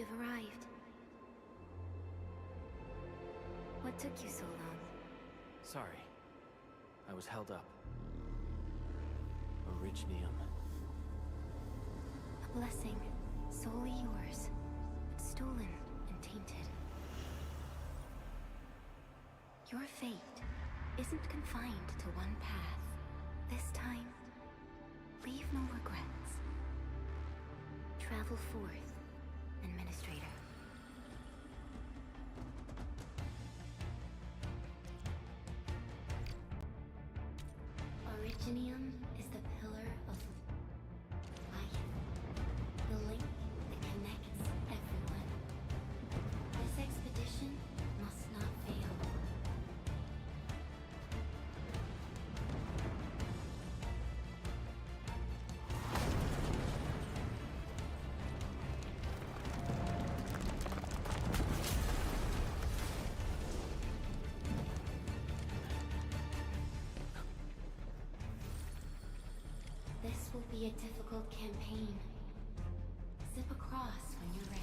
You've arrived. What took you so long? Sorry. I was held up. Originium. A blessing, solely yours, but stolen and tainted. Your fate isn't confined to one path. This time, leave no regrets. Travel forth, Endministrator. Originium is the pillar of life, the link that connects everyone. This expedition must not fail. This will be a difficult campaign. Zip across when you're ready.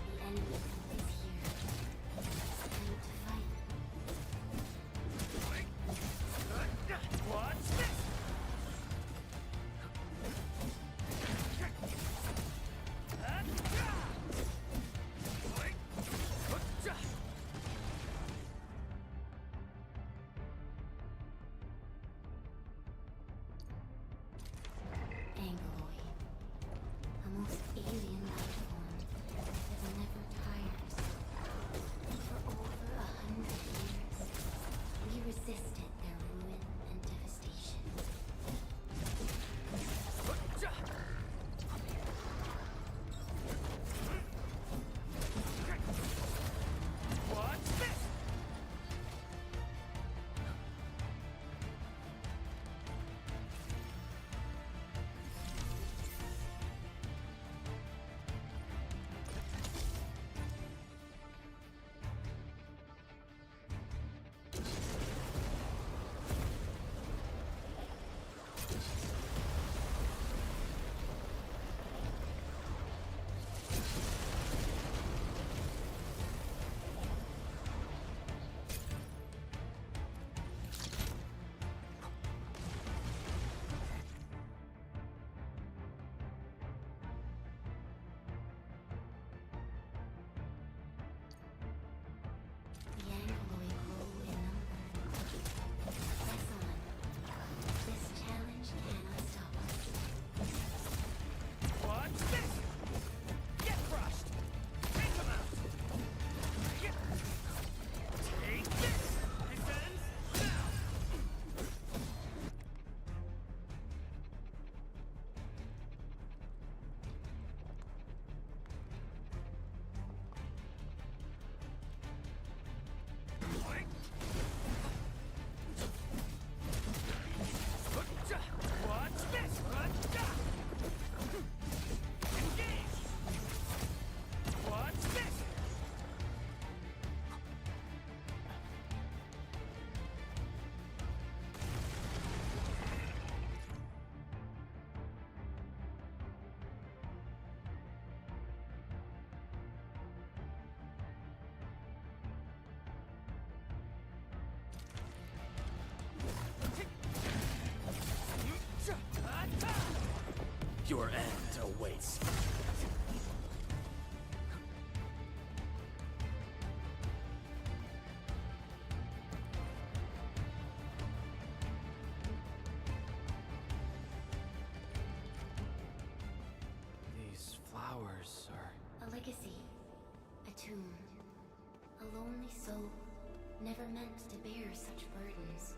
The enemy is here. It's time to fight. What's this? Angloid. A most alien life form that never tires. For over 100 years, we resisted their ruin and devastation. What's this? The Angloid grow in number. Press on. This challenge cannot stop us. What's this? Get crushed! Take him out! Take this! This ends now! What's this? Engage! What's this? Your end awaits. These flowers are... A legacy. A tomb. A lonely soul, never meant to bear such burdens.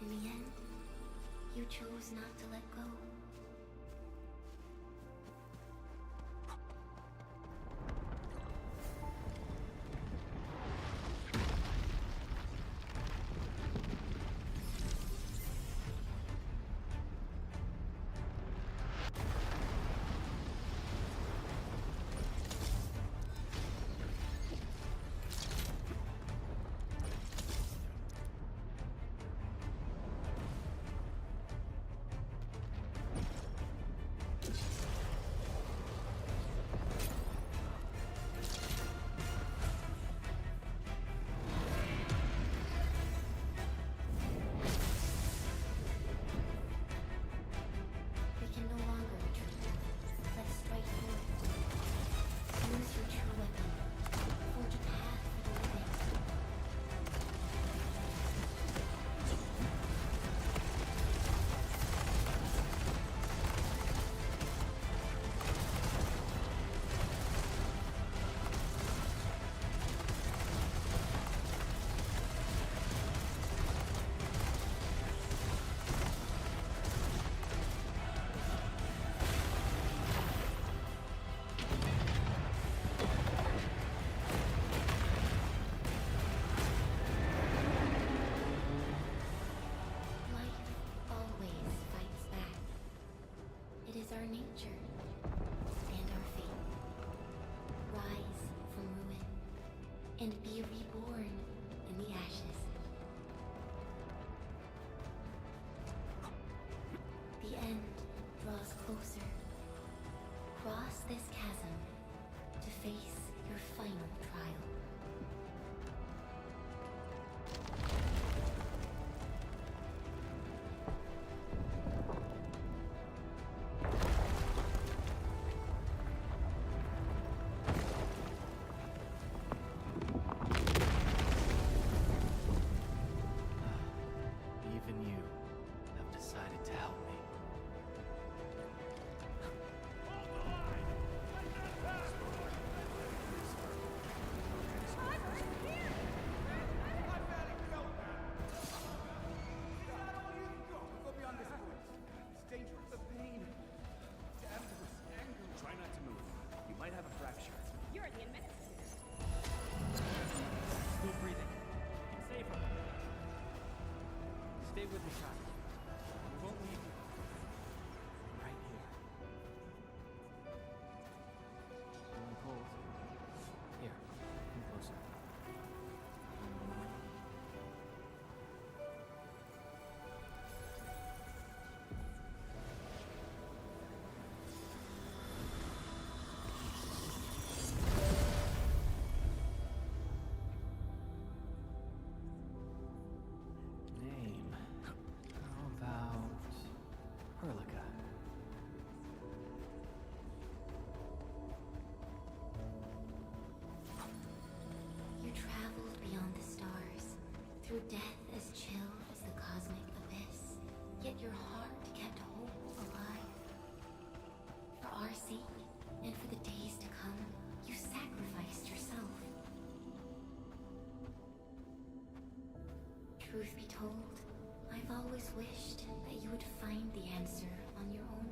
In the end, you chose not to let go. and be reborn in the ashes. The end draws closer. Cross this chasm to face your final trial. Even you have decided to help me. Go beyond this point. It's dangerous. The pain. The endless anger. Try not to move. You might have a fracture. You're the administrator. Still breathing. Save her. Stay with me, child. We won't leave you. Right here. Feeling cold? Here, come closer. Name. How about Perlica? You traveled beyond the stars, through death as chill as the cosmic abyss, yet your heart kept hope alive. For our sake, and for the days to come, you sacrificed yourself. Truth be told, I've always wished that you would find the answer on your own,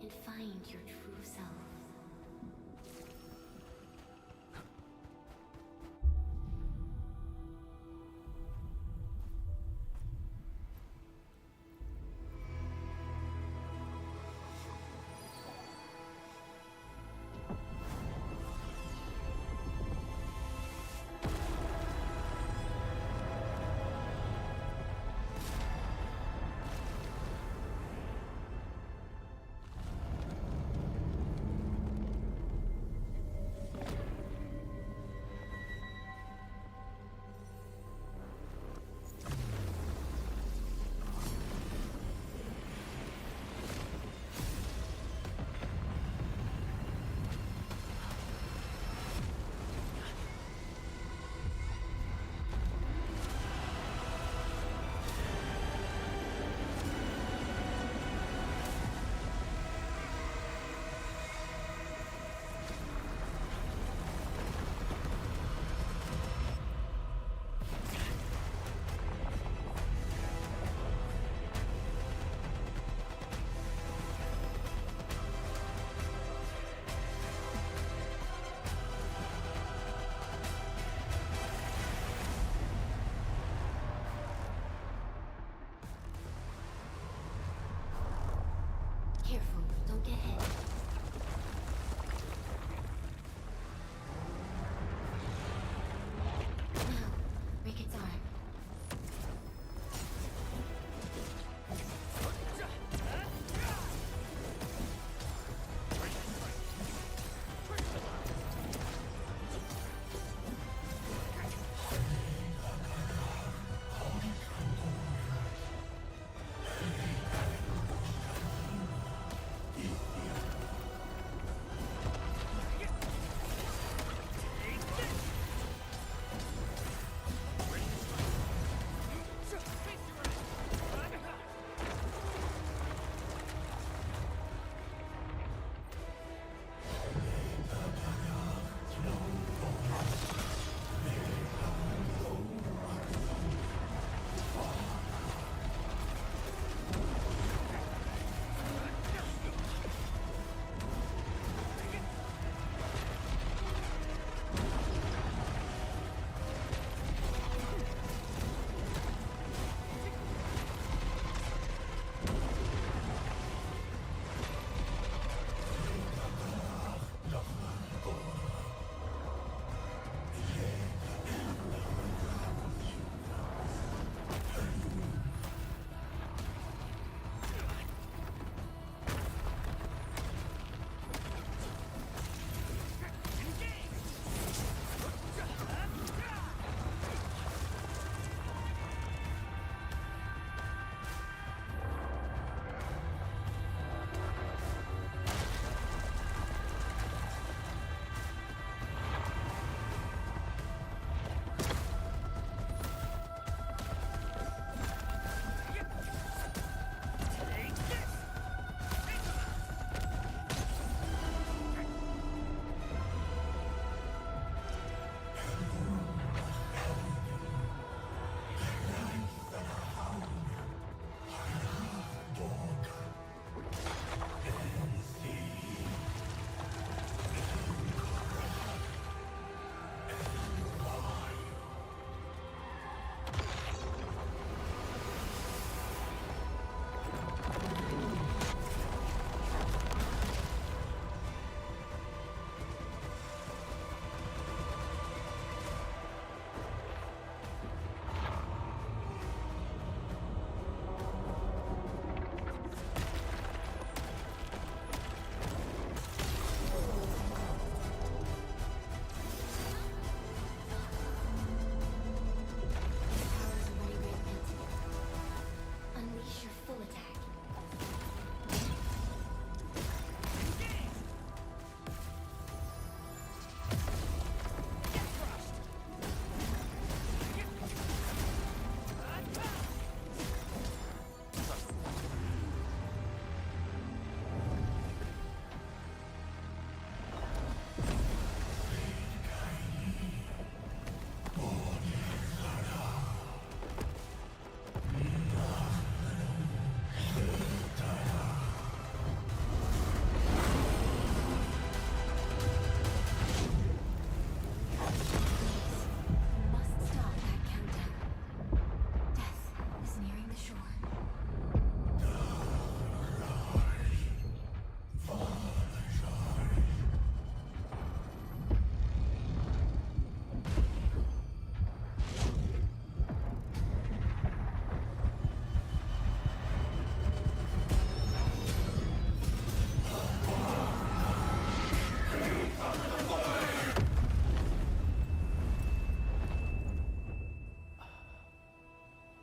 and find your true self. Careful, don't get hit. Now, break its arm.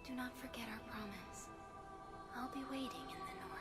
Do not forget our promise. I'll be waiting in the north.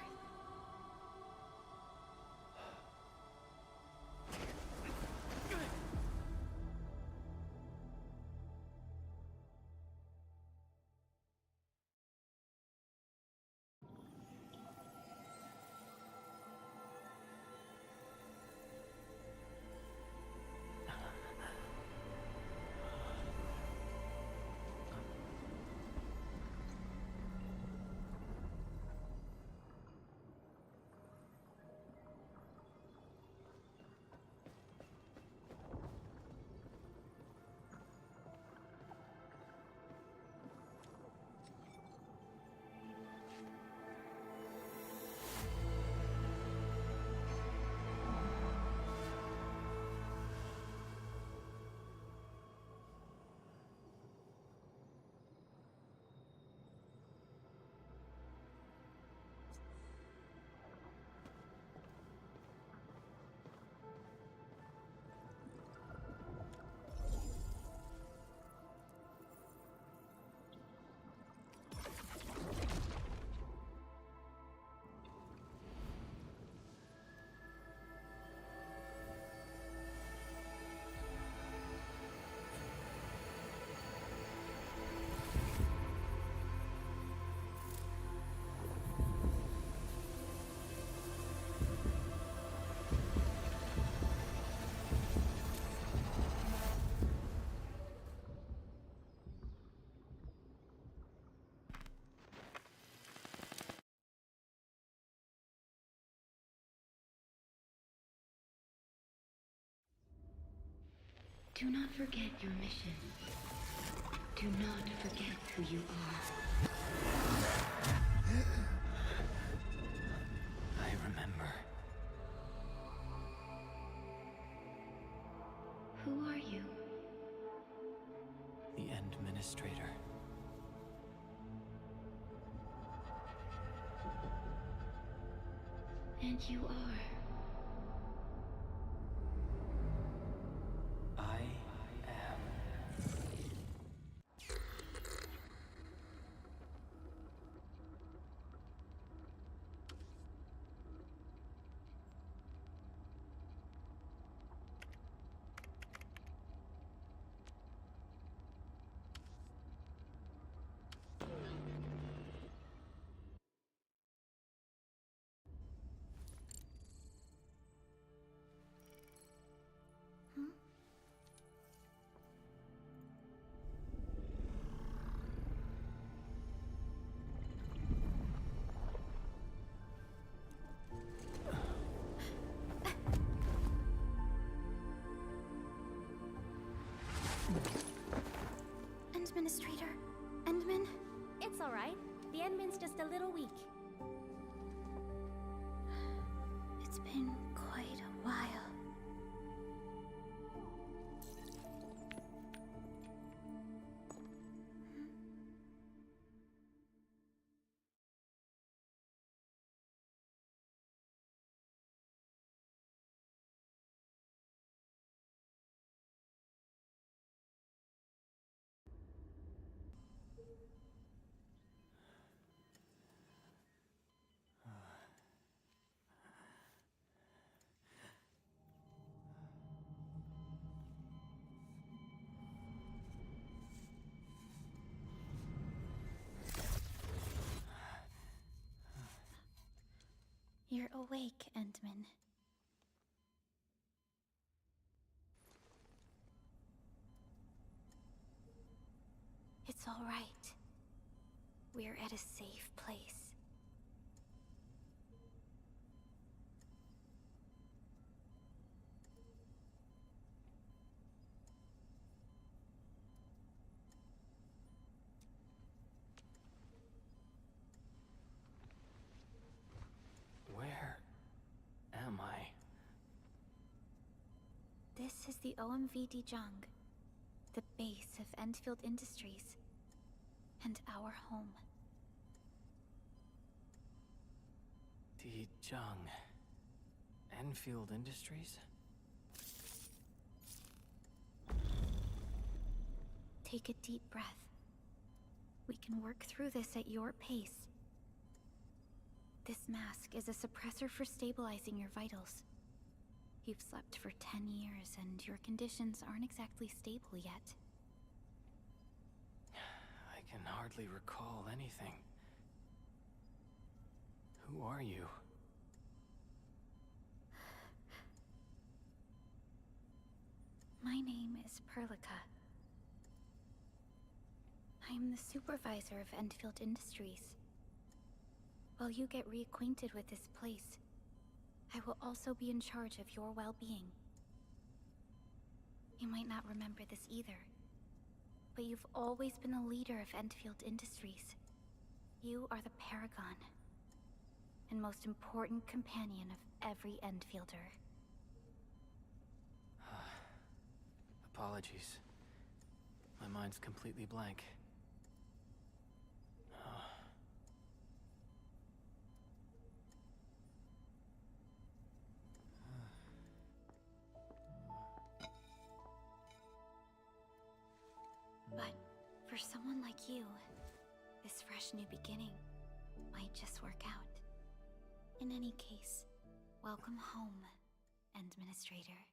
Do not forget your mission. Do not forget who you are. I remember. Who are you? The endministrator. And you are. I am. Endministrator? Endmin? It's all right. The admin's just a little weak. It's been quite a while. You're awake, Endmin. It's all right. We're at a safe place. Where am I? This is the OMV Jung, the base of Endfield Industries, and our home. Jung. Enfield Industries? Take a deep breath. We can work through this at your pace. This mask is a suppressor for stabilizing your vitals. You've slept for 10 years, and your conditions aren't exactly stable yet. I can hardly recall anything. Who are you? My name is Perlica. I am the supervisor of Endfield Industries. While you get reacquainted with this place, I will also be in charge of your well-being. You might not remember this either, but you've always been the leader of Endfield Industries. You are the paragon, and most important companion of every Endfielder. Apologies. My mind's completely blank. But for someone like you, this fresh new beginning might just work out. In any case, welcome home, Endministrator.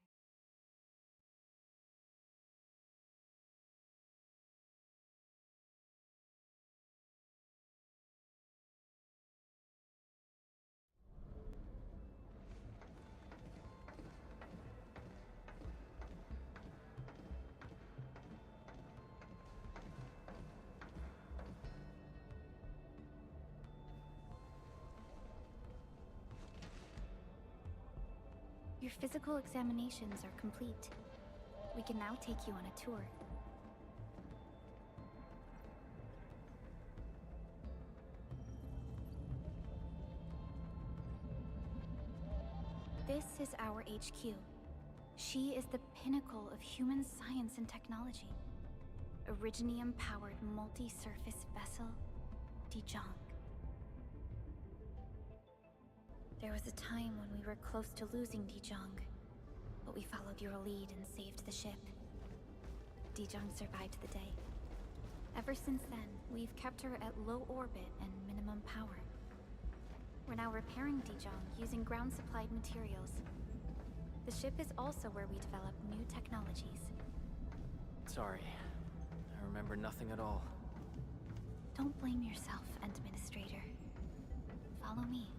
Your physical examinations are complete. We can now take you on a tour. This is our HQ. She is the pinnacle of human science and technology. Originium-powered multi-surface vessel, Dijong. There was a time when we were close to losing Dijong, but we followed your lead and saved the ship. Dijong survived the day. Ever since then, we've kept her at low orbit and minimum power. We're now repairing Dijong using ground-supplied materials. The ship is also where we develop new technologies. Sorry. I remember nothing at all. Don't blame yourself, Endministrator. Follow me.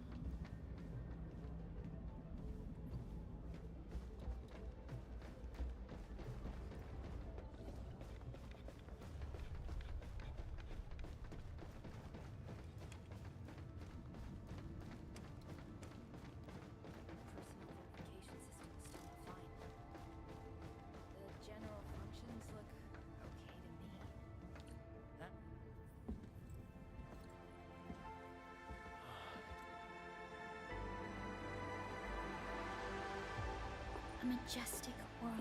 A majestic world,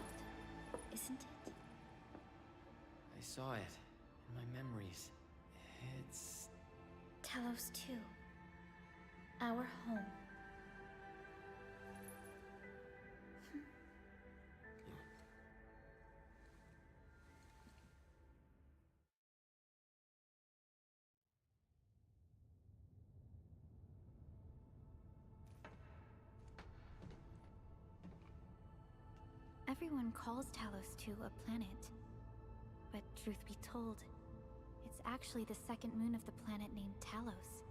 isn't it? I saw it in my memories. It's... Talos 2. Our home. Everyone calls Talos 2 a planet. But truth be told, it's actually the second moon of the planet named Talos.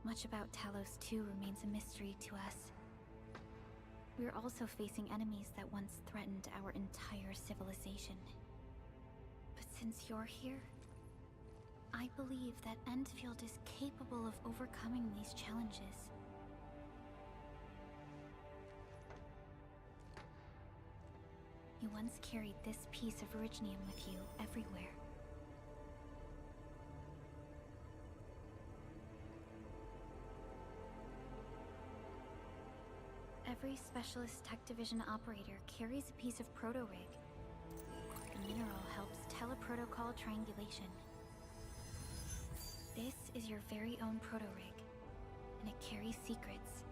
Much about Talos 2 remains a mystery to us. We're also facing enemies that once threatened our entire civilization. But since you're here, I believe that Endfield is capable of overcoming these challenges. You once carried this piece of originium with you everywhere. Every Specialist Tech Division operator carries a piece of proto-rig. The mineral helps teleprotocol triangulation. This is your very own proto-rig, and it carries secrets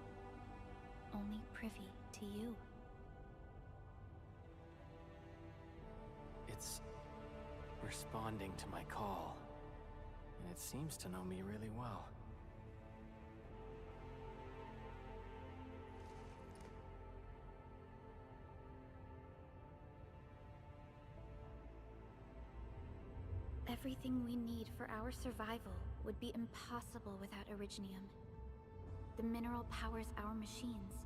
only privy to you. It's responding to my call. And it seems to know me really well. Everything we need for our survival would be impossible without Originium. The mineral powers our machines,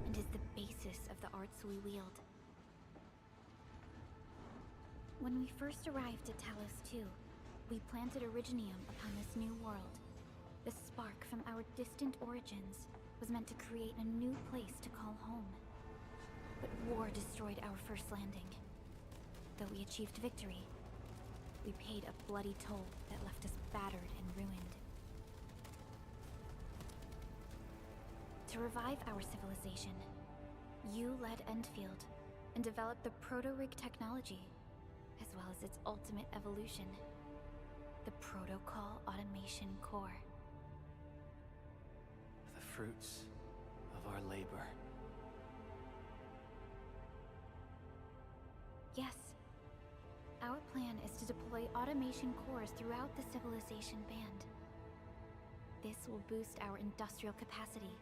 and is the basis of the arts we wield. When we first arrived at Talos 2, we planted Originium upon this new world. The spark from our distant origins was meant to create a new place to call home. But war destroyed our first landing. Though we achieved victory, we paid a bloody toll that left us battered and ruined. To revive our civilization, you led Endfield and developed the proto-rig technology, as well as its ultimate evolution, the Protocol Automation Core. The fruits of our labor. Yes. Our plan is to deploy automation cores throughout the civilization band. This will boost our industrial capacity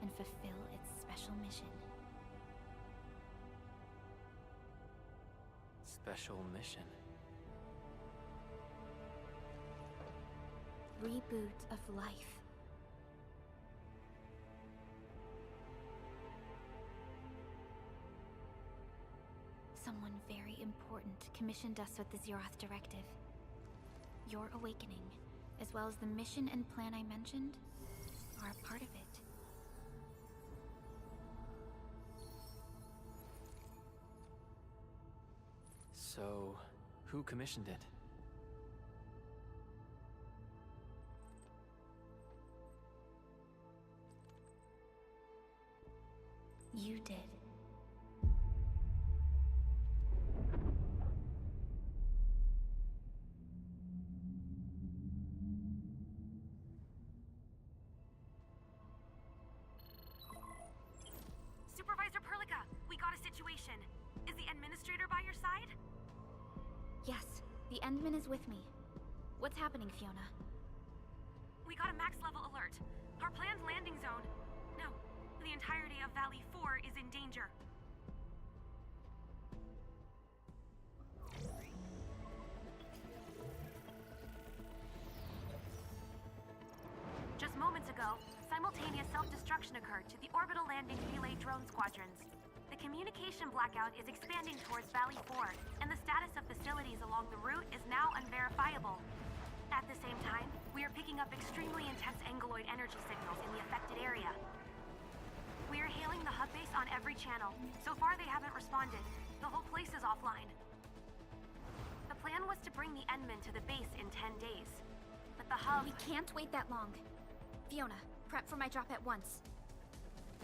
and fulfill its special mission. Special mission? Reboot of life. Someone very important commissioned us with the Zeroth Directive. Your awakening, as well as the mission and plan I mentioned, are a part of it. So, who commissioned it? You did. Supervisor Perlica, we got a situation. Is the Endministrator by your side? Yes, the Endman is with me. What's happening, Fiona? We got a max-level alert. Our planned landing zone... No, the entirety of Valley 4 is in danger. Just moments ago, simultaneous self-destruction occurred to the orbital landing relay drone squadrons. The communication blackout is expanding towards Valley 4, and the status of facilities along the route is now unverifiable. At the same time, we are picking up extremely intense angeloid energy signals in the affected area. We are hailing the hub base on every channel. So far, they haven't responded. The whole place is offline. The plan was to bring the Endman to the base in 10 days. But the hub... We can't wait that long. Fiona, prep for my drop at once.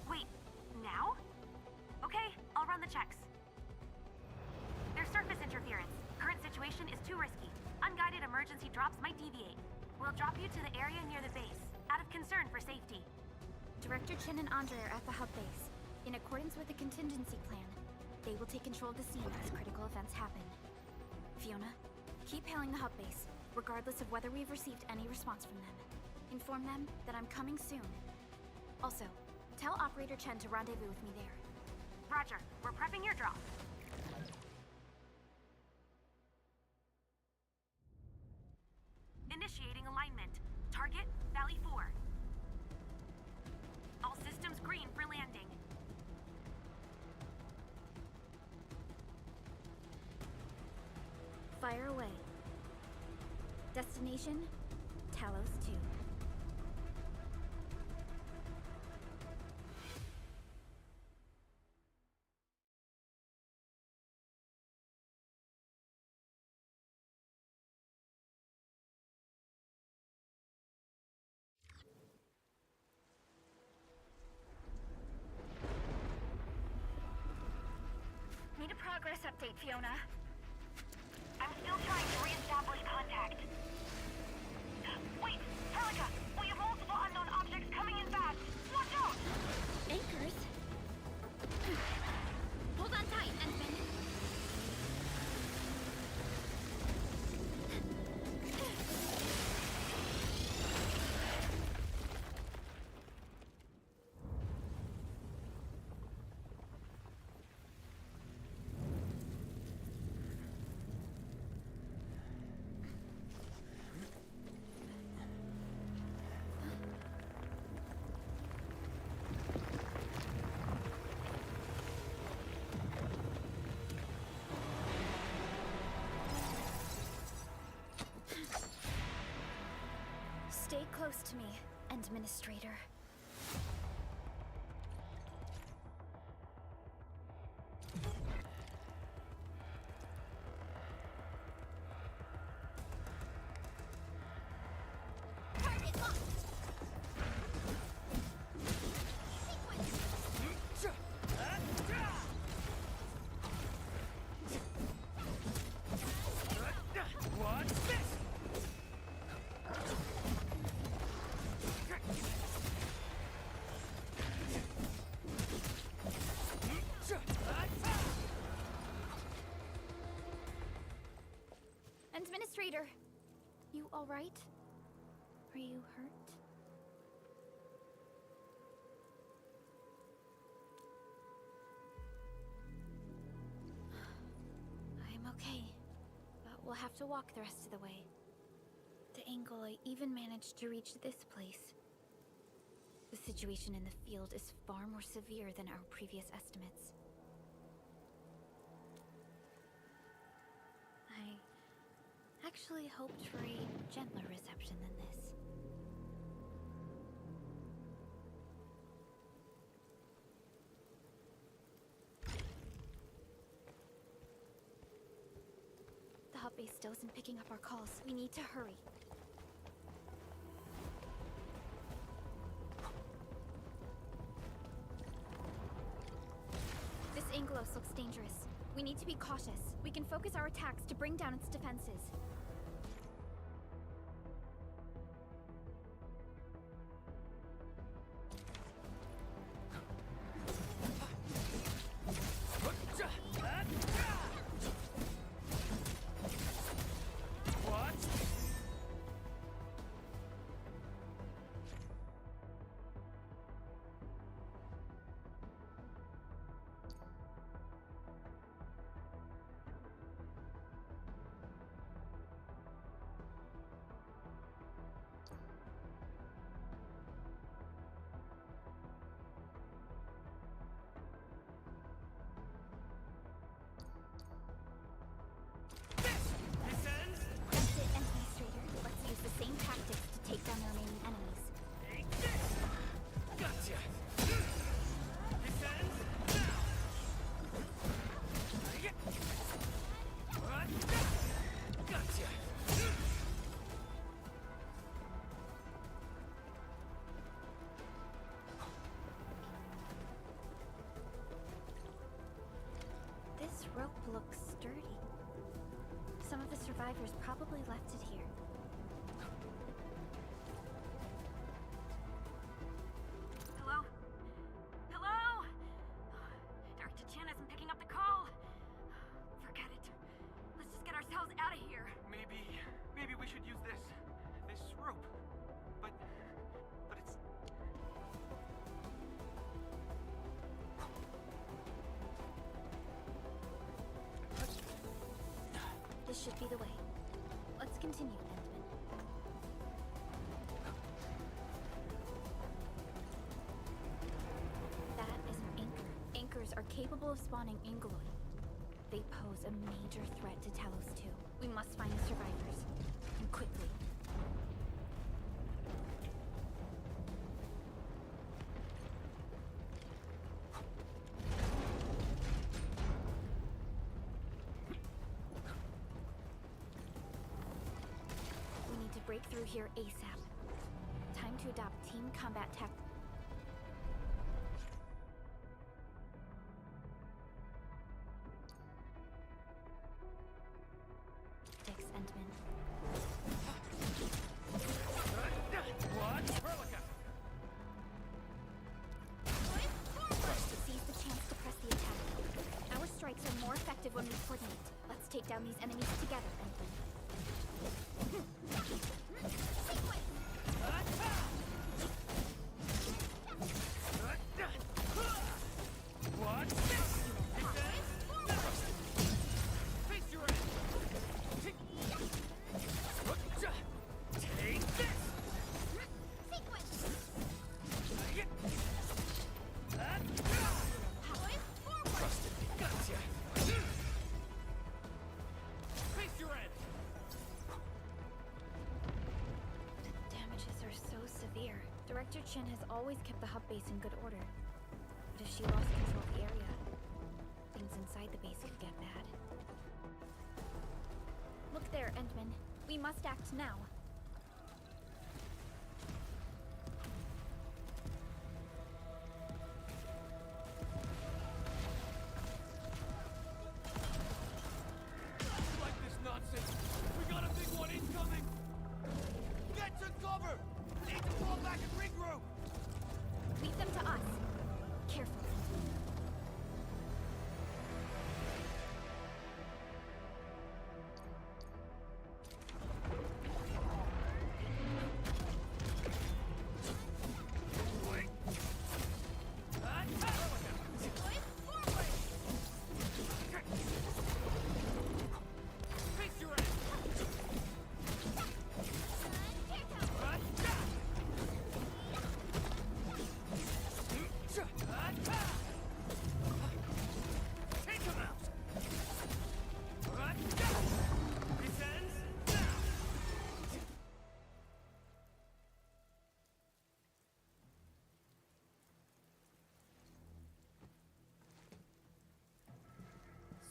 Wait, now? Okay, I'll run the checks. There's surface interference. Current situation is too risky. Unguided emergency drops might deviate. We'll drop you to the area near the base, out of concern for safety. Director Chen and Andre are at the hub base. In accordance with the contingency plan, they will take control of the scene as critical events happen. Fiona, keep hailing the hub base, regardless of whether we've received any response from them. Inform them that I'm coming soon. Also, tell Operator Chen to rendezvous with me there. Roger, we're prepping your drop. Initiating alignment. Target, Valley 4. All systems green for landing. Fire away. Destination, Talos 2. Need a progress update, Fiona. I'm still trying to re-establish contact. Wait, Perlica! We have multiple unknown objects coming in fast! Watch out! Anchors? Hold on tight, Endman. close to me, Endministrator. Target locked! What's this? Endministrator, you all right? Are you hurt? I'm okay, but we'll have to walk the rest of the way. The angle I even managed to reach this place. The situation in the field is far more severe than our previous estimates. I actually hoped for a gentler reception than this. The hub base still isn't picking up our calls. We need to hurry. This Anglos looks dangerous. We need to be cautious. We can focus our attacks to bring down its defenses. This rope looks sturdy. Some of the survivors probably left it here. Hello? Hello? Dr. Chen isn't picking up the call. Forget it. Let's just get ourselves out of here. Maybe we should use this rope. But it's... This should be the way. Let's continue, Endman. That is an anchor. Anchors are capable of spawning Angloid. They pose a major threat to Talos too. We must find the survivors. And quickly. We need to break through here ASAP. Time to adopt team combat tech. Thanks, Endman. Seize the chance to press the attack. Our strikes are more effective when we coordinate. Let's take down these enemies together, Endman. Director Chin has always kept the hub base in good order. But if she lost control of the area, things inside the base could get bad. Look there, Endman. We must act now. Like this nonsense. We got a big one incoming. Get to cover. Need to fall back and regroup. Leave them to us. Careful.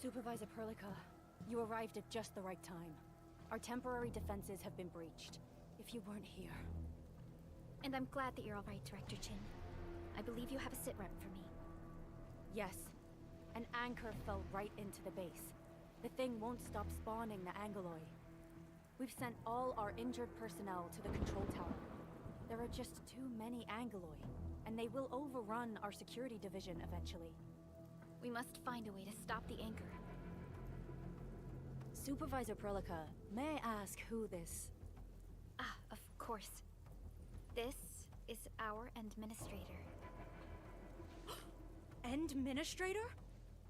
Supervisor Perlica, you arrived at just the right time. Our temporary defenses have been breached. If you weren't here... And I'm glad that you're all right, Director Chin. I believe you have a sit rep for me. Yes. An anchor fell right into the base. The thing won't stop spawning the Angoloi. We've sent all our injured personnel to the control tower. There are just too many Angoloi, and they will overrun our security division eventually. We must find a way to stop the anchor. Supervisor Perlica, may I ask who this... Ah, of course. This is our endministrator. Endministrator?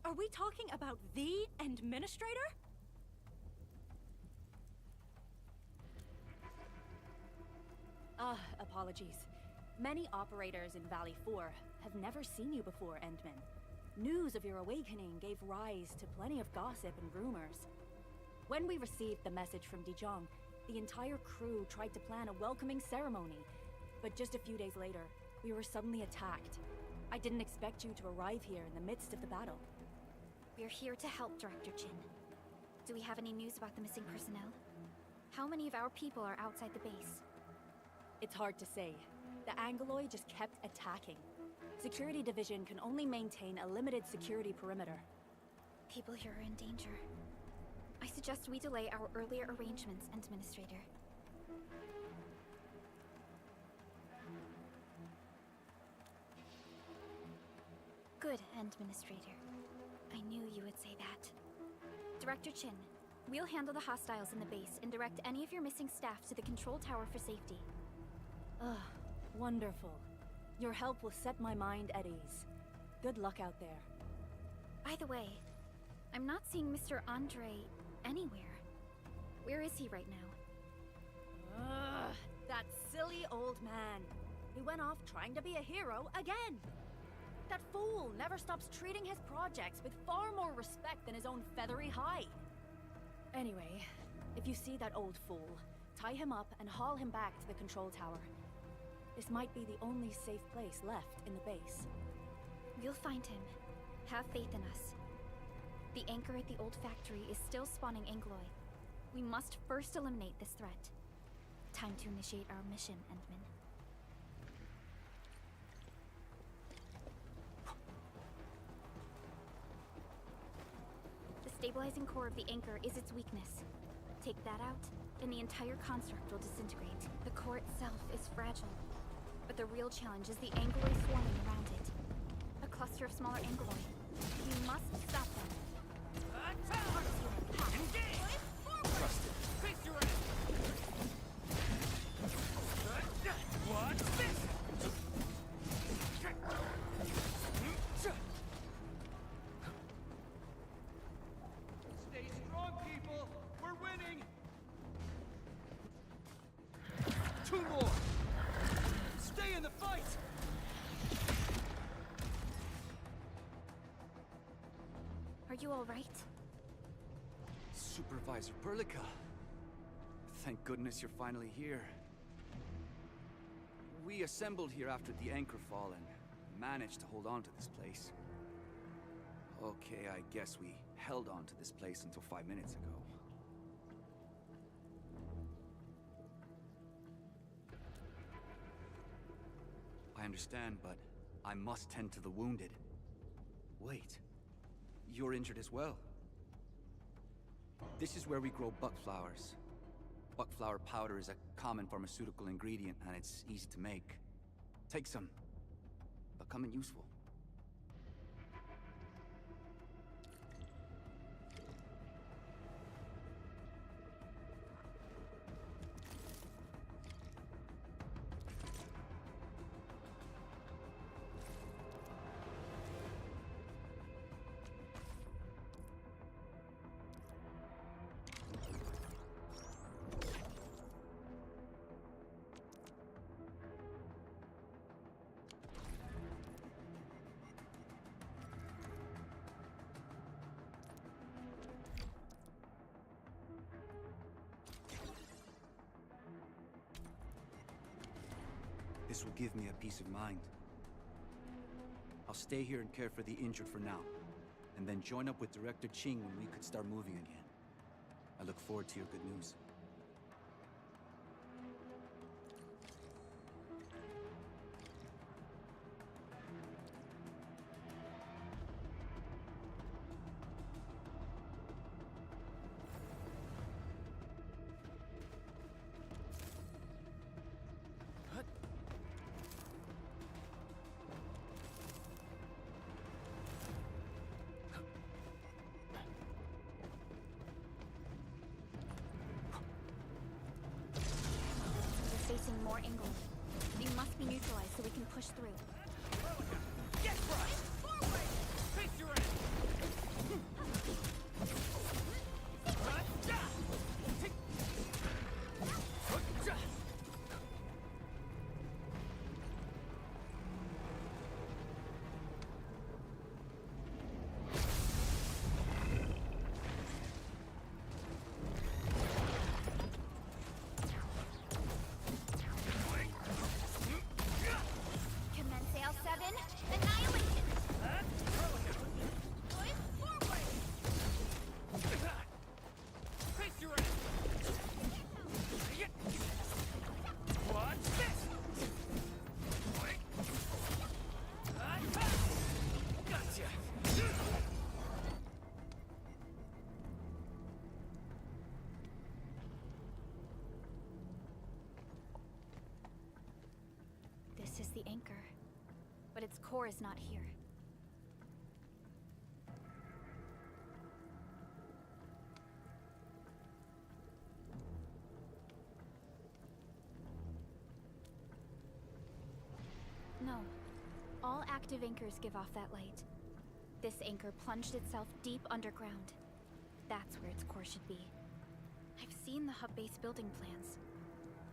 Are we talking about the Endministrator? Apologies. Many operators in Valley 4 have never seen you before, Endman. News of your awakening gave rise to plenty of gossip and rumors. When we received the message from Dijon, the entire crew tried to plan a welcoming ceremony. But just a few days later, we were suddenly attacked. I didn't expect you to arrive here in the midst of the battle. We're here to help, Director Chin. Do we have any news about the missing personnel? How many of our people are outside the base? It's hard to say. The Angoloi just kept attacking. Security Division can only maintain a limited security perimeter. People here are in danger. I suggest we delay our earlier arrangements, Endministrator. Good, Endministrator. I knew you would say that. Director Chin, we'll handle the hostiles in the base and direct any of your missing staff to the control tower for safety. Ugh, wonderful. Your help will set my mind at ease. Good luck out there. By the way, I'm not seeing Mr. Andre anywhere. Where is he right now? Ugh, that silly old man. He went off trying to be a hero again. That fool never stops treating his projects with far more respect than his own feathery hide. Anyway, if you see that old fool, tie him up and haul him back to the control tower. This might be the only safe place left in the base. We'll find him. Have faith in us. The anchor at the old factory is still spawning Angoloi. We must first eliminate this threat. Time to initiate our mission, Endman. The stabilizing core of the anchor is its weakness. Take that out, and the entire construct will disintegrate. The core itself is fragile, but the real challenge is the Angoloi swarming around it. A cluster of smaller Angoloi. We must stop them. Trust it. Face your ass. What's this? Stay strong, people! We're winning! 2 more. Stay in the fight. Are you all right? Supervisor Perlica. Thank goodness you're finally here. We assembled here after the anchor fall and managed to hold on to this place. Okay, I guess we held on to this place until 5 minutes ago. I understand, but I must tend to the wounded. Wait, you're injured as well. This is where we grow buckflowers. Buckflower powder is a common pharmaceutical ingredient, and it's easy to make. Take some. Becoming useful. This will give me a peace of mind. I'll stay here and care for the injured for now, and then join up with Director Ching when we could start moving again. I look forward to your good news. Facing more England. They must be neutralized so we can push through. Get crushed! Forward! Face your end! This is the anchor, but its core is not here. No. All active anchors give off that light. This anchor plunged itself deep underground. That's where its core should be. I've seen the hub base building plans.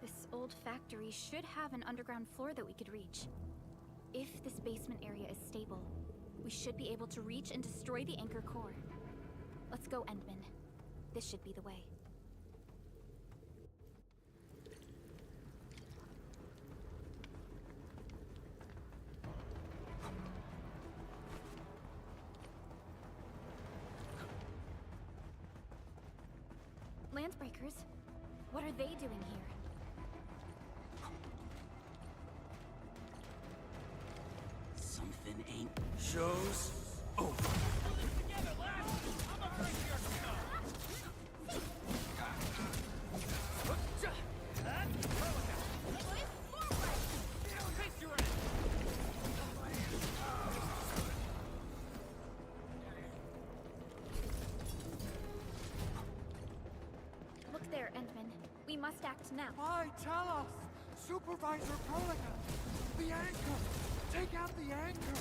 This old factory should have an underground floor that we could reach. If this basement area is stable, we should be able to reach and destroy the anchor core. Let's go, Endman. This should be the way. Landbreakers? What are they doing here? Something ain't shows over. Together, lads! I'm a break your stuff! Face your end! Look there, Endman. We must act now. Why, talos! Supervisor Prolica! The anchor! Take out the anchor!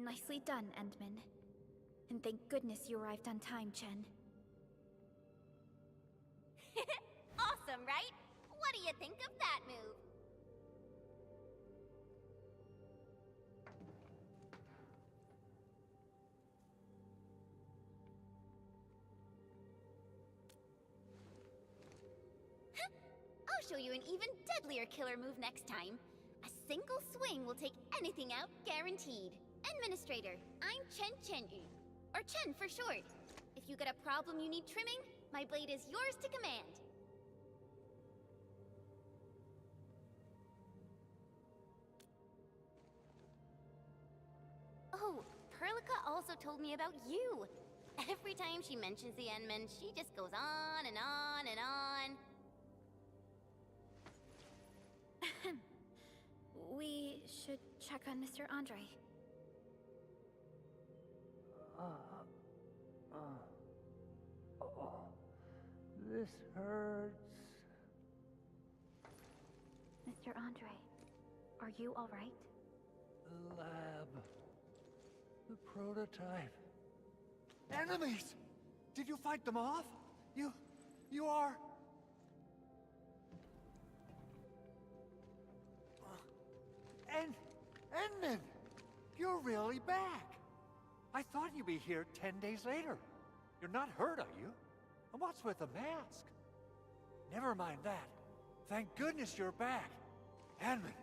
Nicely done, Endman. And thank goodness you arrived on time, Chen. Awesome, right? What do you think of that move? I'll show you an even deadlier killer move next time. A single swing will take anything out, guaranteed. Administrator, I'm Chen, or Chen for short. If you got a problem you need trimming, my blade is yours to command. Oh, Perlica also told me about you. Every time she mentions the Endman, she just goes on and on and on. We should check on Mr. Andre. This hurts. Mr. Andre, are you all right? The lab. The prototype. Enemies! Did you fight them off? You are... Endman! You're really back! I thought you'd be here 10 days later. You're not hurt, are you? And what's with the mask? Never mind that. Thank goodness you're back. Endman,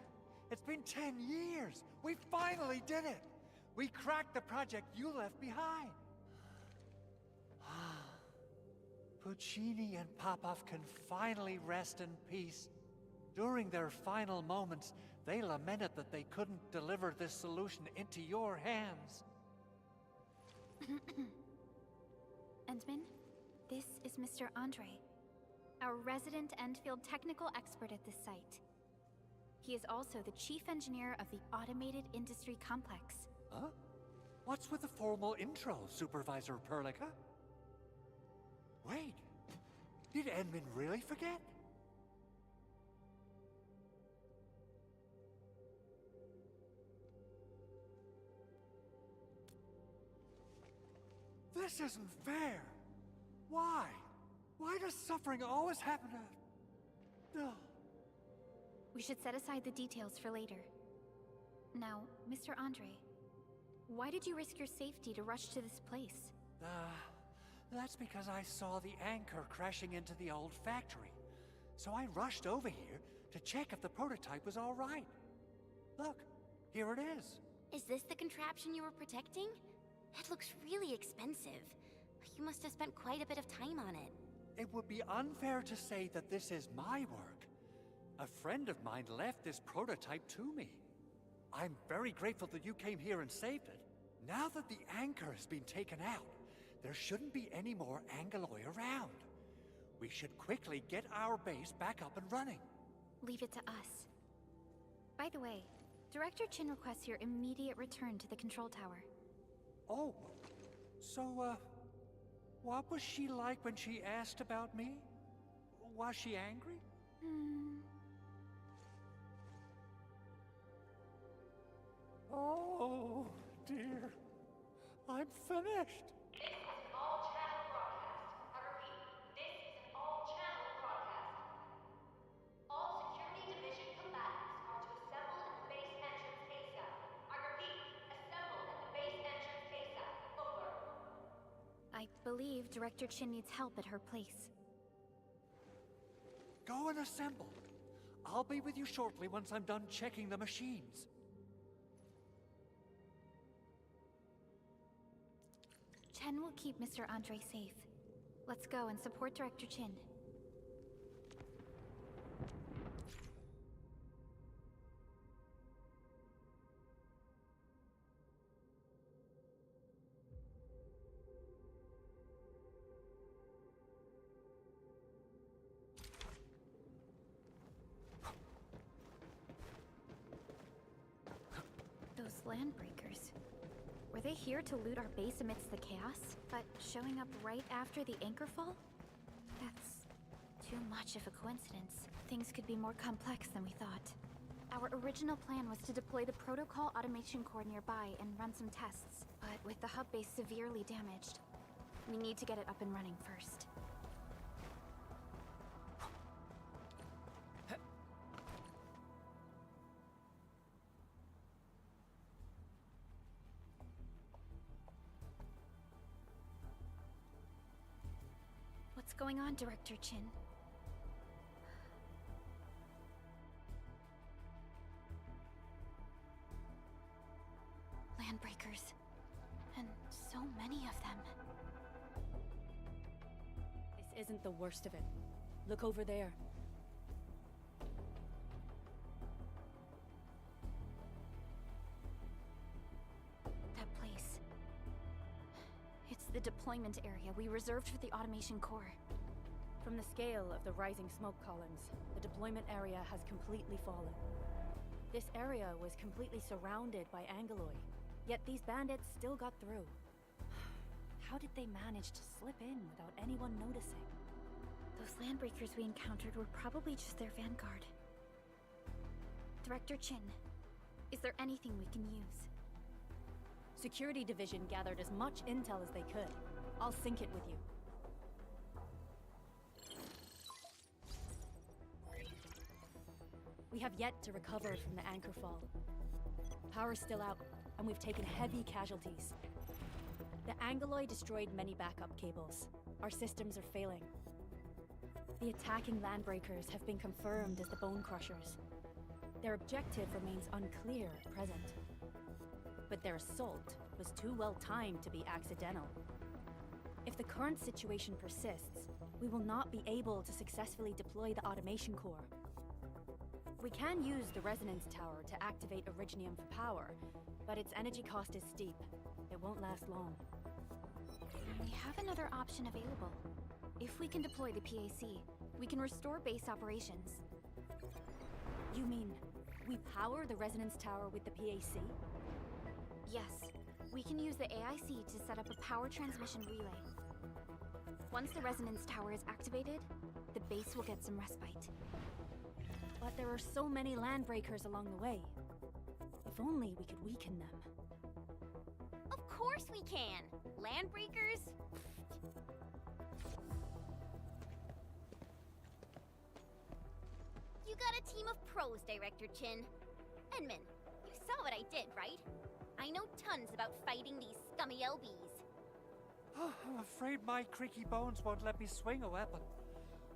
it's been 10 years. We finally did it. We cracked the project you left behind. Puccini and Popov can finally rest in peace. During their final moments, they lamented that they couldn't deliver this solution into your hands. Endman, this is Mr. Andre, our resident Endfield technical expert at this site. He is also the chief engineer of the Automated Industry Complex. Huh? What's with the formal intro, Supervisor Perlica? Wait, did Endman really forget? This isn't fair. Why? Why does suffering always happen to... No. We should set aside the details for later. Now, Mr. Andre, why did you risk your safety to rush to this place? That's because I saw the anchor crashing into the old factory. So I rushed over here to check if the prototype was all right. Look, here it is. Is this the contraption you were protecting? It looks really expensive. You must have spent quite a bit of time on it. It would be unfair to say that this is my work. A friend of mine left this prototype to me. I'm very grateful that you came here and saved it. Now that the anchor has been taken out, there shouldn't be any more Angeloi around. We should quickly get our base back up and running. Leave it to us. By the way, Director Chin requests your immediate return to the control tower. Oh, so, what was she like when she asked about me? Was she angry? Oh, dear. I'm finished. This is an all-channel broadcast. I repeat, this is an all-channel broadcast. All security division combatants are to assemble at the base entrance ASAP. I repeat, assemble at the base entrance ASAP. Over. I believe Director Chin needs help at her place. Go and assemble. I'll be with you shortly once I'm done checking the machines. Chen will keep Mr. Andre safe. Let's go and support Director Chin. Those landbreakers. Were they here to loot our base amidst the chaos, but showing up right after the anchor fall? That's too much of a coincidence. Things could be more complex than we thought. Our original plan was to deploy the protocol automation core nearby and run some tests. But with the hub base severely damaged, we need to get it up and running first. What's going on, Director Chin? Landbreakers. And so many of them. This isn't the worst of it. Look over there. That place. It's the deployment area we reserved for the automation core. From the scale of the rising smoke columns, the deployment area has completely fallen. This area was completely surrounded by Angoloi, yet these bandits still got through. How did they manage to slip in without anyone noticing? Those landbreakers we encountered were probably just their vanguard. Director Chin, is there anything we can use? Security Division gathered as much intel as they could. I'll sync it with you. We have yet to recover from the anchor fall. Power's still out, and we've taken heavy casualties. The Angoloi destroyed many backup cables. Our systems are failing. The attacking landbreakers have been confirmed as the Bone Crushers. Their objective remains unclear at present. But their assault was too well timed to be accidental. If the current situation persists, we will not be able to successfully deploy the automation core. We can use the resonance tower to activate Originium for power, but its energy cost is steep. It won't last long. We have another option available. If we can deploy the PAC, we can restore base operations. You mean, we power the resonance tower with the PAC? Yes. We can use the AIC to set up a power transmission relay. Once the resonance tower is activated, the base will get some respite. But there are so many landbreakers along the way. If only we could weaken them. Of course we can! Landbreakers? You got a team of pros, Director Chin. Edmund, you saw what I did, right? I know tons about fighting these scummy LBs. Oh, I'm afraid my creaky bones won't let me swing a weapon.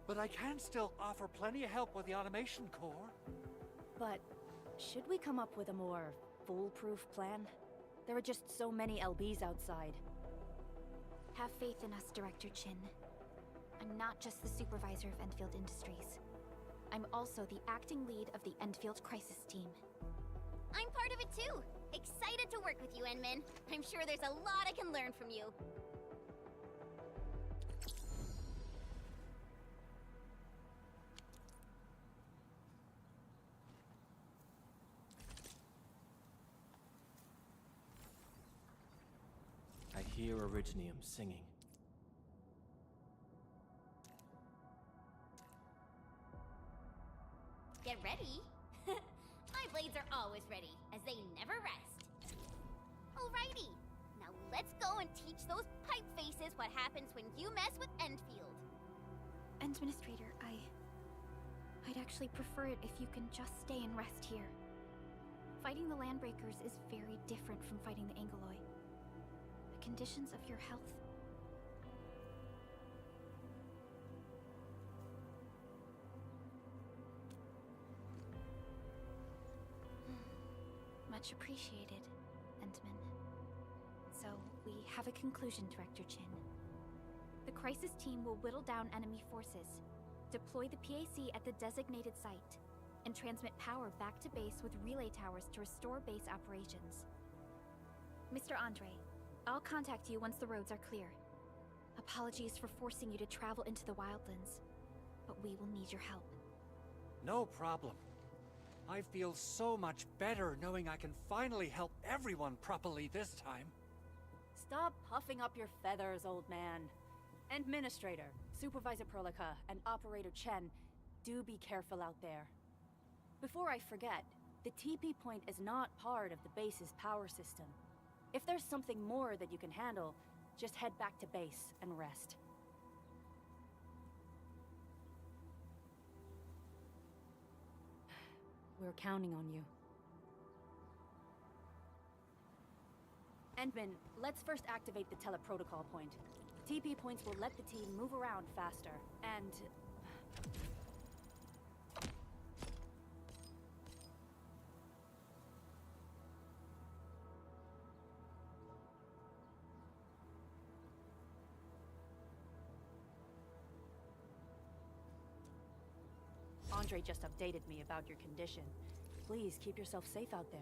But I can still offer plenty of help with the automation core. But should we come up with a more foolproof plan? There are just so many LBs outside. Have faith in us, Director Chin. I'm not just the supervisor of Endfield Industries. I'm also the acting lead of the Endfield Crisis Team. I'm part of it too! Excited to work with you, Enmin. I'm sure there's a lot I can learn from you. I hear Originium singing. Get ready. My blades are always ready, as they never rest. Alrighty, now let's go and teach those pipe faces what happens when you mess with Endfield. Endministrator, I'd actually prefer it if you can just stay and rest here. Fighting the Landbreakers is very different from fighting the Angoloi. The conditions of your health... Much appreciated, Endman. So, we have a conclusion, Director Chin. The Crisis Team will whittle down enemy forces, deploy the PAC at the designated site, and transmit power back to base with relay towers to restore base operations. Mr. Andre, I'll contact you once the roads are clear. Apologies for forcing you to travel into the wildlands, but we will need your help. No problem. I feel so much better knowing I can finally help everyone properly this time. Stop puffing up your feathers, old man. Administrator, Supervisor Perlica, and Operator Chen, do be careful out there. Before I forget, The TP point is not part of the base's power system. If there's something more that you can handle, just head back to base and rest. We're counting on you. Endman, let's first activate the teleprotocol point. TP points will let the team move around faster, and... Andre just updated me about your condition. Please keep yourself safe out there.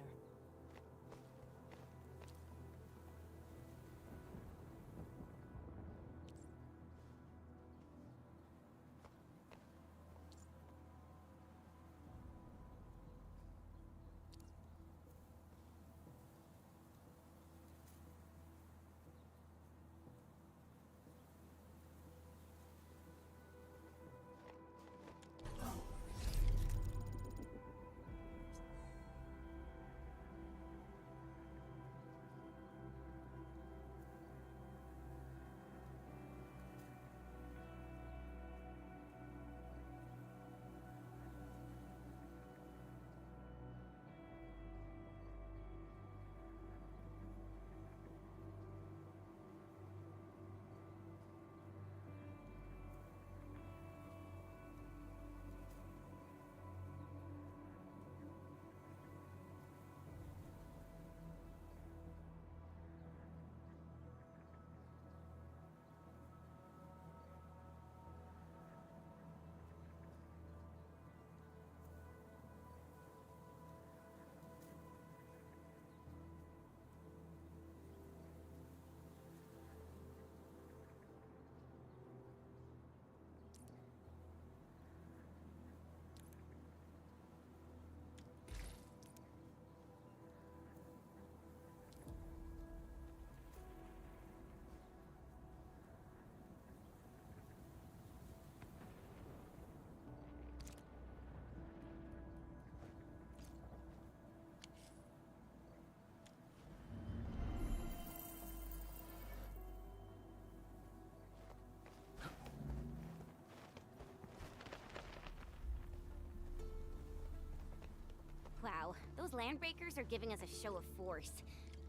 Wow, those landbreakers are giving us a show of force.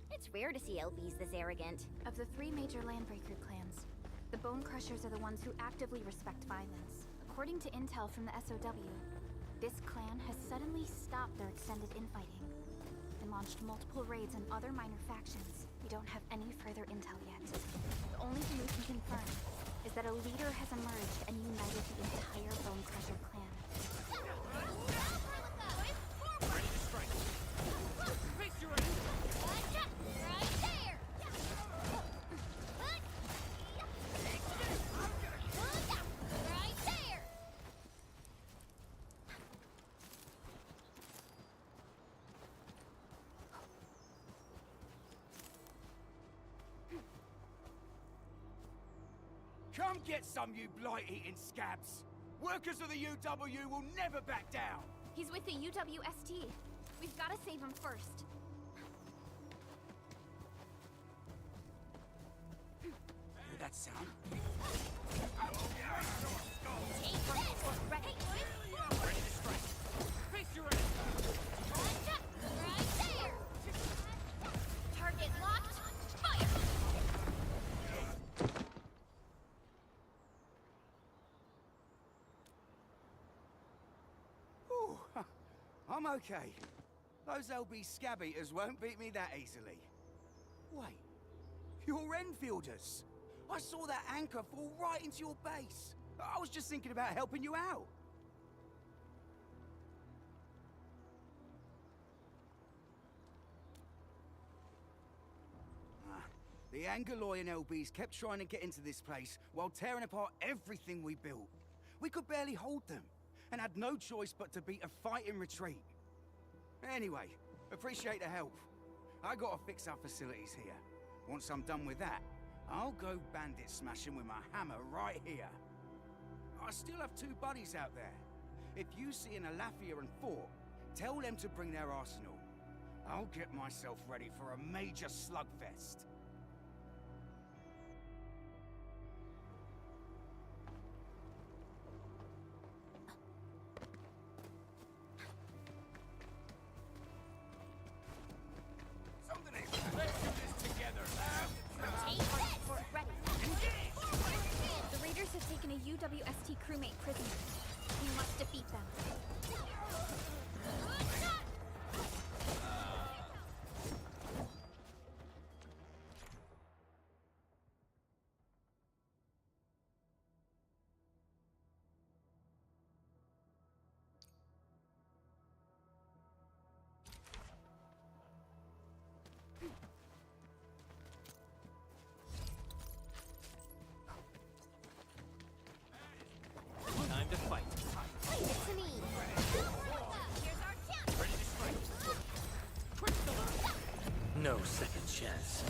It's rare to see LBs this arrogant. Of the three major landbreaker clans, the Bone Crushers are the ones who actively respect violence. According to intel from the SOW, this clan has suddenly stopped their extended infighting and launched multiple raids on other minor factions. We don't have any further intel yet. The only thing we can confirm is that a leader has emerged and united the entire Bone Crusher clan. Come get some, you blight-eating scabs! Workers of the UW will never back down! He's with the UWST. We've got to save him first. Hear that sound? Take this! Ready? Ready to strike! Face your enemy! Right there! Target locked. Fire! Ooh, I'm okay. Those LB scab eaters won't beat me that easily. Wait, you're Enfielders. I saw that anchor fall right into your base. I was just thinking about helping you out. The Angaloyan LBs kept trying to get into this place while tearing apart everything we built. We could barely hold them, and had no choice but to beat a fighting retreat. Anyway, appreciate the help. I gotta fix our facilities here. Once I'm done with that, I'll go bandit smashing with my hammer right here. I still have 2 buddies out there. If you see an Alafia and Fort, Tell them to bring their arsenal. I'll get myself ready for a major slugfest. The raiders have taken a UWST crewmate prisoner. We must defeat them. Time to fight. Leave it to me. Here's our chance. Ready to strike. No second chance.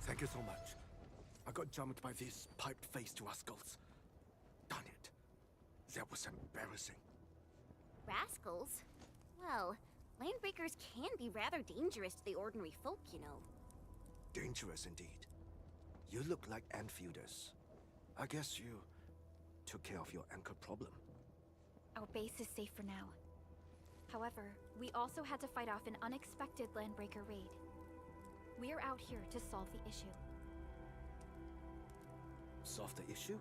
Thank you so much. I got jumped by these piped-faced rascals. Darn it. That was embarrassing. Rascals? Well, landbreakers can be rather dangerous to the ordinary folk, you know. Dangerous indeed. You look like Enfielders. I guess you took care of your anchor problem. Our base is safe for now. However, we also had to fight off an unexpected landbreaker raid. We're out here to solve the issue. Solve the issue?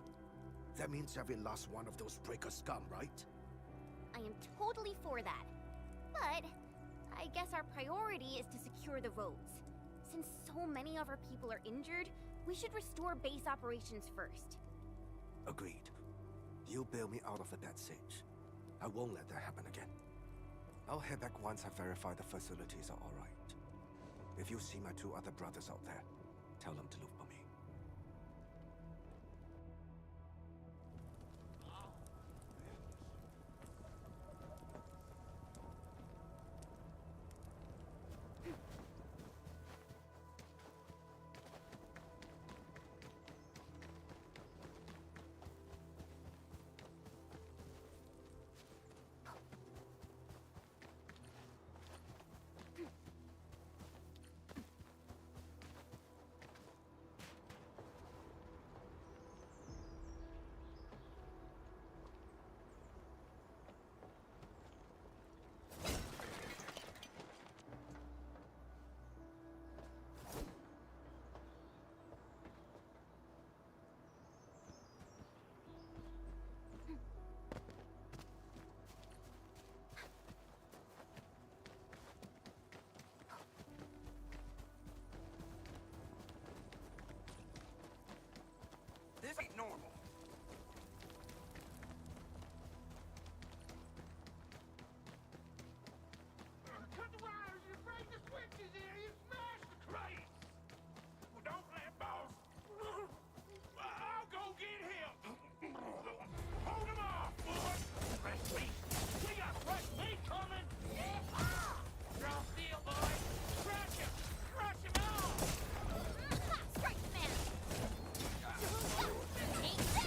That means every last one of those breaker scum, right? I am totally for that. But I guess our priority is to secure the roads. Since so many of our people are injured, we should restore base operations first. Agreed. You bail me out of the bad sitch. I won't let that happen again. I'll head back once I verify the facilities are all right. If you see my two other brothers out there, tell them to look for me. This ain't normal. Cut the wires, you break the switches here, you smash the crates! Well, don't let boss. I'll go get him! Hold him off, boy! Fresh meat! We got fresh meat coming! Draw steel, boy! Crush him! Crush him off! Strike the man! Take this!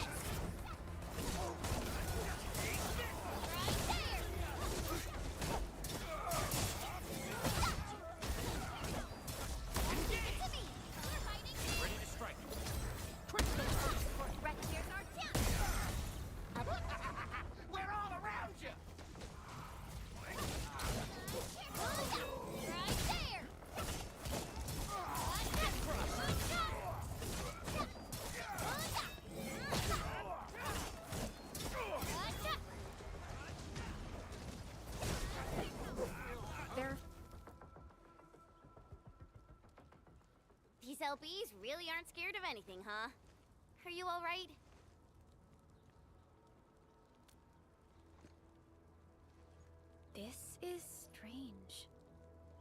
Right there! Give it to me! We're fighting! Ready to strike. Right, here's our chance! We're all around you! Right there! There. These LBs really aren't scared of anything, huh? Are you all right? This is strange.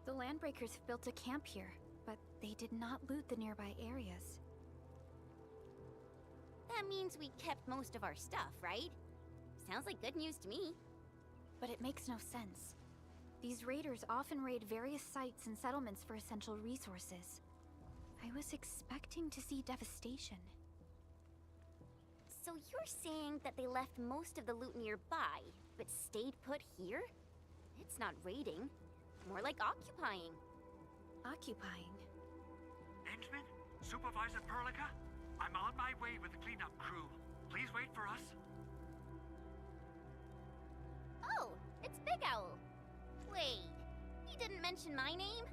The landbreakers have built a camp here, but they did not loot the nearby areas. That means we kept most of our stuff, right? Sounds like good news to me. But it makes no sense. These raiders often raid various sites and settlements for essential resources. I was expecting to see devastation. So you're saying that they left most of the loot nearby, but stayed put here? It's not raiding. More like occupying. Occupying? Endman? Supervisor Perlica? I'm on my way with the cleanup crew. Please wait for us. Oh, it's Big Owl. Wait, he didn't mention my name?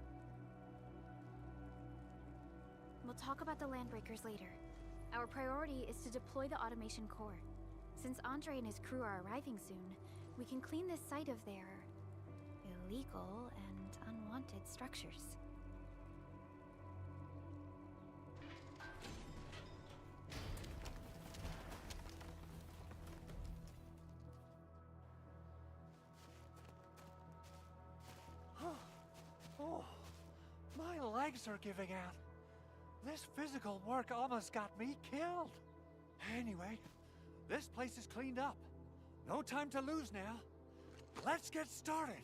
We'll talk about the Landbreakers later. Our priority is to deploy the automation core. Since Andre and his crew are arriving soon, we can clean this site of their illegal and unwanted structures. Oh, my legs are giving out. This physical work almost got me killed. Anyway, this place is cleaned up. No time to lose now. Let's get started.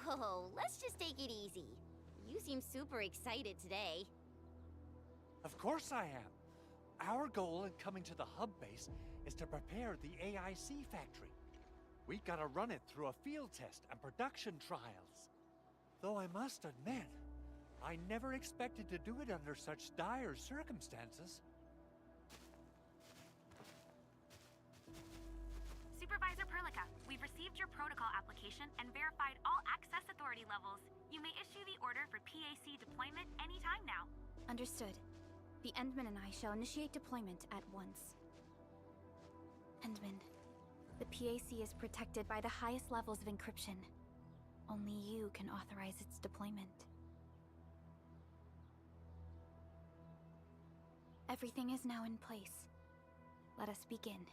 Whoa, let's just take it easy. You seem super excited today. Of course I am. Our goal in coming to the hub base is to prepare the AIC factory. We gotta run it through a field test and production trials. Though I must admit, I never expected to do it under such dire circumstances. Supervisor Perlica, we've received your protocol application and verified all access authority levels. You may issue the order for PAC deployment anytime now. Understood. The Endman and I shall initiate deployment at once. Endman, the PAC is protected by the highest levels of encryption. Only you can authorize its deployment. Everything is now in place. Let us begin.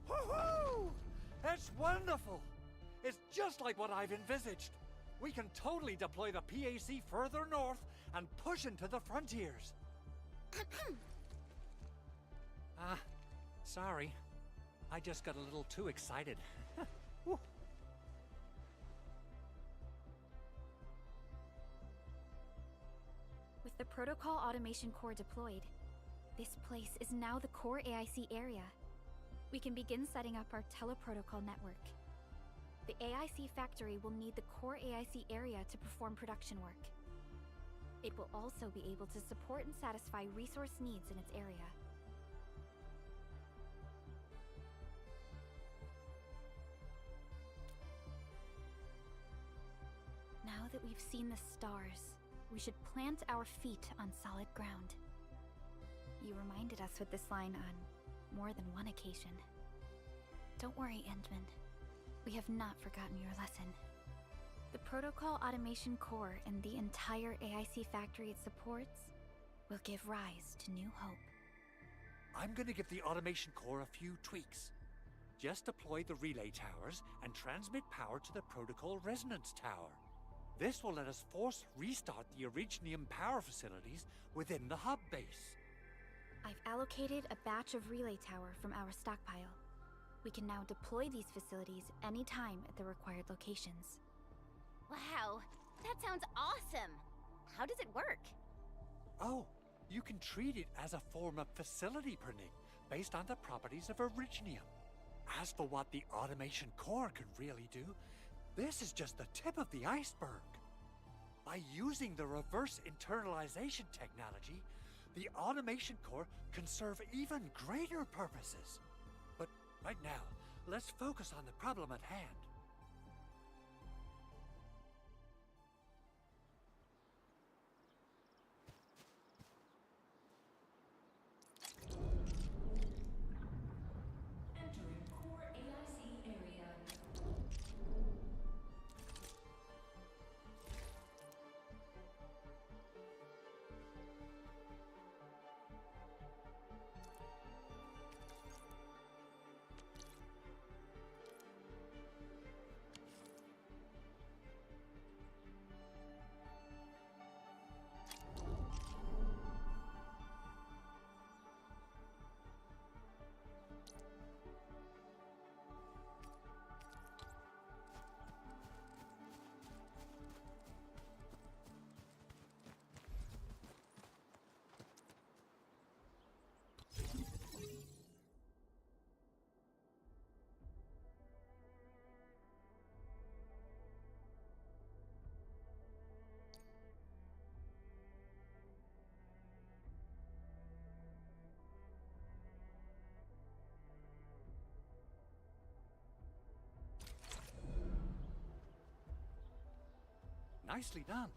Woohoo! That's wonderful! It's just like what I've envisaged. We can totally deploy the PAC further north and push into the frontiers. Sorry. I just got a little too excited. Whew. With the Protocol Automation Core deployed, this place is now the core AIC area. We can begin setting up our teleprotocol network. The AIC factory will need the core AIC area to perform production work. It will also be able to support and satisfy resource needs in its area. Now that we've seen the stars, we should plant our feet on solid ground. You reminded us with this line on more than one occasion. Don't worry, Endman. We have not forgotten your lesson. The Protocol Automation Core and the entire AIC factory it supports will give rise to new hope. I'm gonna give the automation core a few tweaks. Just deploy the relay towers and transmit power to the protocol resonance tower. This will let us force restart the Originium power facilities within the hub base. I've allocated a batch of relay tower from our stockpile. We can now deploy these facilities anytime at the required locations. Wow, that sounds awesome! How does it work? Oh, you can treat it as a form of facility printing based on the properties of Originium. As for what the automation core can really do, this is just the tip of the iceberg. By using the reverse internalization technology, the automation core can serve even greater purposes. But right now, let's focus on the problem at hand. Nicely done.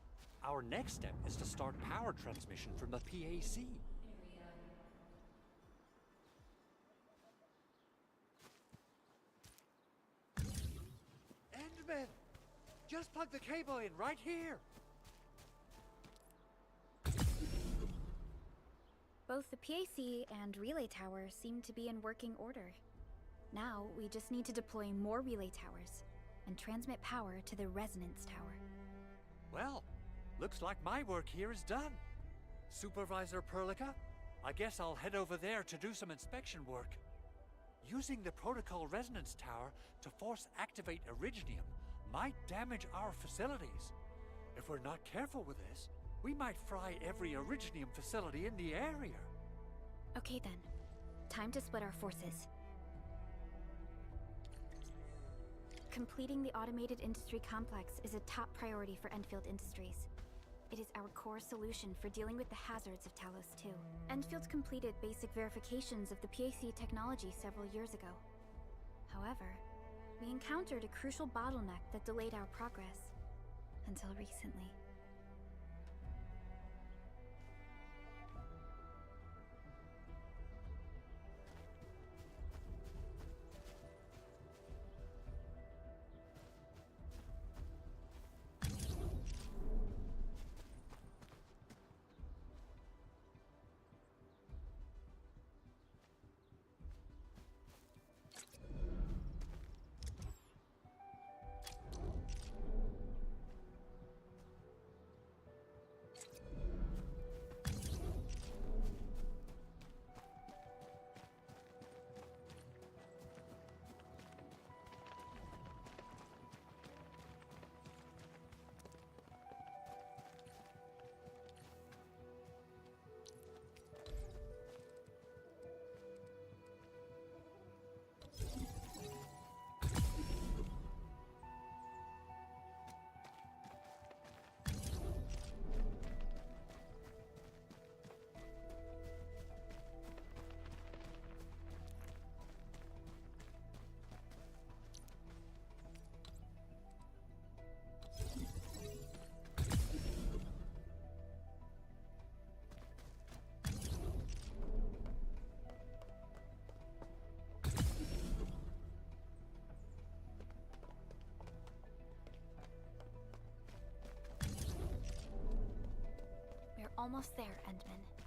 Our next step is to start power transmission from the PAC. Endman! Just plug the cable in right here! Both the PAC and relay tower seem to be in working order. Now, we just need to deploy more relay towers and transmit power to the resonance tower. Well, looks like my work here is done. Supervisor Perlica, I guess I'll head over there to do some inspection work. Using the protocol resonance tower to force activate Originium might damage our facilities. If we're not careful with this, we might fry every Originium facility in the area. Okay then, time to split our forces. Completing the automated industry complex is a top priority for Endfield Industries. It is our core solution for dealing with the hazards of Talos 2. Endfield completed basic verifications of the PAC technology several years ago. However, we encountered a crucial bottleneck that delayed our progress. Until recently. Almost there, Endman.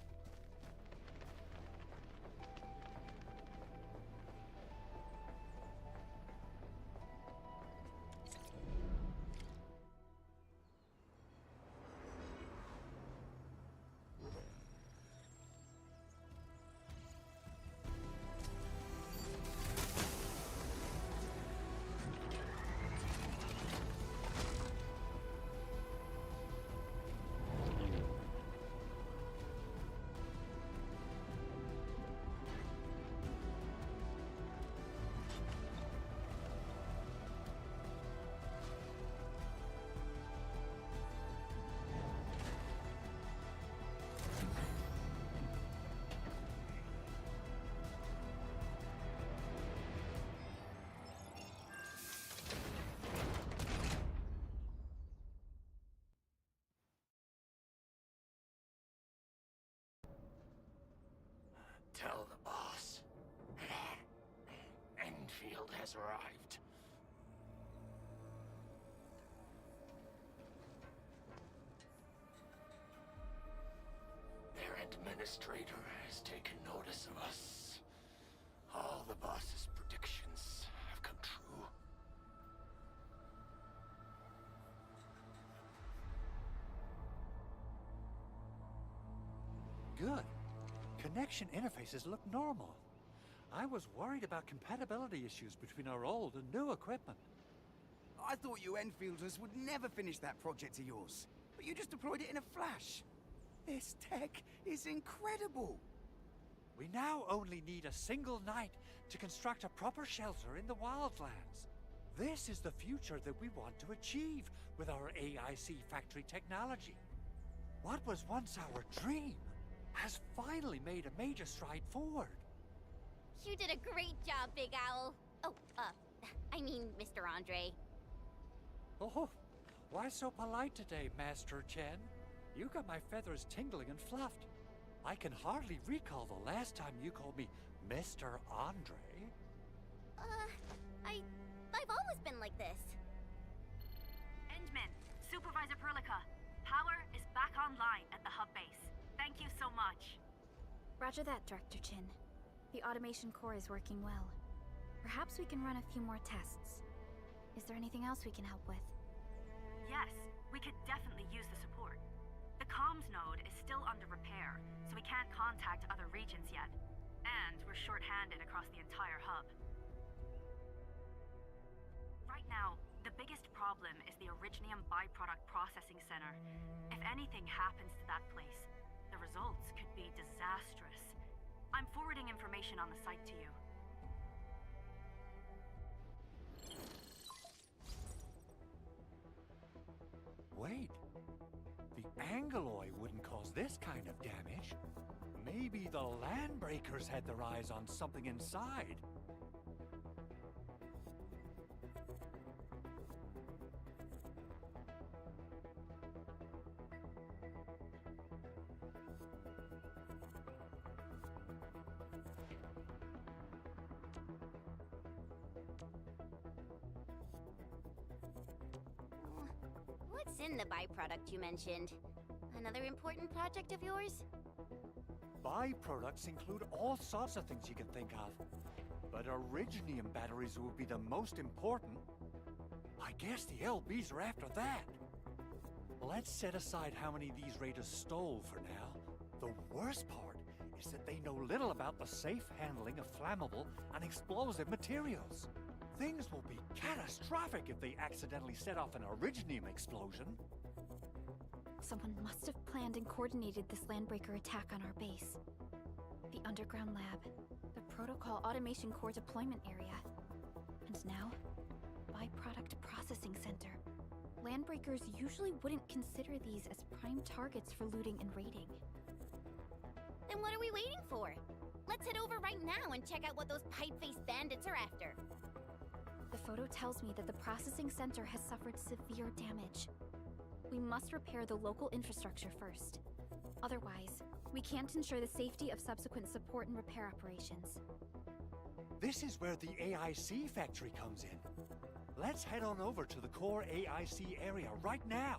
has arrived. Their administrator has taken notice of us. All the boss's predictions have come true. Good. Connection interfaces look normal. I was worried about compatibility issues between our old and new equipment. I thought you Enfielders would never finish that project of yours, but you just deployed it in a flash. This tech is incredible. We now only need a single night to construct a proper shelter in the wildlands. This is the future that we want to achieve with our AIC factory technology. What was once our dream has finally made a major stride forward. You did a great job, Big Owl. Oh, I mean, Mr. Andre. Oh, why so polite today, Master Chen? You got my feathers tingling and fluffed. I can hardly recall the last time you called me Mr. Andre. I've always been like this. Endman, Supervisor Perlica, power is back online at the hub base. Thank you so much. Roger that, Director Chin. The automation core is working well. Perhaps we can run a few more tests. Is there anything else we can help with? Yes, we could definitely use the support. The comms node is still under repair, so we can't contact other regions yet. And we're short-handed across the entire hub. Right now, the biggest problem is the Originium byproduct processing center. If anything happens to that place, the results could be disastrous. I'm forwarding information on the site to you. Wait. The Angeloy wouldn't cause this kind of damage. Maybe the Landbreakers had their eyes on something inside. What's in the byproduct you mentioned? Another important project of yours? Byproducts include all sorts of things you can think of. But Originium batteries will be the most important. I guess the LBs are after that. Let's set aside how many these raiders stole for now. The worst part is that they know little about the safe handling of flammable and explosive materials. Things will be catastrophic if they accidentally set off an Originium explosion. Someone must have planned and coordinated this Landbreaker attack on our base. The underground lab, the protocol automation core deployment area, and now, byproduct processing center. Landbreakers usually wouldn't consider these as prime targets for looting and raiding. Then what are we waiting for? Let's head over right now and check out what those pipe-faced bandits are after. The photo tells me that the processing center has suffered severe damage. We must repair the local infrastructure first. Otherwise, we can't ensure the safety of subsequent support and repair operations. This is where the AIC factory comes in. Let's head on over to the core AIC area right now.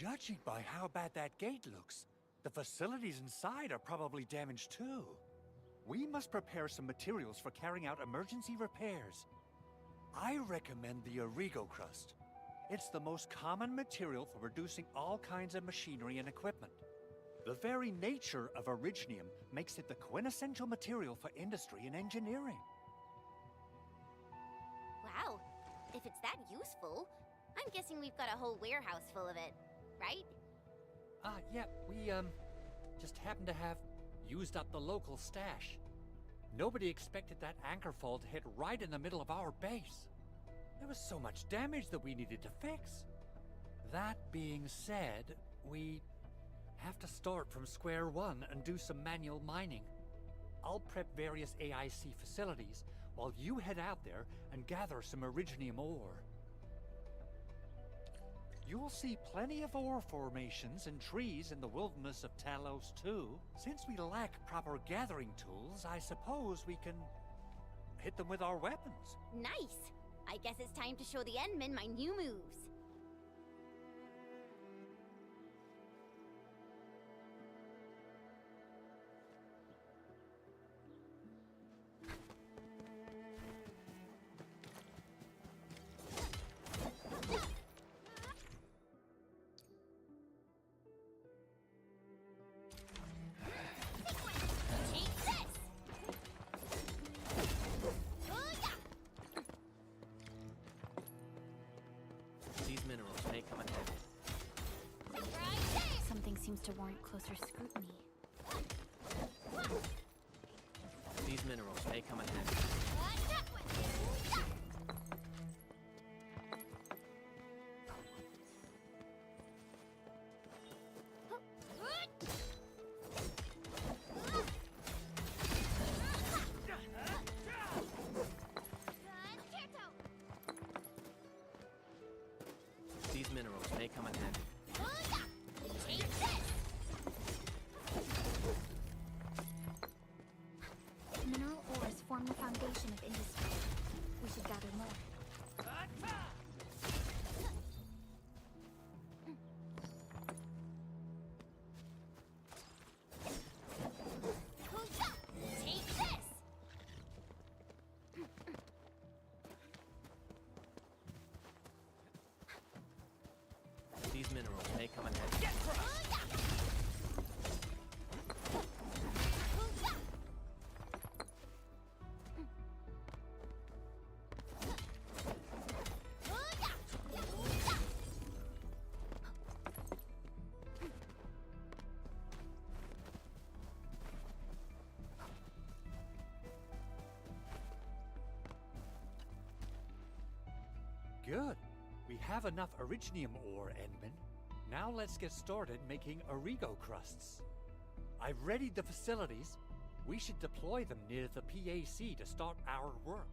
Judging by how bad that gate looks, the facilities inside are probably damaged too. We must prepare some materials for carrying out emergency repairs. I recommend the Origo crust. It's the most common material for producing all kinds of machinery and equipment. The very nature of originium makes it the quintessential material for industry and engineering. Wow. If it's that useful, I'm guessing we've got a whole warehouse full of it, right? Yeah, we, just happen to have used up the local stash. Nobody expected that anchor fall to hit right in the middle of our base. There was so much damage that we needed to fix. That being said, we have to start from square one and do some manual mining. I'll prep various AIC facilities while you head out there and gather some originium ore. You'll see plenty of ore formations and trees in the wilderness of Talos too. Since we lack proper gathering tools, I suppose we can hit them with our weapons. Nice! I guess it's time to show the Endmen my new moves. Seems to warrant closer scrutiny. These minerals may come in handy. These minerals may come in handy. Mineral ores form the foundation of industry. We should gather more. These minerals may come in handy. Good. We have enough originium ore, Endman. Now let's get started making Origo crusts. I've readied the facilities. We should deploy them near the PAC to start our work.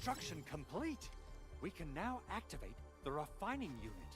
Construction complete. We can now activate the refining unit.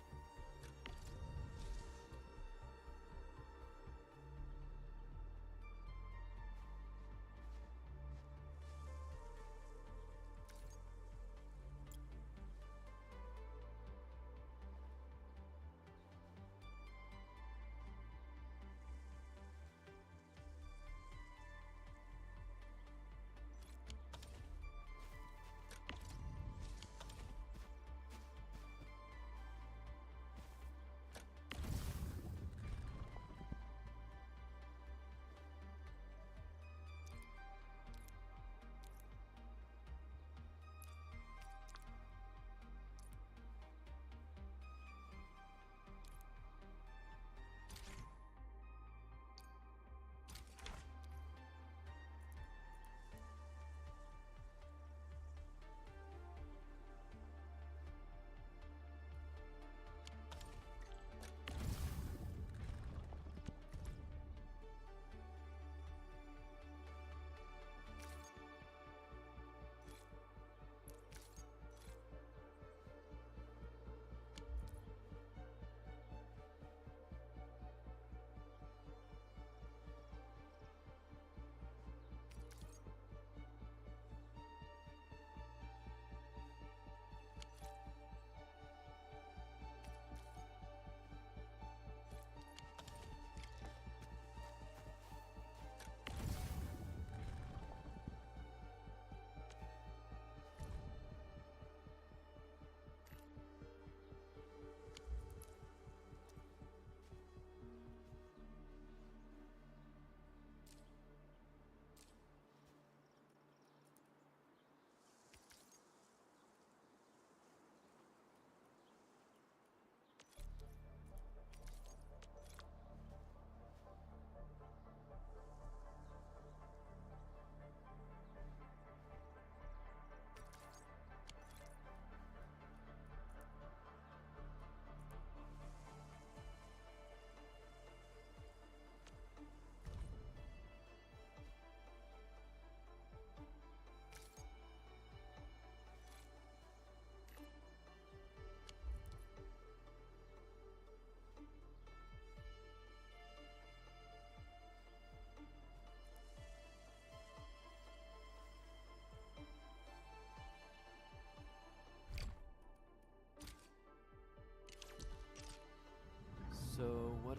So, what...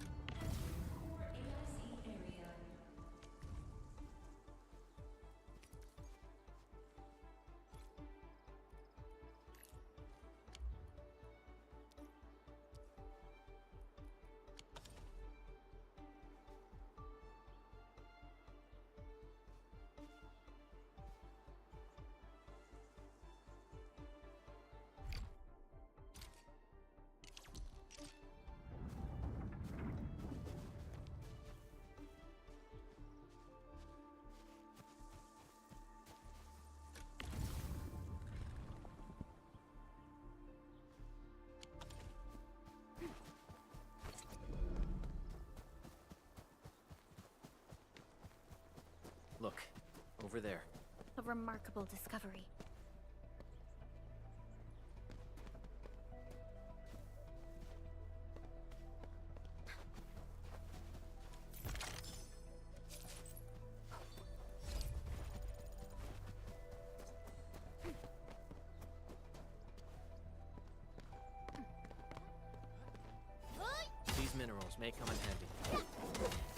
Look, over there. A remarkable discovery. These minerals may come in handy. Take this!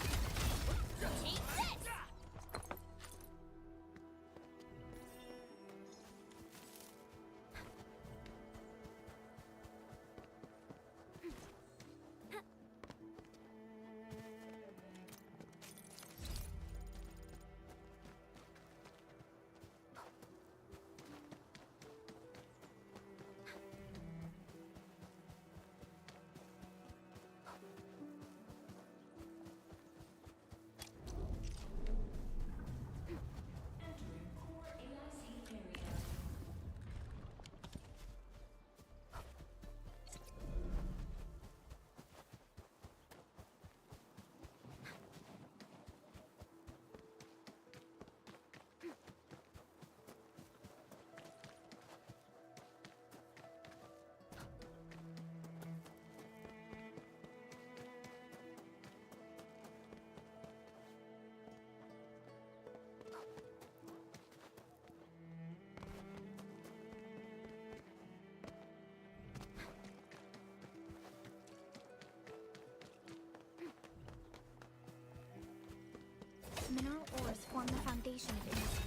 Mineral ores form the foundation of industry.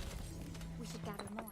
We should gather more.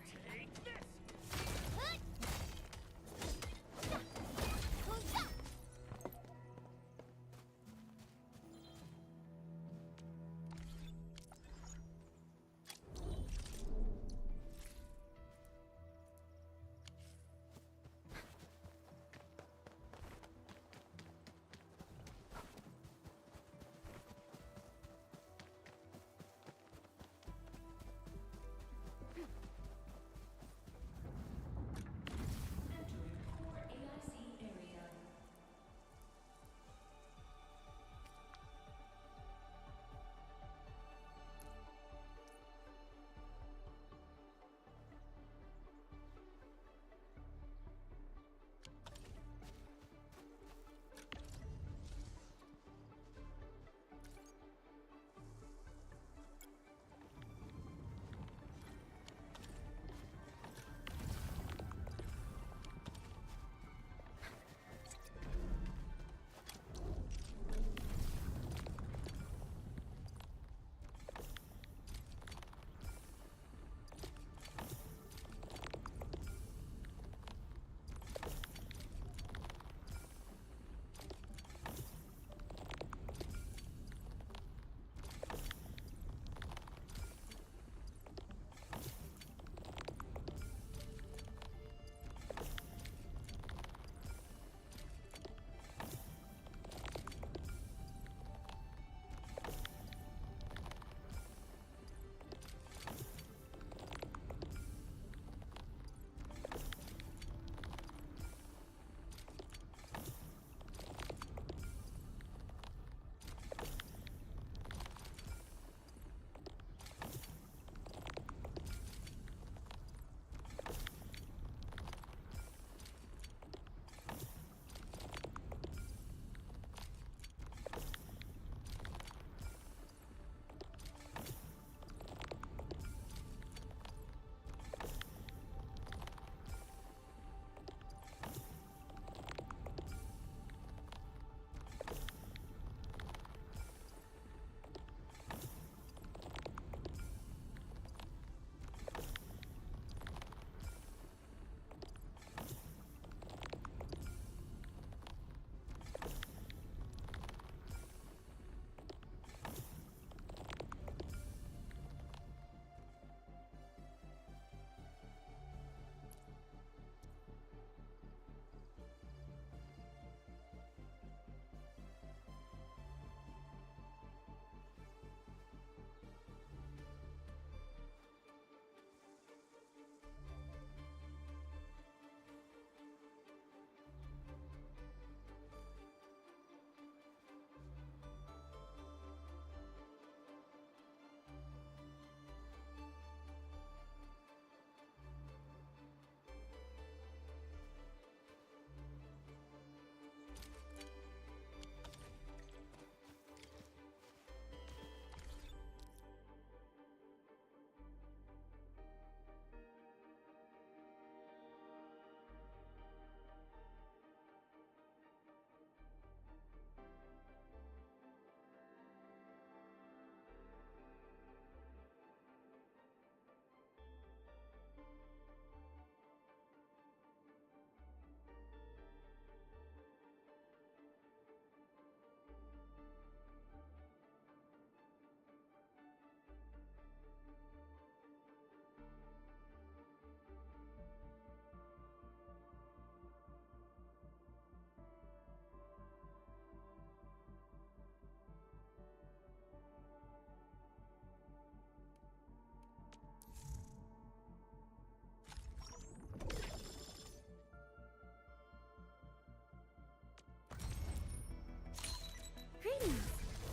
Greetings!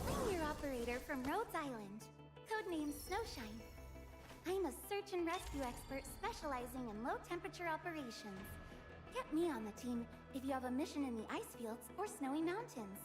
I'm your operator from Rhodes Island, codenamed Snowshine. I'm a search and rescue expert specializing in low-temperature operations. Get me on the team if you have a mission in the ice fields or snowy mountains.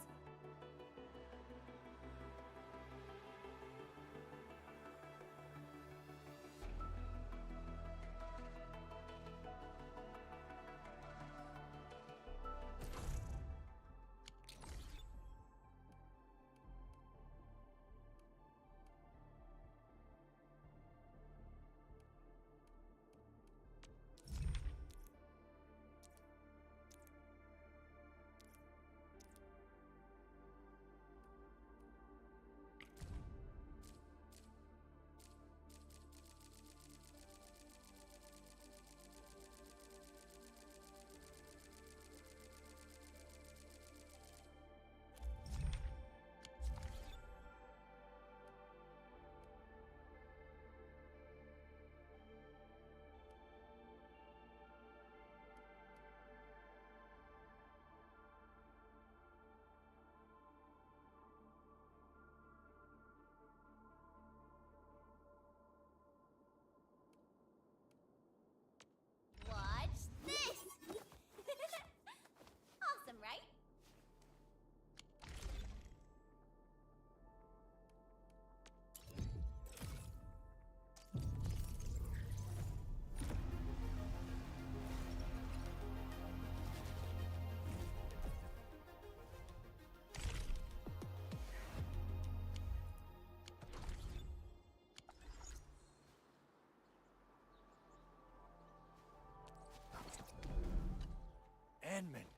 Endman,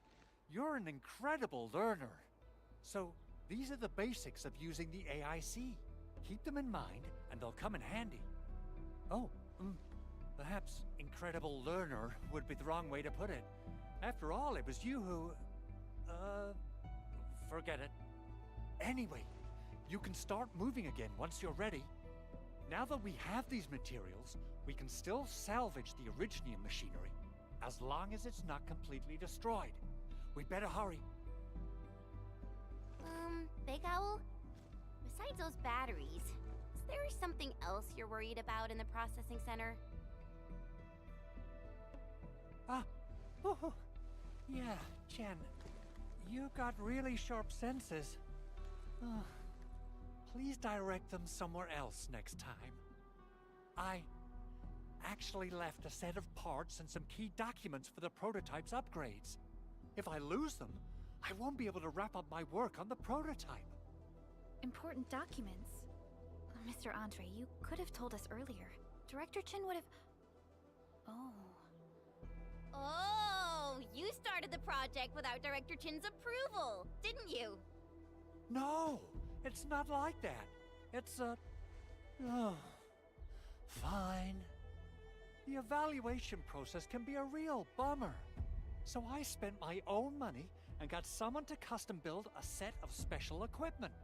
you're an incredible learner. So, these are the basics of using the AIC. Keep them in mind, and they'll come in handy. Oh, perhaps incredible learner would be the wrong way to put it. After all, it was you who... forget it. Anyway, you can start moving again once you're ready. Now that we have these materials, we can still salvage the Originium machinery, as long as it's not completely destroyed. We'd better hurry. Big Owl? Besides those batteries, is there something else you're worried about in the processing center? Yeah, Chen. You got really sharp senses. Please direct them somewhere else next time. I actually left a set of parts and some key documents for the prototype's upgrades. If I lose them, I won't be able to wrap up my work on the prototype. Important documents. Mr. Andre, you could have told us earlier. Director Chin would have... Oh, you started the project without Director Chin's approval, didn't you? No, it's not like that. It's fine. The evaluation process can be a real bummer. So I spent my own money and got someone to custom build a set of special equipment.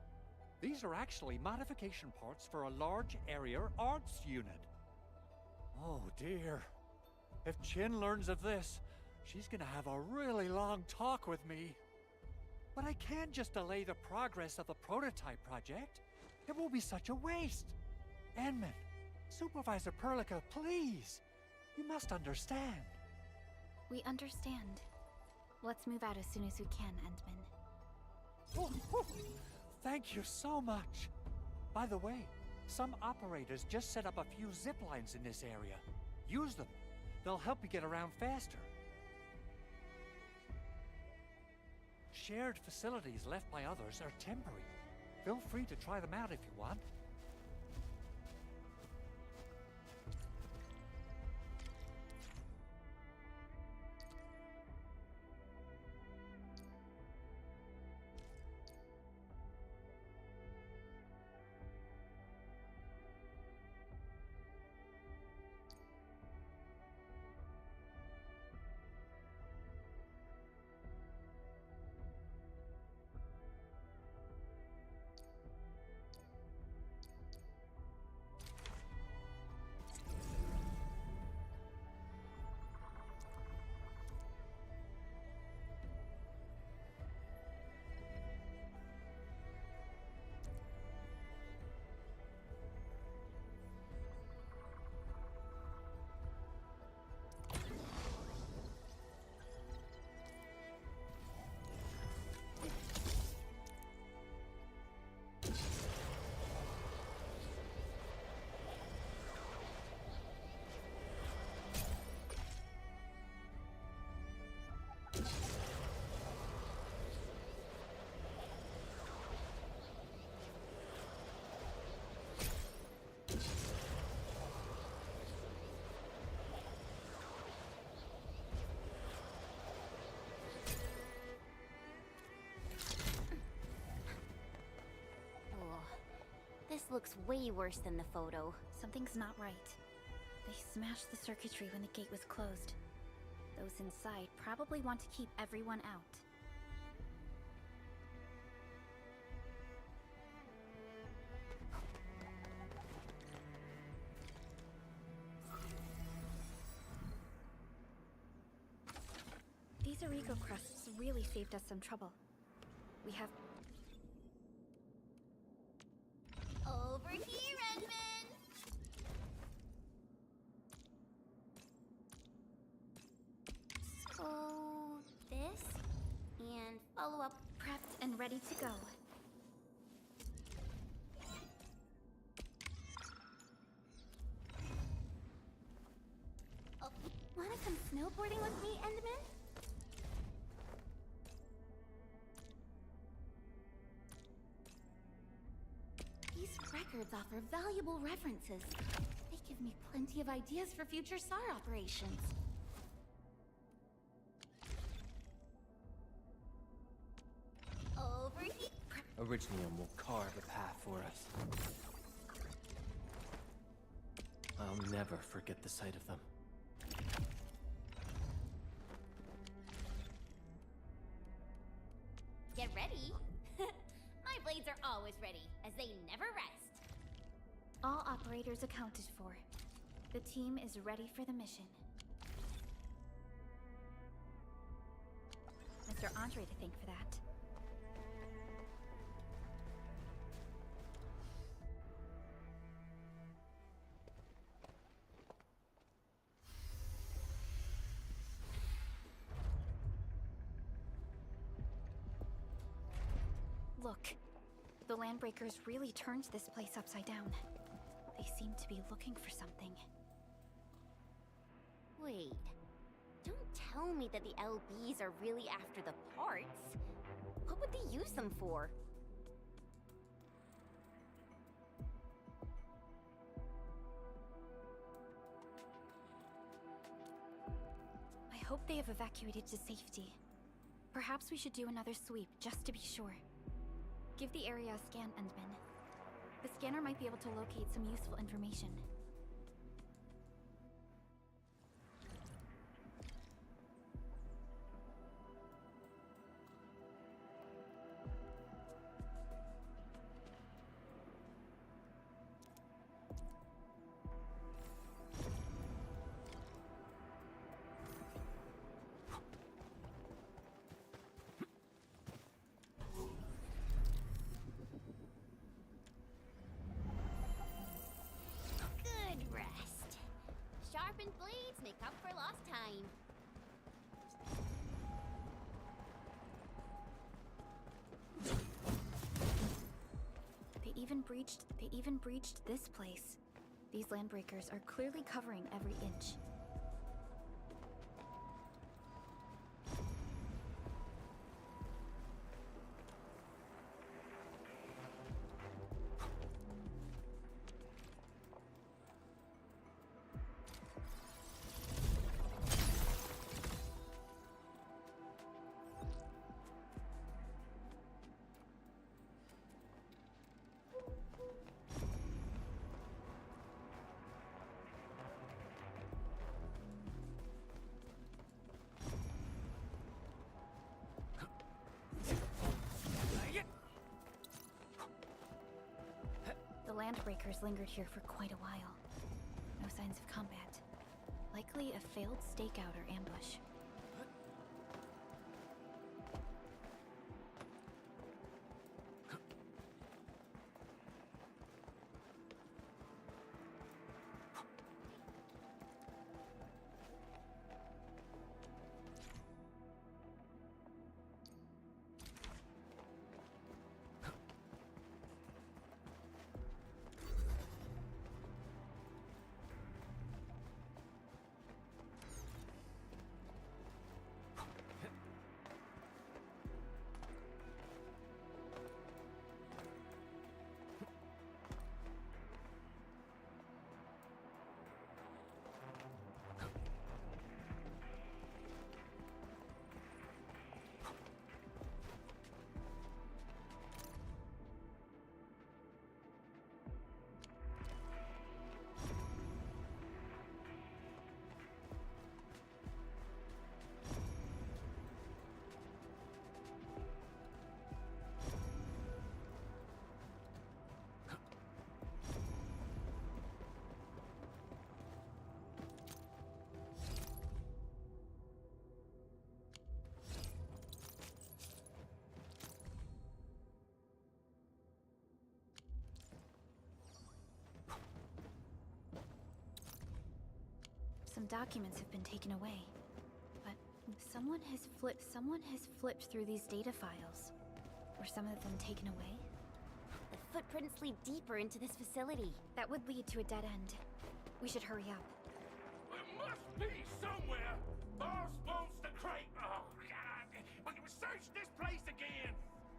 These are actually modification parts for a large area arts unit. Oh dear. If Chin learns of this, she's gonna have a really long talk with me. But I can't just delay the progress of the prototype project. It will be such a waste. Endman, Supervisor Perlica, please. You must understand. We understand. Let's move out as soon as we can, Endman. Thank you so much. By the way, some operators just set up a few zip lines in this area. Use them. They'll help you get around faster. Shared facilities left by others are temporary. Feel free to try them out if you want. This looks way worse than the photo. Something's not right. They smashed the circuitry when the gate was closed. Those inside probably want to keep everyone out. These Origo crusts really saved us some trouble. We have... Over here, Edmund! So, this, and follow up. Prepped and ready to go. Oh, wanna come snowboarding with me, Endman? These records offer valuable references. They give me plenty of ideas for future SAR operations. Originium will carve a path for us. I'll never forget the sight of them. Get ready. My blades are always ready, as they never rest. All operators accounted for. The team is ready for the mission. Mr. Andre to thank for that. Look, the Landbreakers really turned this place upside down. They seem to be looking for something. Wait. Don't tell me that the LBs are really after the parts. What would they use them for? I hope they have evacuated to safety. Perhaps we should do another sweep, just to be sure. Give the area a scan, Endman. The scanner might be able to locate some useful information. Sharpened blades make up for lost time. They even breached this place. These Landbreakers are clearly covering every inch. The Landbreakers lingered here for quite a while. No signs of combat. Likely a failed stakeout or ambush. Some documents have been taken away, but someone has flipped through these data files. Were some of them taken away? The footprints lead deeper into this facility. That would lead to a dead end. We should hurry up. There must be somewhere. Boss wants the crate. Oh, God. We can search this place again.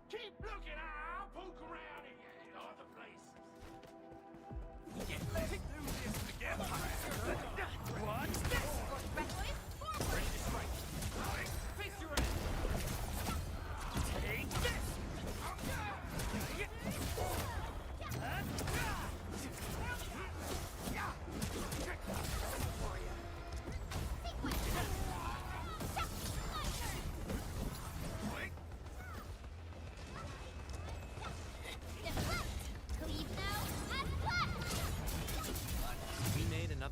Keep looking. I'll poke around in other places. Let's do this together. Watch this. Reckless forward. Ready to strike. Face your ass. Take this.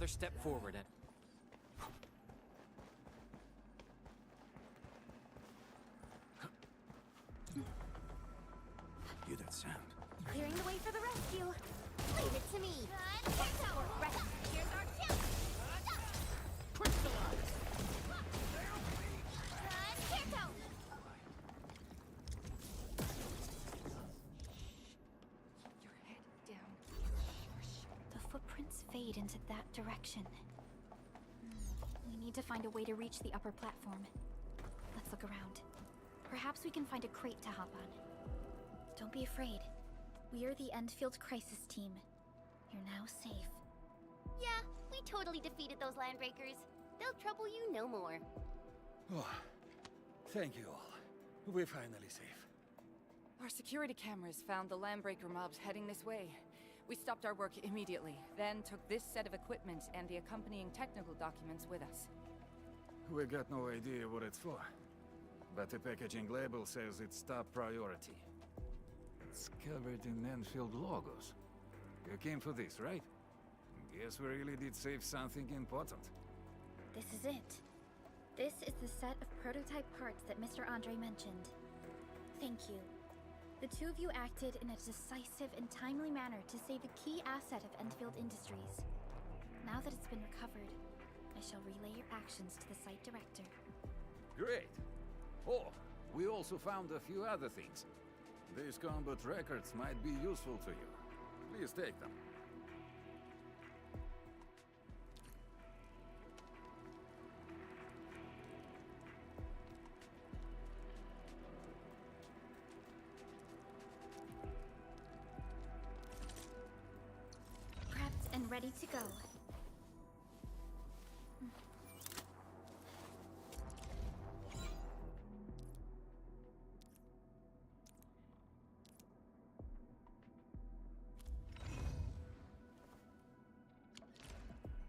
another step forward and... Hear that sound? Clearing the way for the rescue. Leave it to me. Here's our chance. Crystallize! The footprints fade into that direction. We need to find a way to reach the upper platform. Let's look around. Perhaps we can find a crate to hop on. Don't be afraid. We are the Endfield crisis team. You're now safe. Yeah, we totally defeated those landbreakers. They'll trouble you no more. Oh, thank you all. We're finally safe. Our security cameras found the landbreaker mobs heading this way. We stopped our work immediately, then took this set of equipment and the accompanying technical documents with us. We got no idea what it's for, but the packaging label says it's top priority. It's covered in Endfield logos. You came for this, right? Guess we really did save something important. This is it. This is the set of prototype parts that Mr. Andre mentioned. Thank you. The two of you acted in a decisive and timely manner to save a key asset of Endfield Industries. Now that it's been recovered, I shall relay your actions to the site director. Great. Oh, we also found a few other things. These combat records might be useful to you. Please take them. Prepped and ready to go.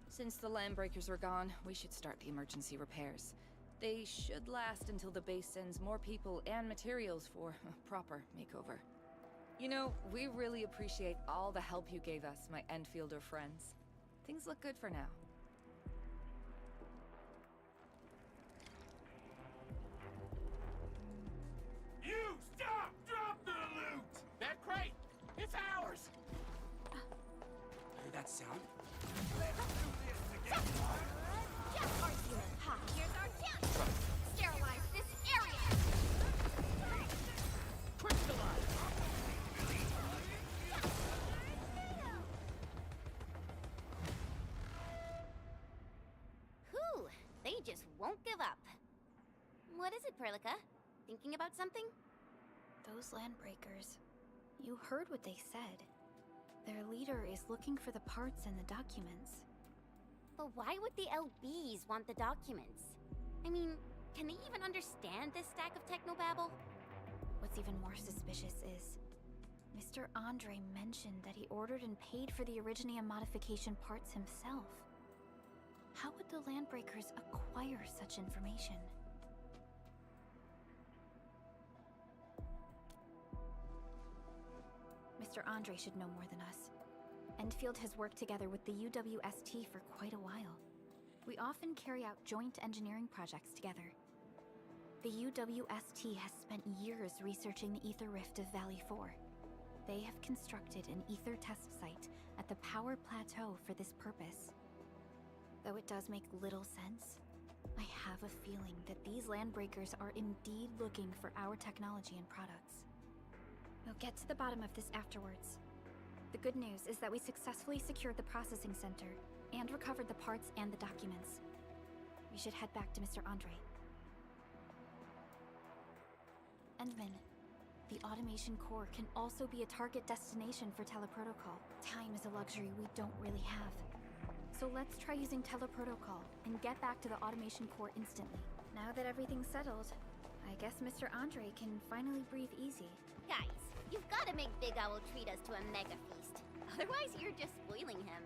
Since the landbreakers are gone, we should start the emergency repairs. They should last until the base sends more people and materials for a proper makeover. You know, we really appreciate all the help you gave us, my Endfielder friends. Things look good for now. You stop! Drop the loot! That crate! It's ours! Hear that sound? Just argument. Ha! Here's our chance. Sterilize this area. Crystallize! Whew, they just won't give up. What is it, Perlica? Thinking about something? Those landbreakers. You heard what they said. Their leader is looking for the parts and the documents. But why would the LBs want the documents? I mean, can they even understand this stack of technobabble? What's even more suspicious is Mr. Andre mentioned that he ordered and paid for the Originium modification parts himself. How would the landbreakers acquire such information? Mr. Andre should know more than us. Endfield has worked together with the UWST for quite a while. We often carry out joint engineering projects together. The UWST has spent years researching the ether rift of Valley 4. They have constructed an ether test site at the Power Plateau for this purpose. Though it does make little sense, I have a feeling that these landbreakers are indeed looking for our technology and products. We'll get to the bottom of this afterwards. The good news is that we successfully secured the processing center and recovered the parts and the documents. We should head back to Mr. Andre. Endman, the automation core can also be a target destination for teleprotocol. Time is a luxury we don't really have. So let's try using teleprotocol and get back to the automation core instantly. Now that everything's settled, I guess Mr. Andre can finally breathe easy. Guys, you've got to make Big Owl treat us to a mega feast. Otherwise, you're just spoiling him.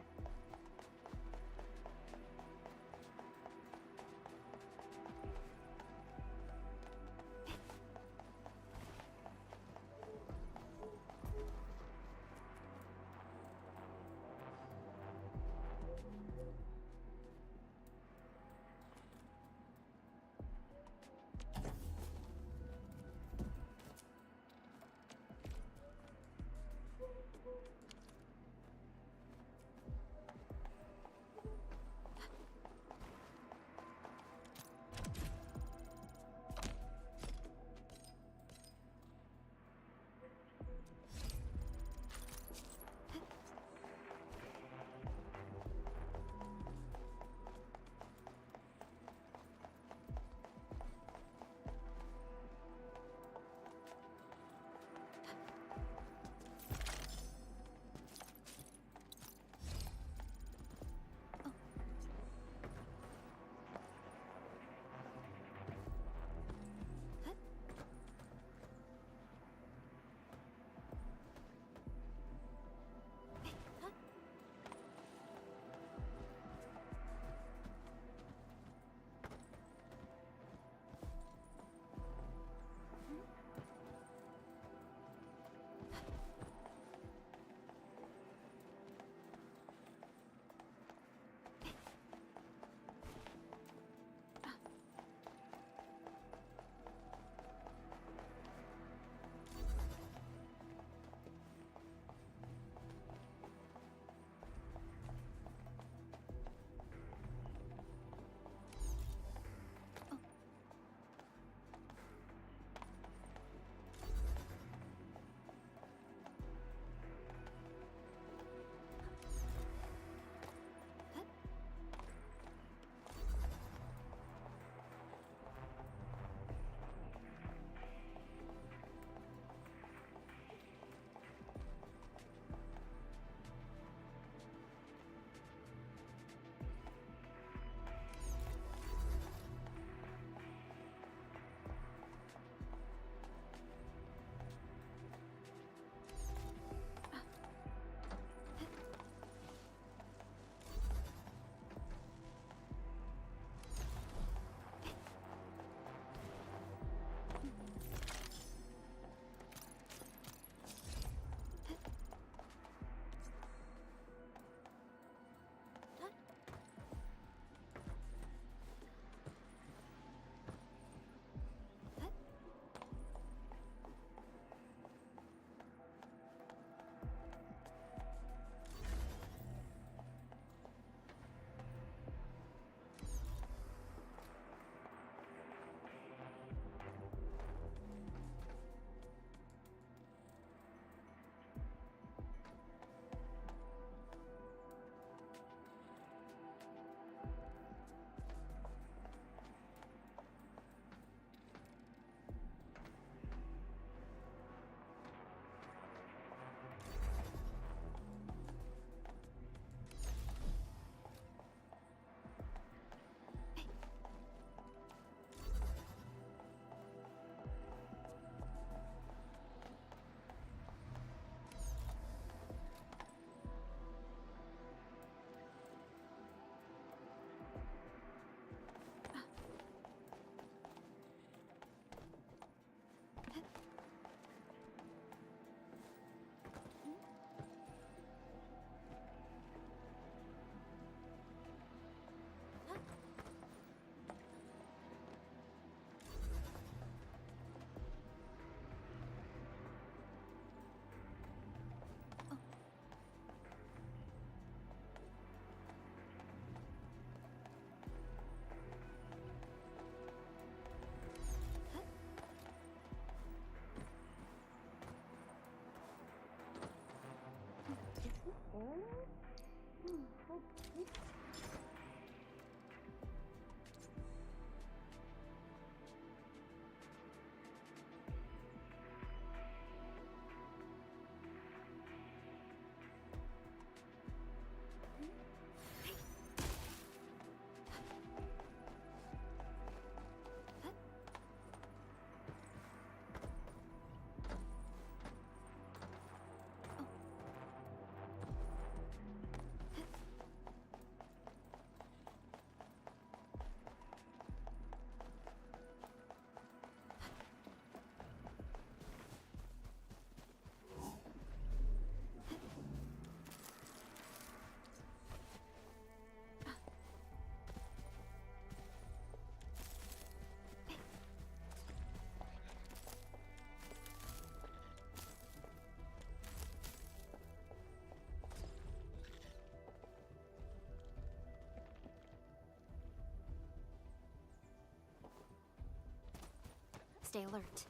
Stay alert.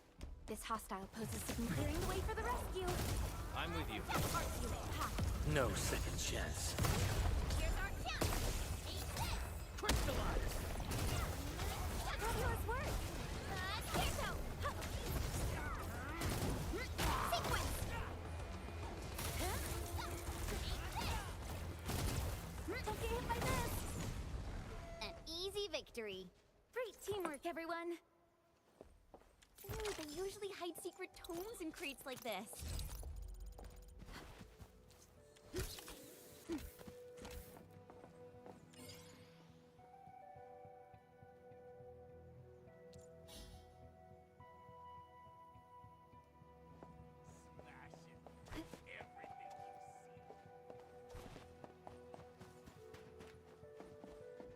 This hostile poses clearing the way for the rescue. I'm with you. Ha. No second chance. Here's our chance! Eat this! Crystallize! Fabulous work! Here's out! Sequence! Don't get hit by this! An easy victory. Great teamwork, everyone! Ooh, they usually hide secret tomes in crates like this.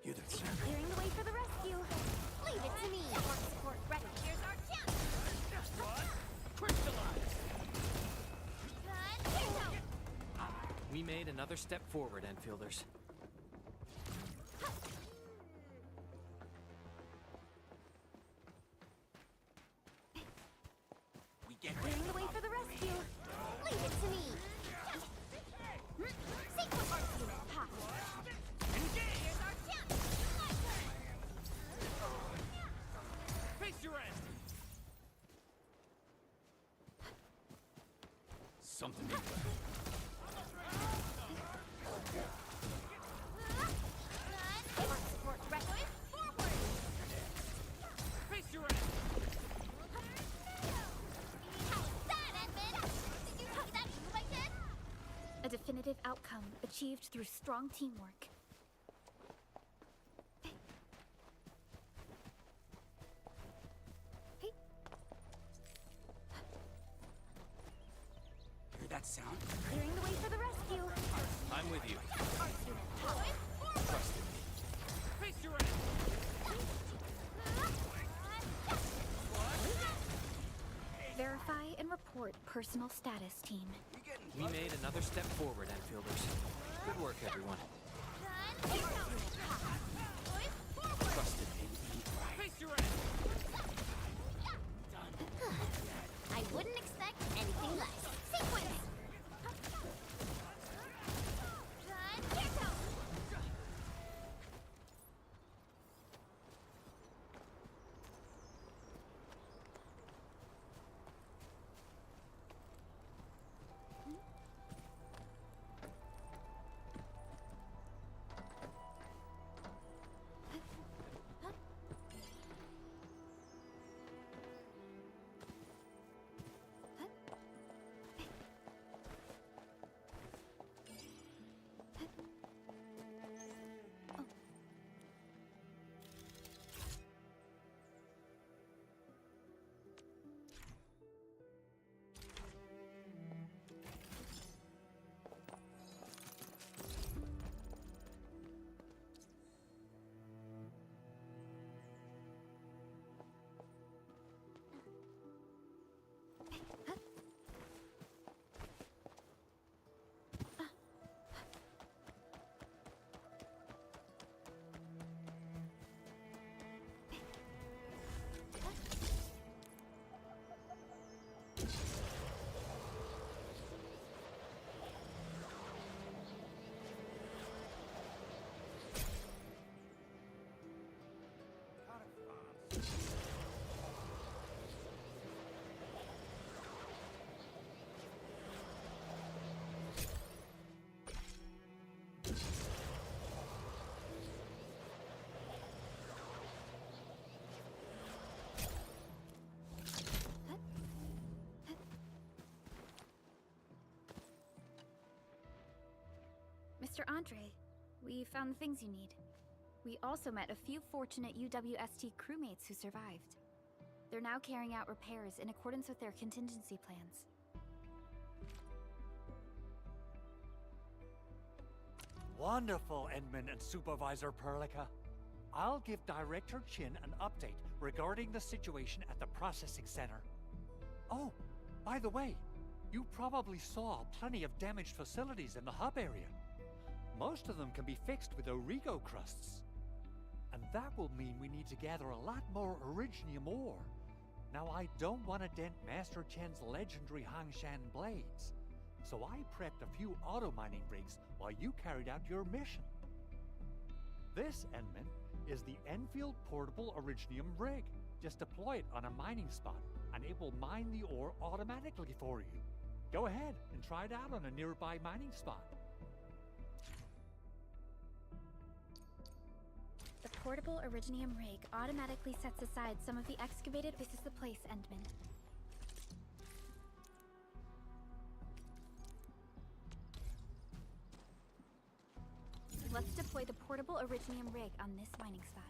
You did so. Clearing the way for the rescue. Leave it to me. Support ready. Here's our chance. Crystallize! Here's out. We made another step forward, Enfielders. We get Clearing the way for the rescue. Leave it to me. Sequence. Ha. Here's our chance. Face your end! Something in there. Support ready. Forward. Face your end! How's that, Edmund? Did you see that move I did? A definitive outcome achieved through strong teamwork. Hear that sound? Clearing the way for the rescue. I'm with you. Forward. Trust in me. Face your end! Verify and report personal status, team. We made another step forward, Enfielders. Good work, everyone. Trust in me. Face your end! I wouldn't expect anything less. Sequence. Here's out. Mr. Andre. We found the things you need. We also met a few fortunate UWST crewmates who survived. They're now carrying out repairs in accordance with their contingency plans. Wonderful, Endman and Supervisor Perlica. I'll give Director Chin an update regarding the situation at the processing center. Oh, by the way, you probably saw plenty of damaged facilities in the hub area. Most of them can be fixed with Origo crusts. And that will mean we need to gather a lot more Originium ore. Now, I don't want to dent Master Chen's legendary Hangshan blades, so I prepped a few auto-mining rigs while you carried out your mission. This, Endman, is the Enfield Portable Originium rig. Just deploy it on a mining spot, and it will mine the ore automatically for you. Go ahead and try it out on a nearby mining spot. The portable Originium rig automatically sets aside some of the excavated... This is the place, Endman. Let's deploy the portable Originium rig on this mining spot.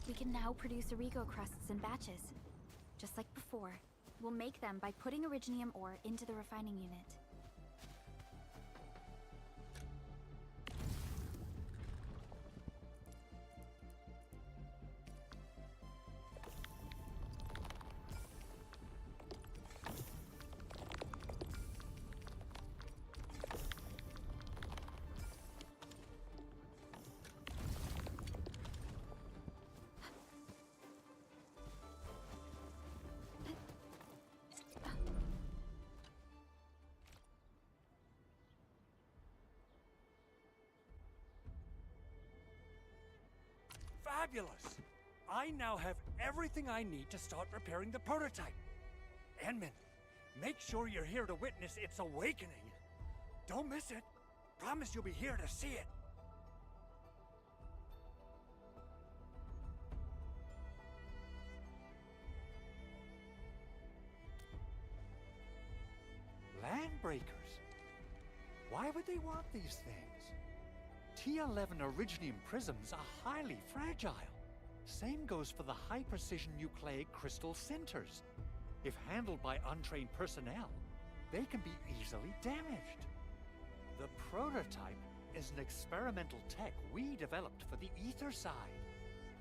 We can now produce Origo crusts in batches. Just like before, we'll make them by putting Originium ore into the refining unit. Fabulous! I now have everything I need to start repairing the prototype. Endman, make sure you're here to witness its awakening. Don't miss it. Promise you'll be here to see it. Landbreakers? Why would they want these things? T11 Originium prisms are highly fragile. Same goes for the high-precision nucleic crystal centers. If handled by untrained personnel, they can be easily damaged. The prototype is an experimental tech we developed for the ether side.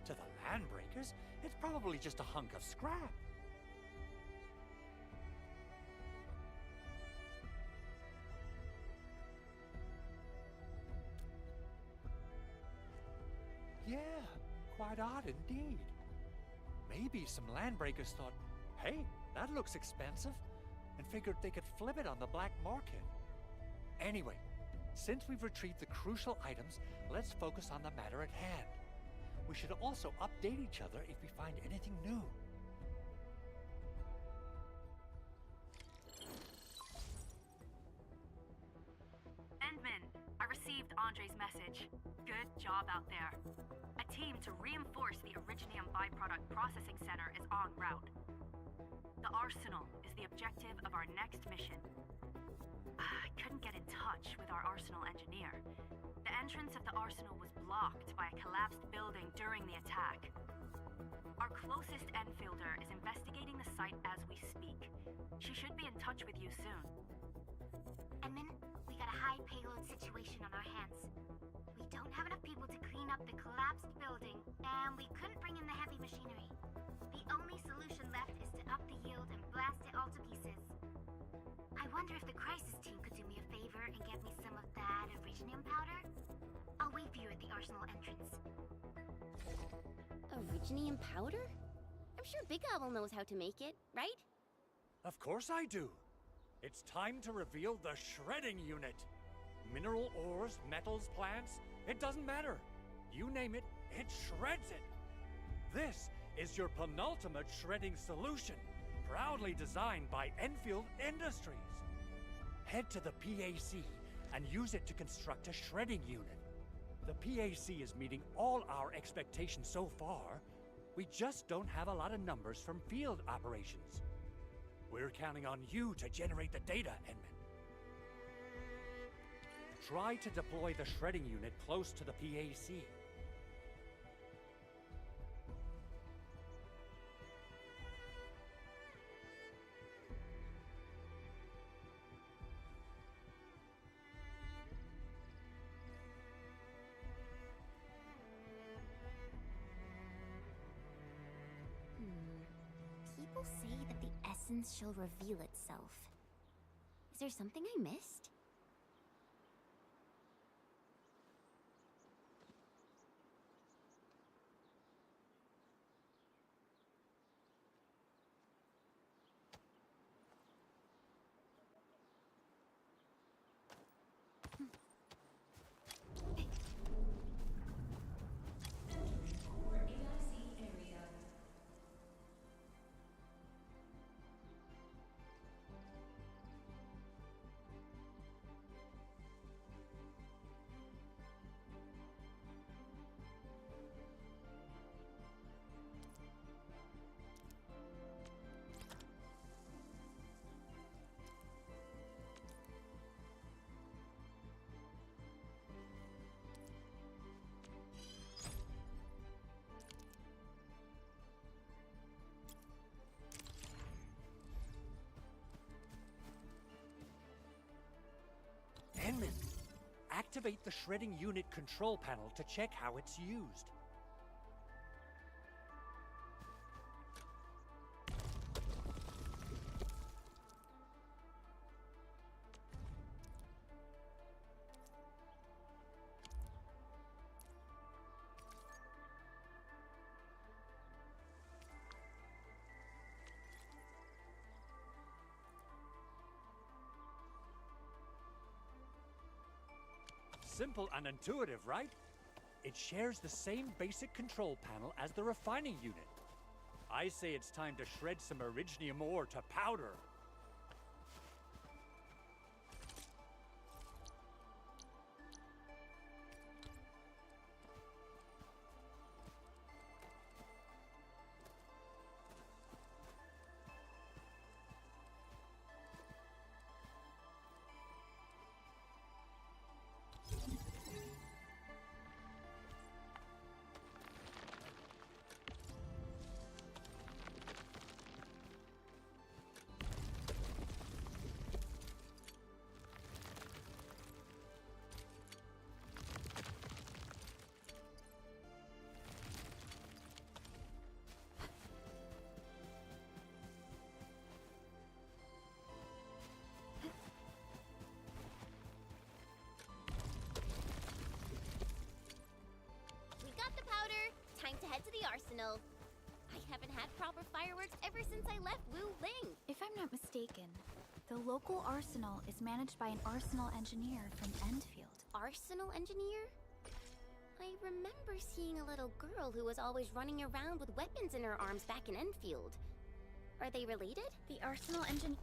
To the Landbreakers, it's probably just a hunk of scrap. Yeah, quite odd indeed. Maybe some Landbreakers thought, hey, that looks expensive, and figured they could flip it on the black market. Anyway, since we've retrieved the crucial items, let's focus on the matter at hand. We should also update each other if we find anything new. Endman, I received Andre's message. Good job out there. A team to reinforce the Originium byproduct processing center is en route. The arsenal is the objective of our next mission. I couldn't get in touch with our arsenal engineer. The entrance of the arsenal was blocked by a collapsed building during the attack. Our closest Enfielder is investigating the site as we speak. She should be in touch with you soon. Endman, we got a high payload situation on our hands. We don't have enough people to clean up the collapsed building, and we couldn't bring in the heavy machinery. The only solution left is to up the yield and blast it all to pieces. I wonder if the crisis team could do me a favor and get me some of that Originium powder? I'll wait for you at the arsenal entrance. Originium powder? I'm sure Big Owl knows how to make it, right? Of course I do. It's time to reveal the shredding unit. Mineral ores, metals, plants, it doesn't matter. You name it, it shreds it. This is your penultimate shredding solution, proudly designed by Enfield Industries. Head to the PAC and use it to construct a shredding unit. The PAC is meeting all our expectations so far. We just don't have a lot of numbers from field operations. We're counting on you to generate the data, Edmund. Try to deploy the shredding unit close to the PAC. People say that the essence shall reveal itself. Is there something I missed? Edmund, activate the shredding unit control panel to check how it's used. Simple and intuitive, right? It shares the same basic control panel as the refining unit. I say it's time to shred some originium ore to powder. Time to head to the arsenal. I haven't had proper fireworks ever since I left Wu Ling. If I'm not mistaken, the local arsenal is managed by an arsenal engineer from Endfield. Arsenal engineer? I remember seeing a little girl who was always running around with weapons in her arms back in Enfield. Are they related? The arsenal engineer...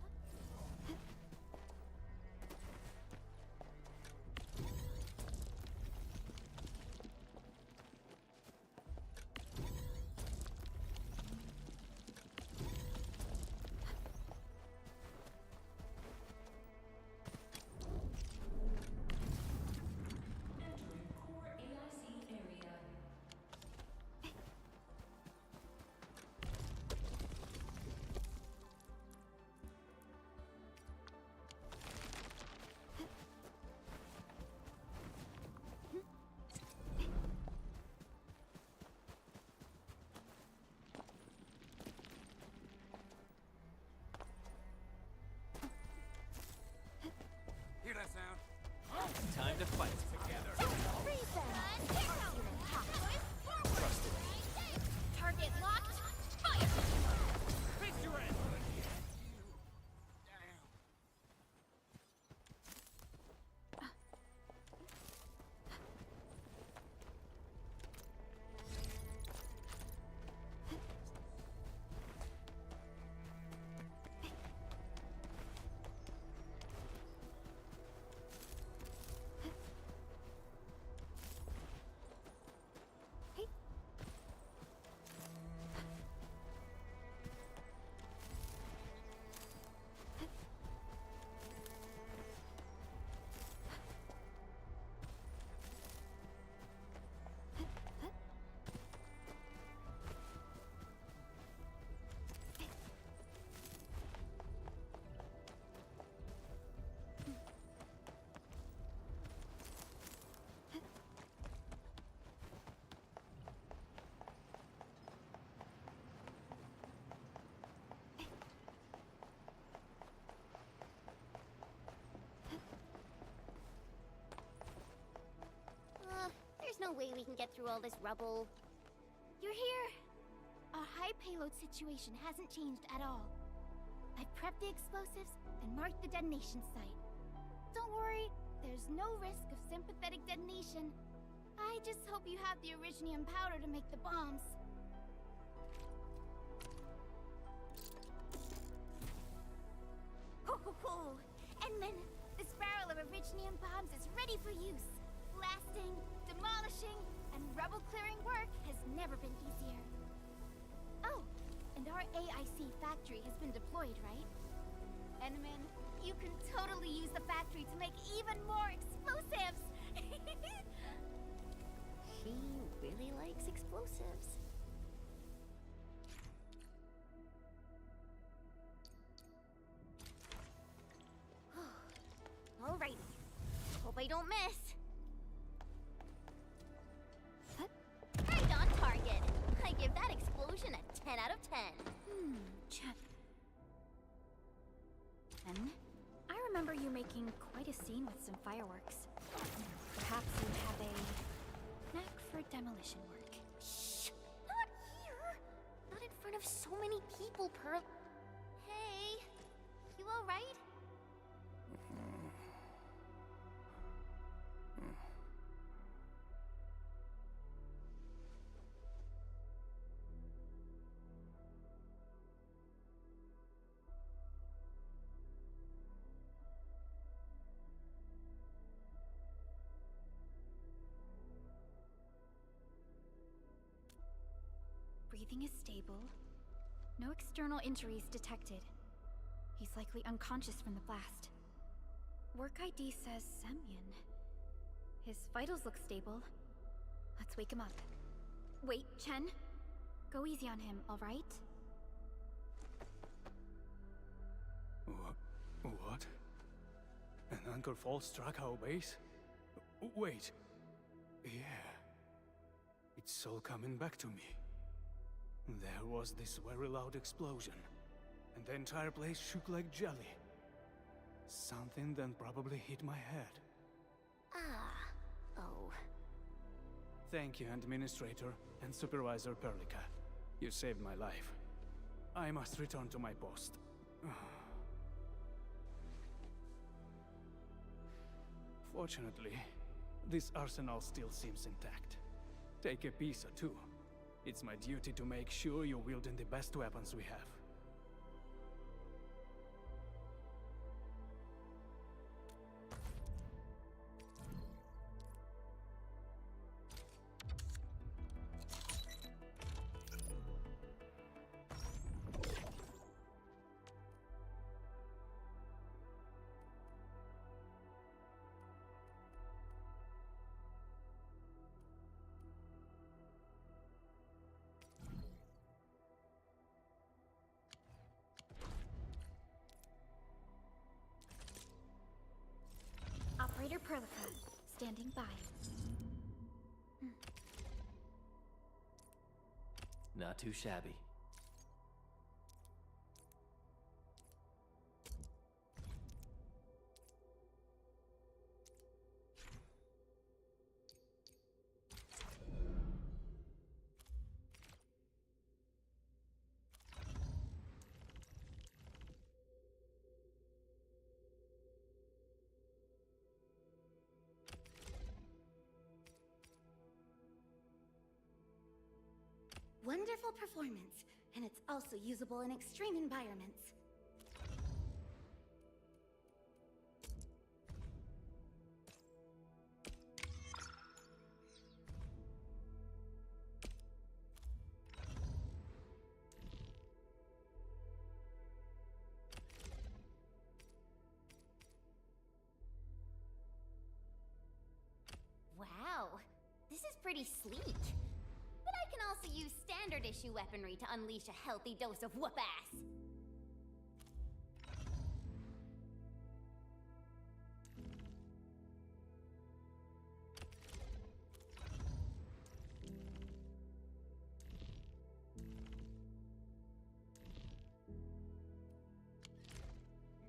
no way we can get through all this rubble. You're here! Our high payload situation hasn't changed at all. I've prepped the explosives and marked the detonation site. Don't worry, there's no risk of sympathetic detonation. I just hope you have the originium powder to make the bombs. Ho ho ho! Endman, this barrel of originium bombs is ready for use. Blasting, demolishing, and rubble-clearing work has never been easier. Oh, and our AIC factory has been deployed, right? Endman, you can totally use the factory to make even more explosives! She really likes explosives. Alrighty. Hope I don't miss. Right on target. I give that explosion a 10 out of 10. Chen, I remember you making quite a scene with some fireworks. Perhaps you have a knack for demolition work. Shh! Not here! Not in front of so many people, Pearl. Hey, you alright? Breathing is stable. No external injuries detected. He's likely unconscious from the blast. Work ID says Semyon. His vitals look stable. Let's wake him up. Wait, Chen. Go easy on him, all right? What? An anchor fault struck our base? Wait. Yeah. It's all coming back to me. There was this very loud explosion, and the entire place shook like jelly. Something then probably hit my head. Oh. Thank you, Administrator and Supervisor Perlica. You saved my life. I must return to my post. Fortunately, this arsenal still seems intact. Take a piece or two. It's my duty to make sure you're wielding the best weapons we have. Operator Perlica, standing by. Not too shabby. Wonderful performance, and it's also usable in extreme environments. Wow, this is pretty sleek. But I can also use standard issue weaponry to unleash a healthy dose of whoop-ass.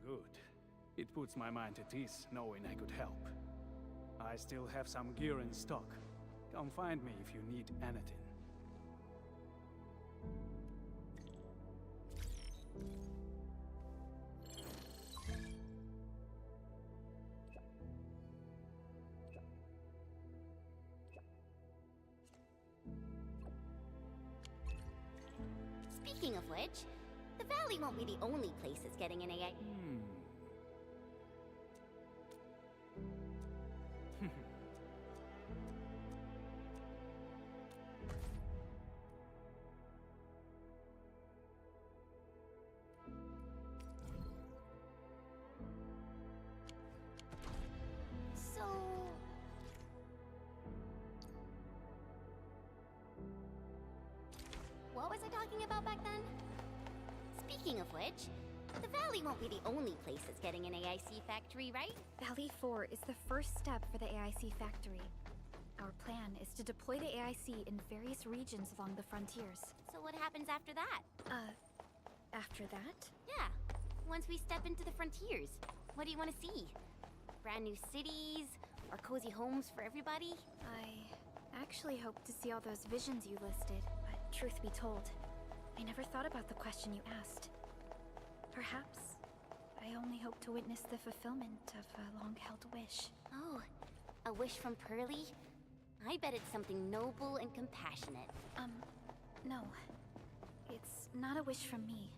Good. It puts my mind at ease knowing I could help. I still have some gear in stock. Come find me if you need anything. Speaking of which, the valley won't be the only place that's getting an AI. So... what was I talking about back then? Speaking of which, the valley won't be the only place that's getting an AIC factory, right? Valley 4 is the first step for the AIC factory. Our plan is to deploy the AIC in various regions along the frontiers. So what happens after that? After that? Yeah, once we step into the frontiers, what do you want to see? Brand new cities, or cozy homes for everybody? I actually hope to see all those visions you listed, but truth be told, I never thought about the question you asked. Perhaps I only hope to witness the fulfillment of a long-held wish. Oh, a wish from Pearly? I bet it's something noble and compassionate. No. It's not a wish from me.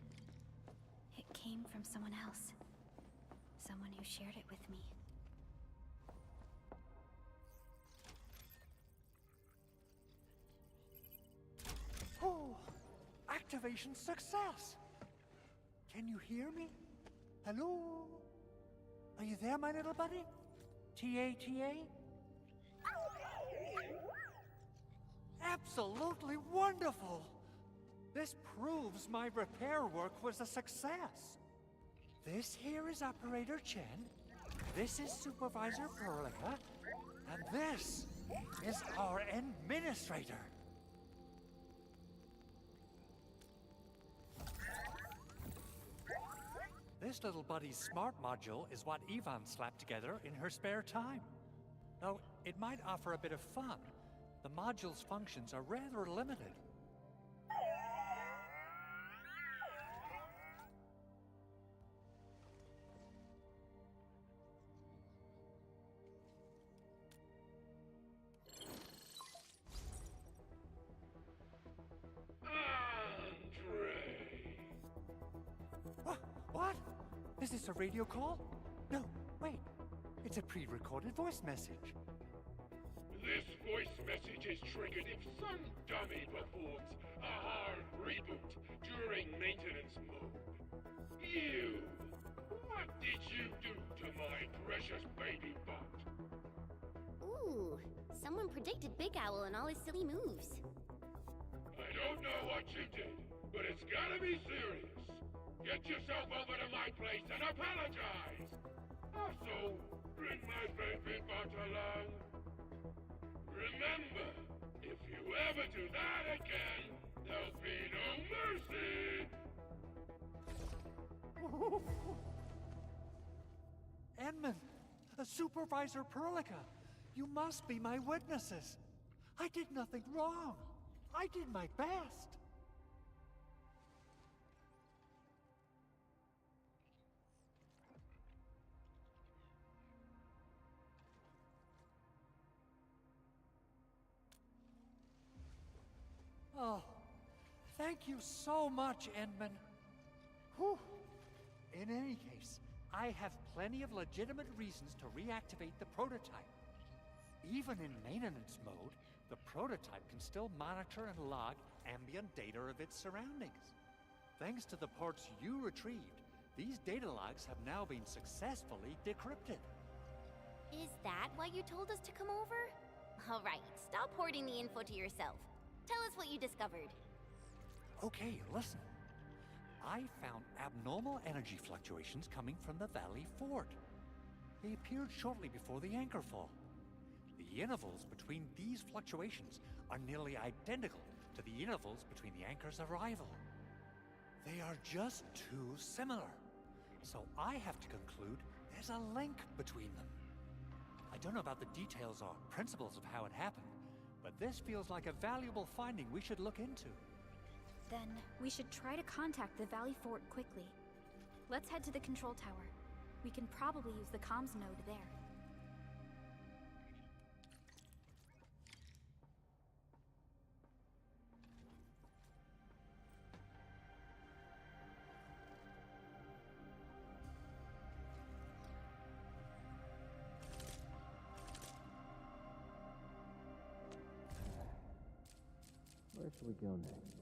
It came from someone else. Someone who shared it with me. Oh, activation success! Can you hear me? Hello? Are you there, my little buddy? T-A-T-A? Absolutely wonderful! This proves my repair work was a success. This here is Operator Chen, this is Supervisor Perlica, and this is our Endministrator. This little buddy's smart module is what Yvonne slapped together in her spare time. Though it might offer a bit of fun, the module's functions are rather limited. What? Is this a radio call? No, wait. It's a pre-recorded voice message. This voice message is triggered if some dummy performs a hard reboot during maintenance mode. You! What did you do to my precious baby bot? Ooh, someone predicted Big Owl and all his silly moves. I don't know what you did, but it's gotta be serious. Get yourself over to my place and apologize! Also, bring my baby bot along. Remember, if you ever do that again, there'll be no mercy! Edmund, Supervisor Perlica, you must be my witnesses. I did nothing wrong. I did my best. Oh, thank you so much, Endman. Whew. In any case, I have plenty of legitimate reasons to reactivate the prototype. Even in maintenance mode, the prototype can still monitor and log ambient data of its surroundings. Thanks to the ports you retrieved, these data logs have now been successfully decrypted. Is that why you told us to come over? All right, stop hoarding the info to yourself. Tell us what you discovered. Okay, listen. I found abnormal energy fluctuations coming from the Valley Fort. They appeared shortly before the anchor fall. The intervals between these fluctuations are nearly identical to the intervals between the anchor's arrival. They are just too similar. So I have to conclude there's a link between them. I don't know about the details or principles of how it happened, but this feels like a valuable finding we should look into. Then, we should try to contact the Valley Fort quickly. Let's head to the control tower. We can probably use the comms node there. Where should we go next?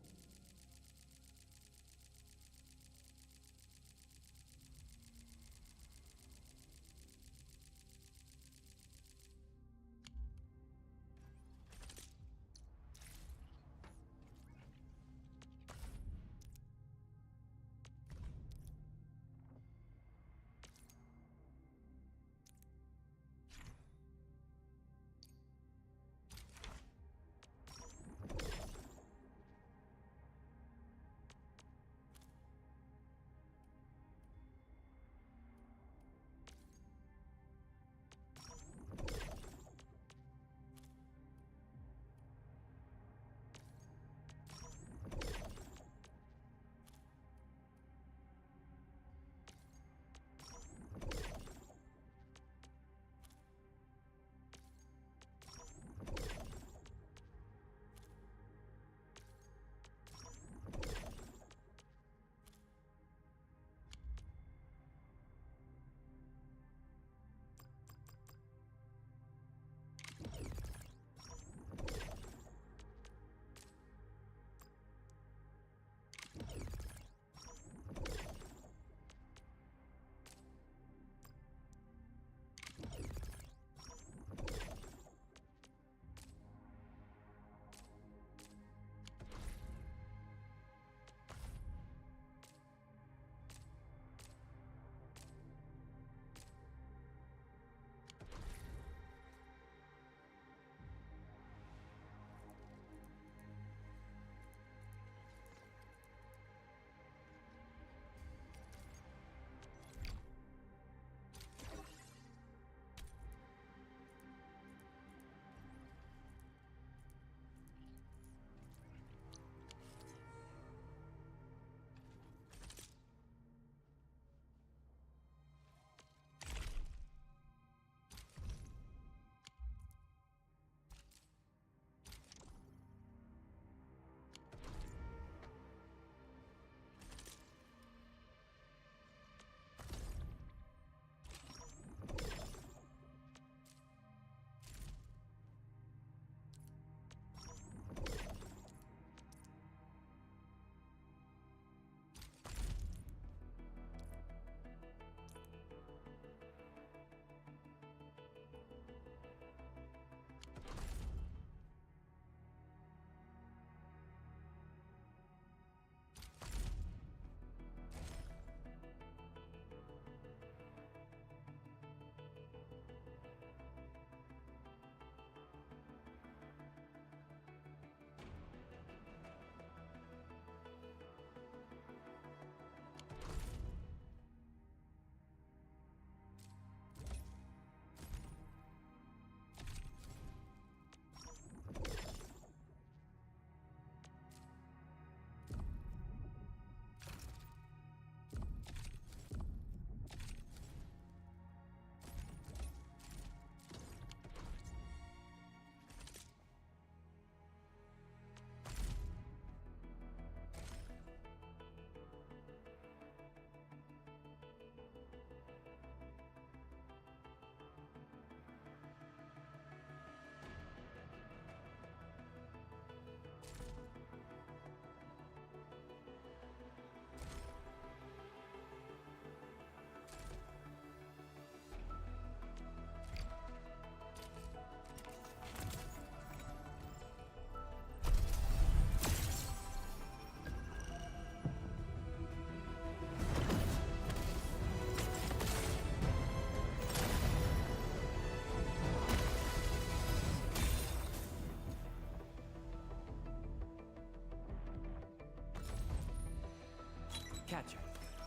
Catcher,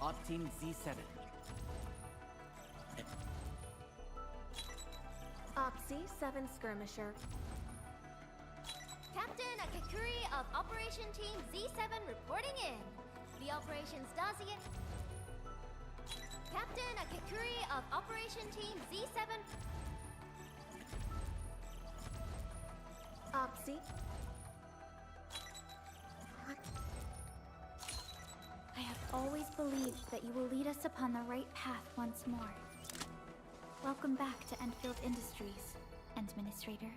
Op Team Z7. Op Z7 Skirmisher. Akakuri of Operation Team Z7 reporting in. The operations dossier. Captain Akakuri of Operation Team Z7. Opsy. I have always believed that you will lead us upon the right path once more. Welcome back to Endfield Industries, Endministrator.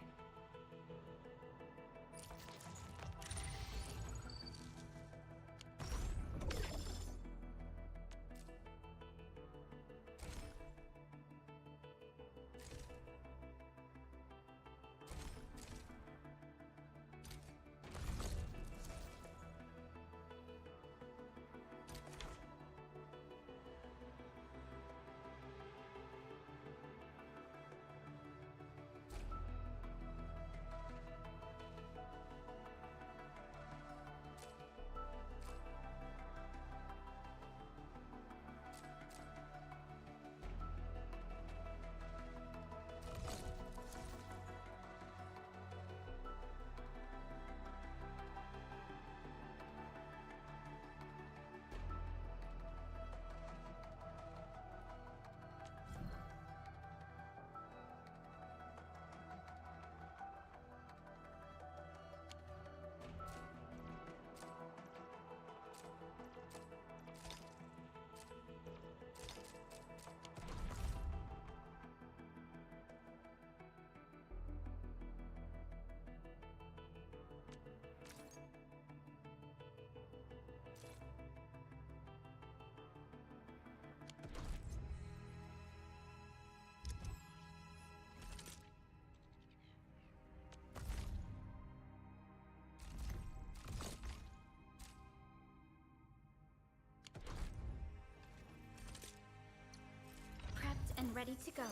And ready to go.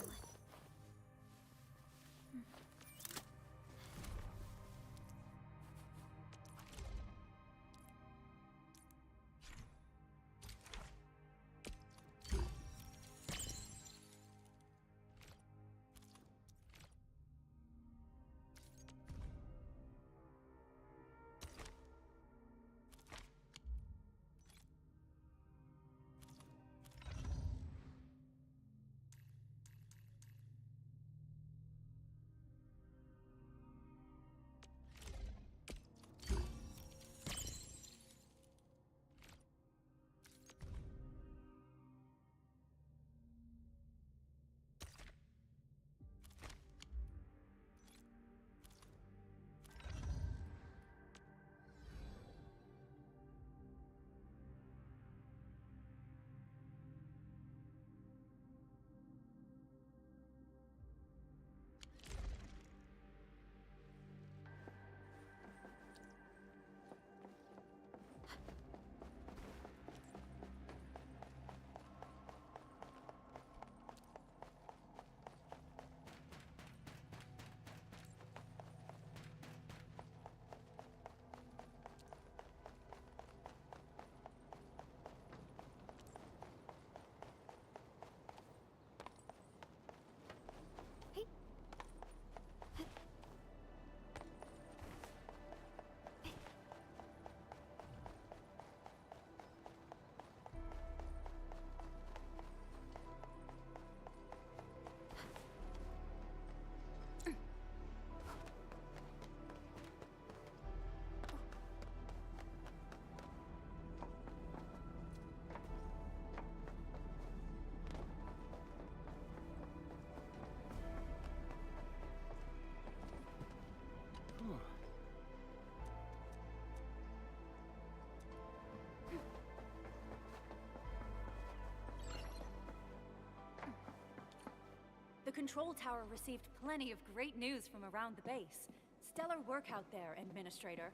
The control tower received plenty of great news from around the base. Stellar work out there, Administrator.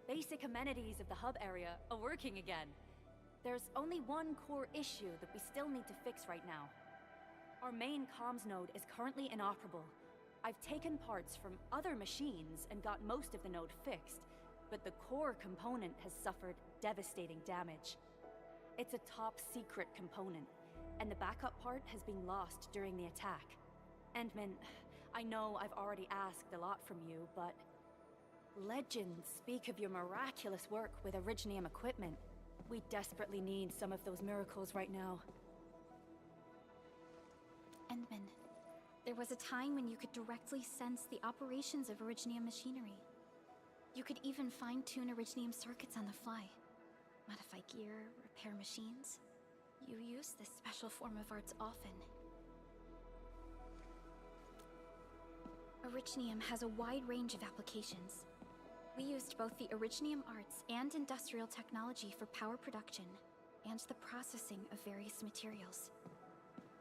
Basic amenities of the hub area are working again. There's only one core issue that we still need to fix right now. Our main comms node is currently inoperable. I've taken parts from other machines and got most of the node fixed, but the core component has suffered devastating damage. It's a top-secret component, and the backup part has been lost during the attack. Endman, I know I've already asked a lot from you, but Legends speak of your miraculous work with Originium equipment. We desperately need some of those miracles right now. Endman, there was a time when you could directly sense the operations of Originium machinery. You could even fine-tune Originium circuits on the fly. Modify gear, repair machines. You use this special form of arts often. Originium has a wide range of applications. We used both the Originium arts and industrial technology for power production, and the processing of various materials.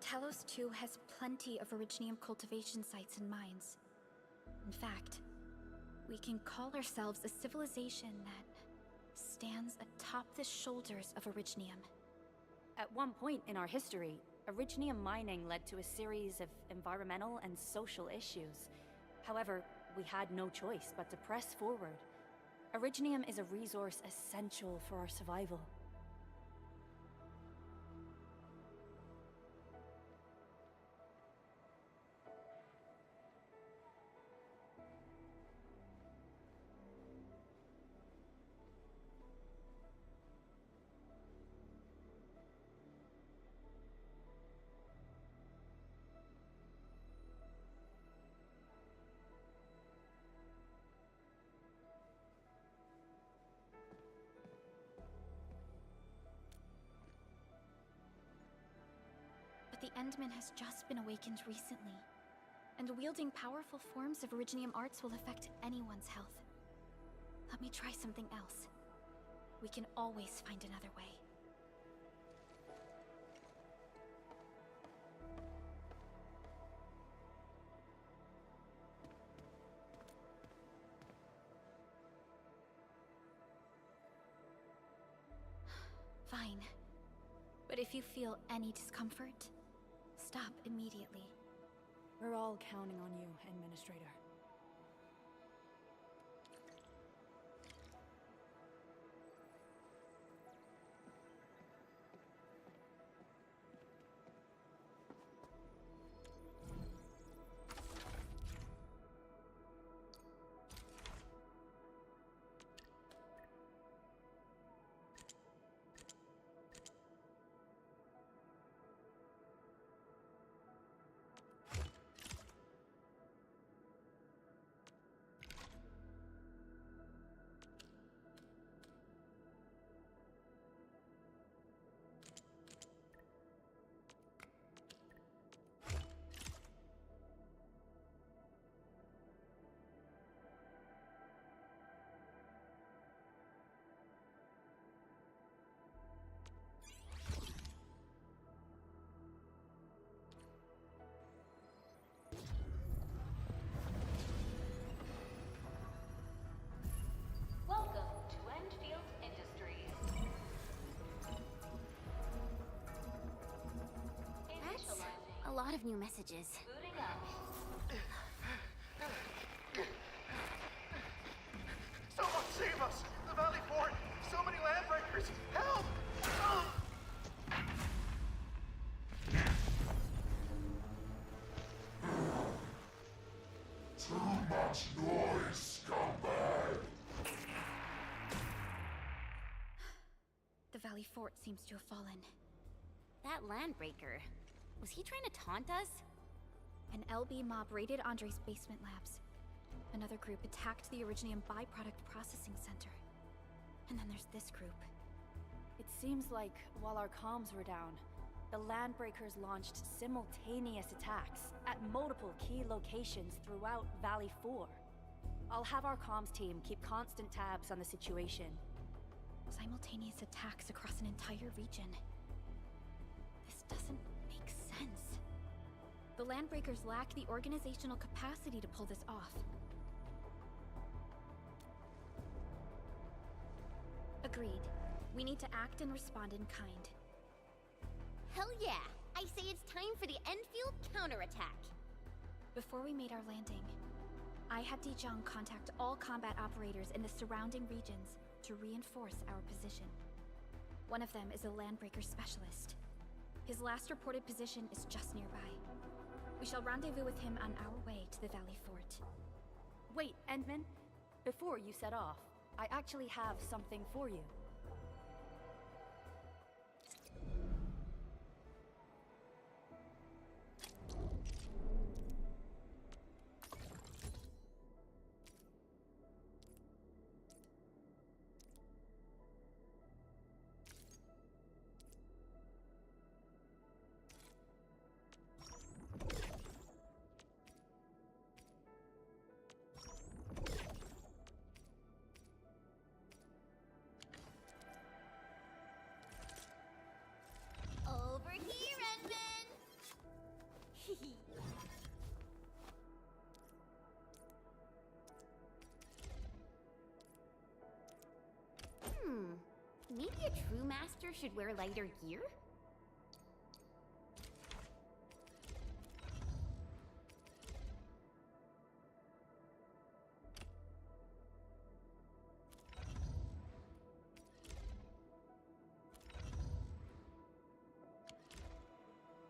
Talos 2 has plenty of Originium cultivation sites and mines. In fact, we can call ourselves a civilization that stands atop the shoulders of Originium. At one point in our history, Originium mining led to a series of environmental and social issues. However, we had no choice but to press forward. Originium is a resource essential for our survival. The Endman has just been awakened recently, and wielding powerful forms of Originium arts will affect anyone's health. Let me try something else. We can always find another way. Fine. But if you feel any discomfort, stop immediately. We're all counting on you, Administrator. Welcome to Endfield Industries. That's a lot of new messages. Booting up. Someone save us! The Valley Fort! So many landbreakers! Help! Too much noise, scumbag! The Valley Fort seems to have fallen. That landbreaker, was he trying to taunt us? An LB mob raided Andre's basement labs. Another group attacked the Originium byproduct processing center. And then there's this group. It seems like while our comms were down, the Landbreakers launched simultaneous attacks at multiple key locations throughout Valley 4. I'll have our comms team keep constant tabs on the situation. Simultaneous attacks across an entire region. This doesn't make sense. The Landbreakers lack the organizational capacity to pull this off. Agreed. We need to act and respond in kind. Hell yeah! I say it's time for the Endfield counterattack. Before we made our landing, I had Dijong contact all combat operators in the surrounding regions to reinforce our position. One of them is a Landbreaker specialist. His last reported position is just nearby. We shall rendezvous with him on our way to the Valley Fort. Wait, Endman. before you set off, I actually have something for you. Over here, Endman! Maybe a true master should wear lighter gear?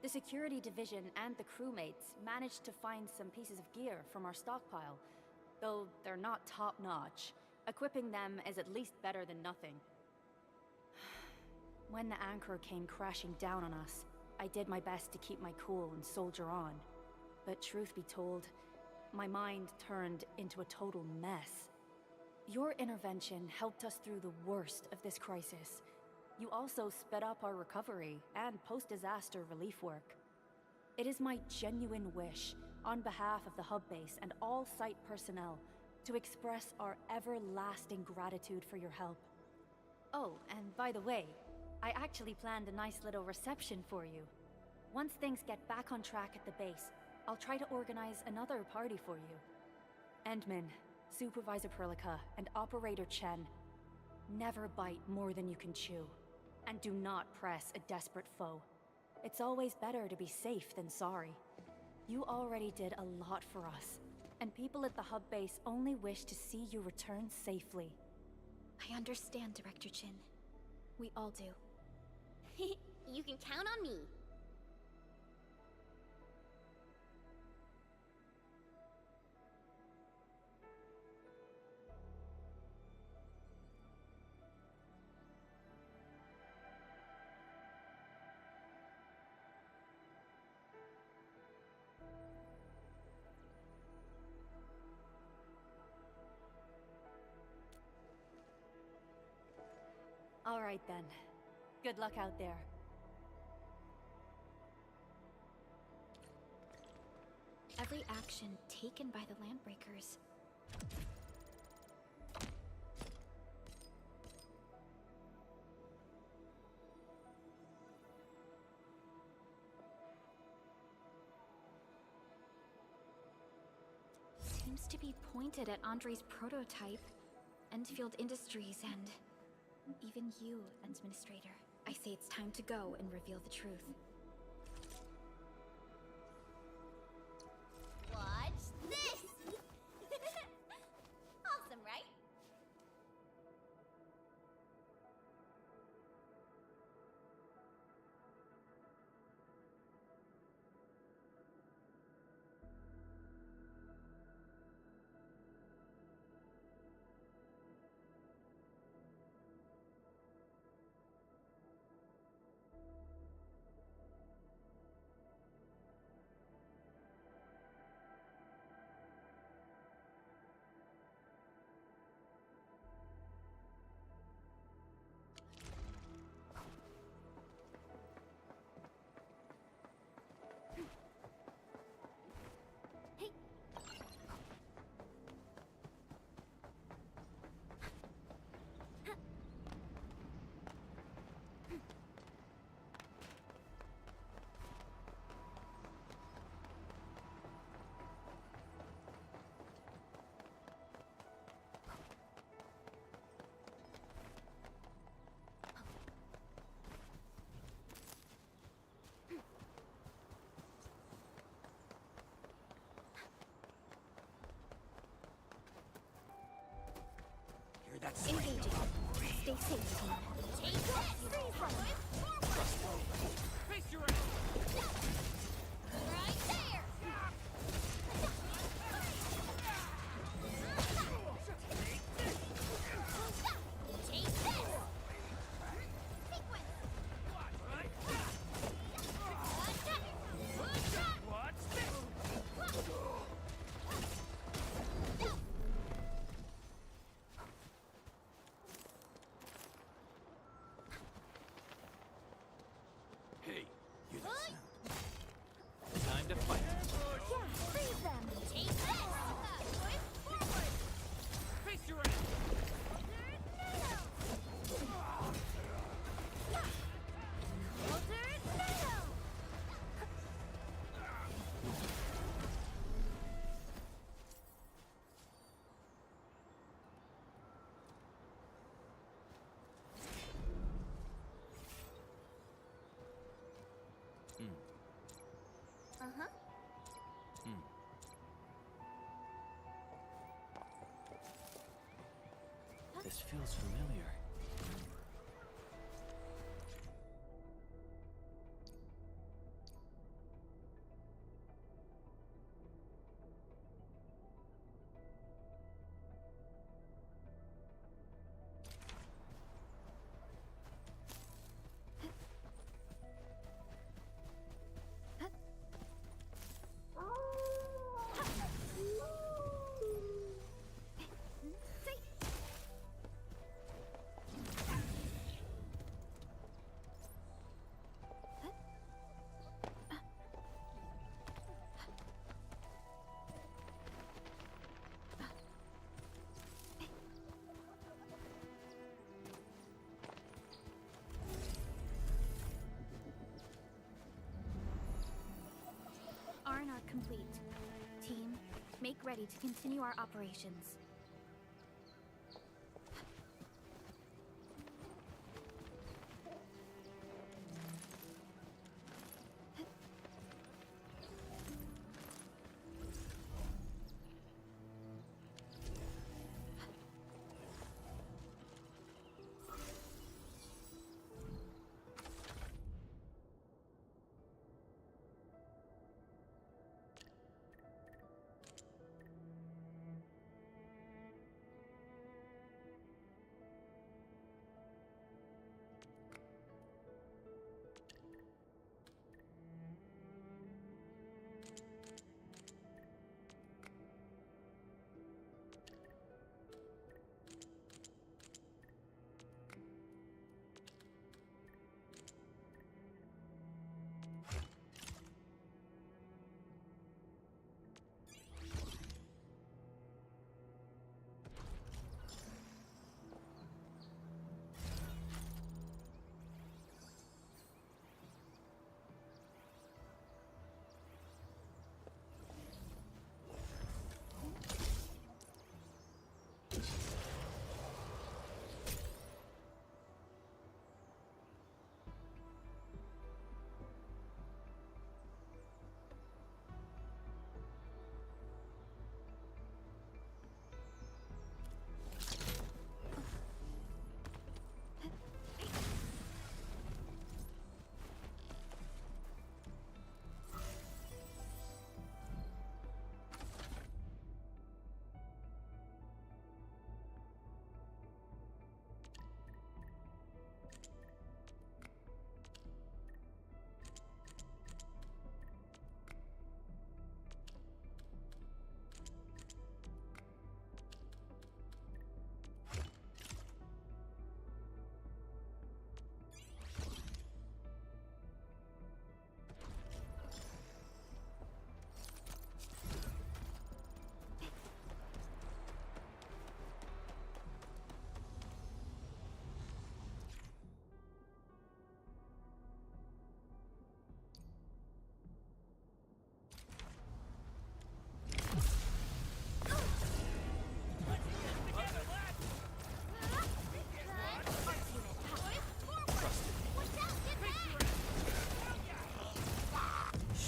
The security division and the crewmates managed to find some pieces of gear from our stockpile, though they're not top-notch. Equipping them is at least better than nothing. When the anchor came crashing down on us, I did my best to keep my cool and soldier on. But truth be told, my mind turned into a total mess. Your intervention helped us through the worst of this crisis. You also sped up our recovery and post-disaster relief work. It is my genuine wish, on behalf of the hub base and all site personnel, to express our everlasting gratitude for your help. Oh, and by the way, I actually planned a nice little reception for you. Once things get back on track at the base, I'll try to organize another party for you. Endman, Supervisor Perlica, and Operator Chen, never bite more than you can chew. And do not press a desperate foe. It's always better to be safe than sorry. You already did a lot for us, and people at the hub base only wish to see you return safely. I understand, Director Chin. We all do. You can count on me. All right then. Good luck out there. Every action taken by the Landbreakers seems to be pointed at Andre's prototype, Endfield Industries, and even you, Endministrator. I say it's time to go and reveal the truth. Watch this! Awesome, right? That's engaging. Stay safe, team. Take that! Forward! Face your ass! Right there! This feels familiar. Arknight complete. Team, make ready to continue our operations.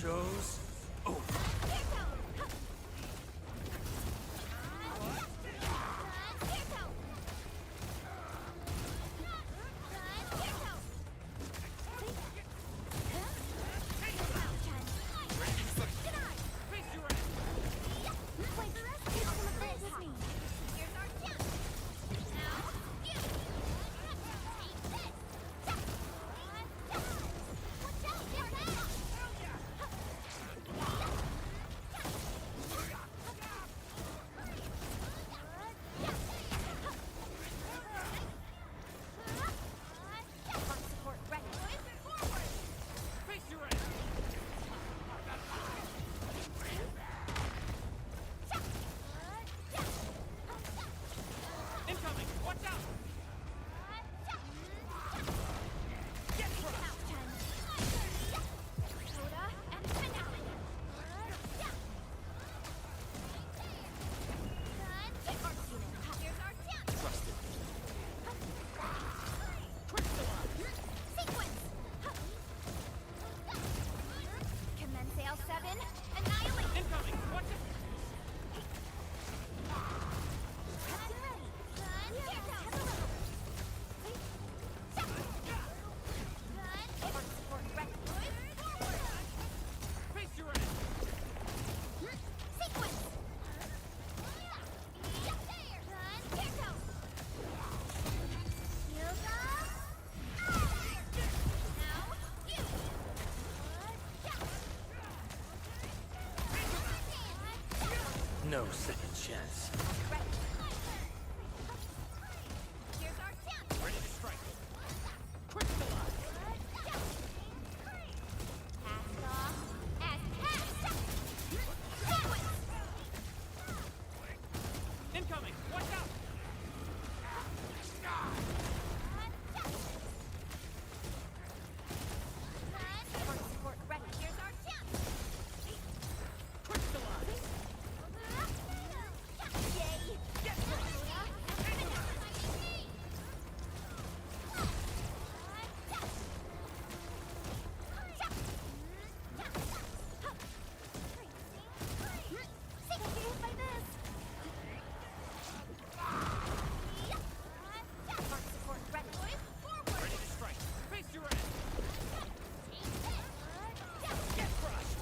Show's over. No second chance. Here's our chance. Ready to strike. Cast off as cast. Sequence. Incoming! Watch out! Support ready. Here's our chance. Crystallize! Yay! Get Support ready. Forward. ready to strike. Face your end. Get crushed!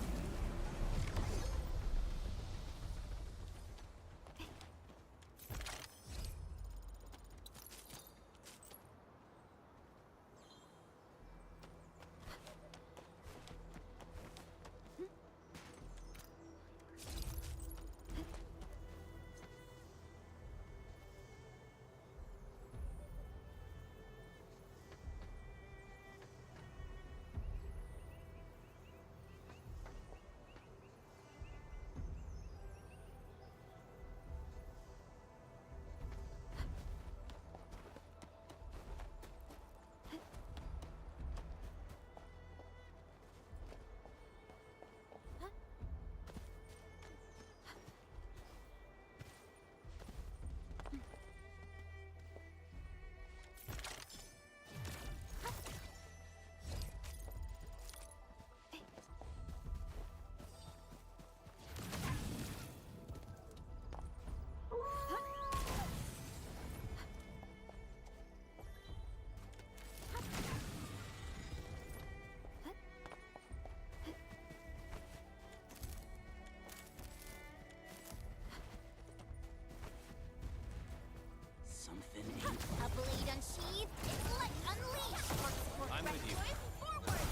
Something ain't. A blade unsheathed. It's light unleashed. Support I'm ready. with you. Forward.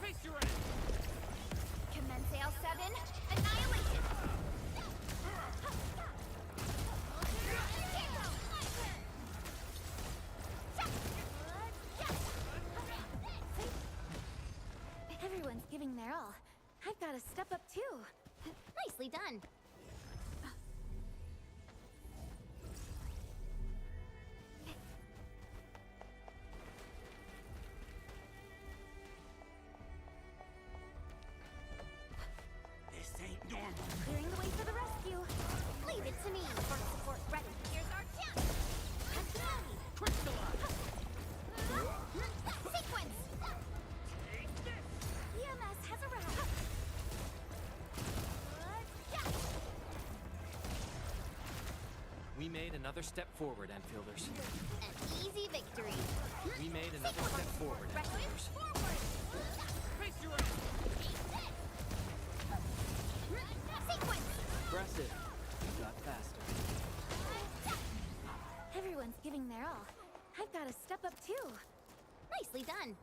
Face your end! Commence L7. Annihilation. Everyone's giving their all. I've got to step up too. Nicely done. This ain't normal. Clearing the way for the rescue. Leave it to me. First support ready. Here's our chance. Crystallize! Sequence. EMS has arrived. We made another step forward, Enfielders. An easy victory. We made another step forward, Ready. Enfielders. Forward. Face your end! Sequence. Impressive. You got faster. Everyone's giving their all. I've got to step up too. Nicely done.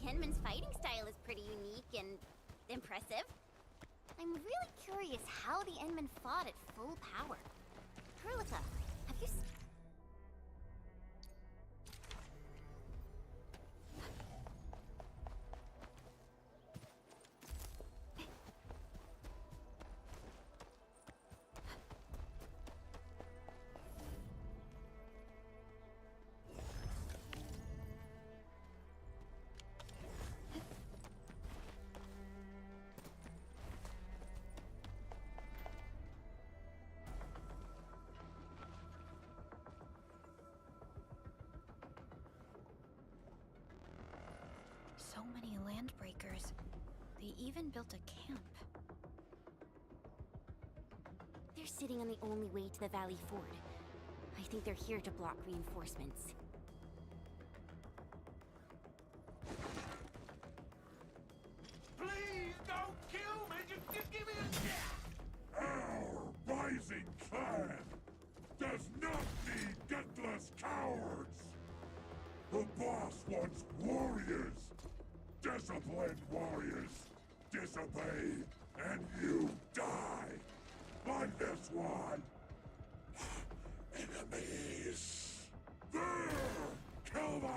Endman's fighting style is pretty unique and impressive. I'm really curious how the Endman fought at full power. Perlica, have you So many landbreakers. They even built a camp. They're sitting on the only way to the Valley Ford. I think they're here to block reinforcements. Please don't kill me. Just give me a shot. Our rising clan does not need gutless cowards. The boss wants warriors. Disciplined warriors. Disobey, and you die. Like this one. Enemies. There! Kill them!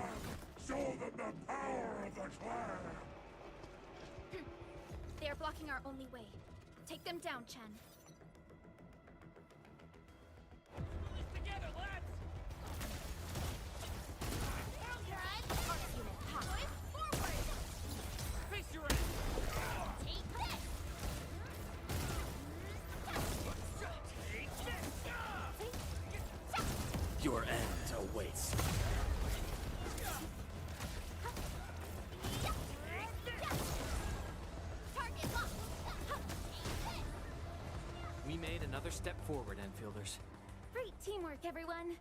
Show them the power of the clan! They are blocking our only way. Take them down, Chen. Together, lads! Face your end! Take this! Your end awaits. Target locked! We made another step forward, Enfielders. Great teamwork, everyone.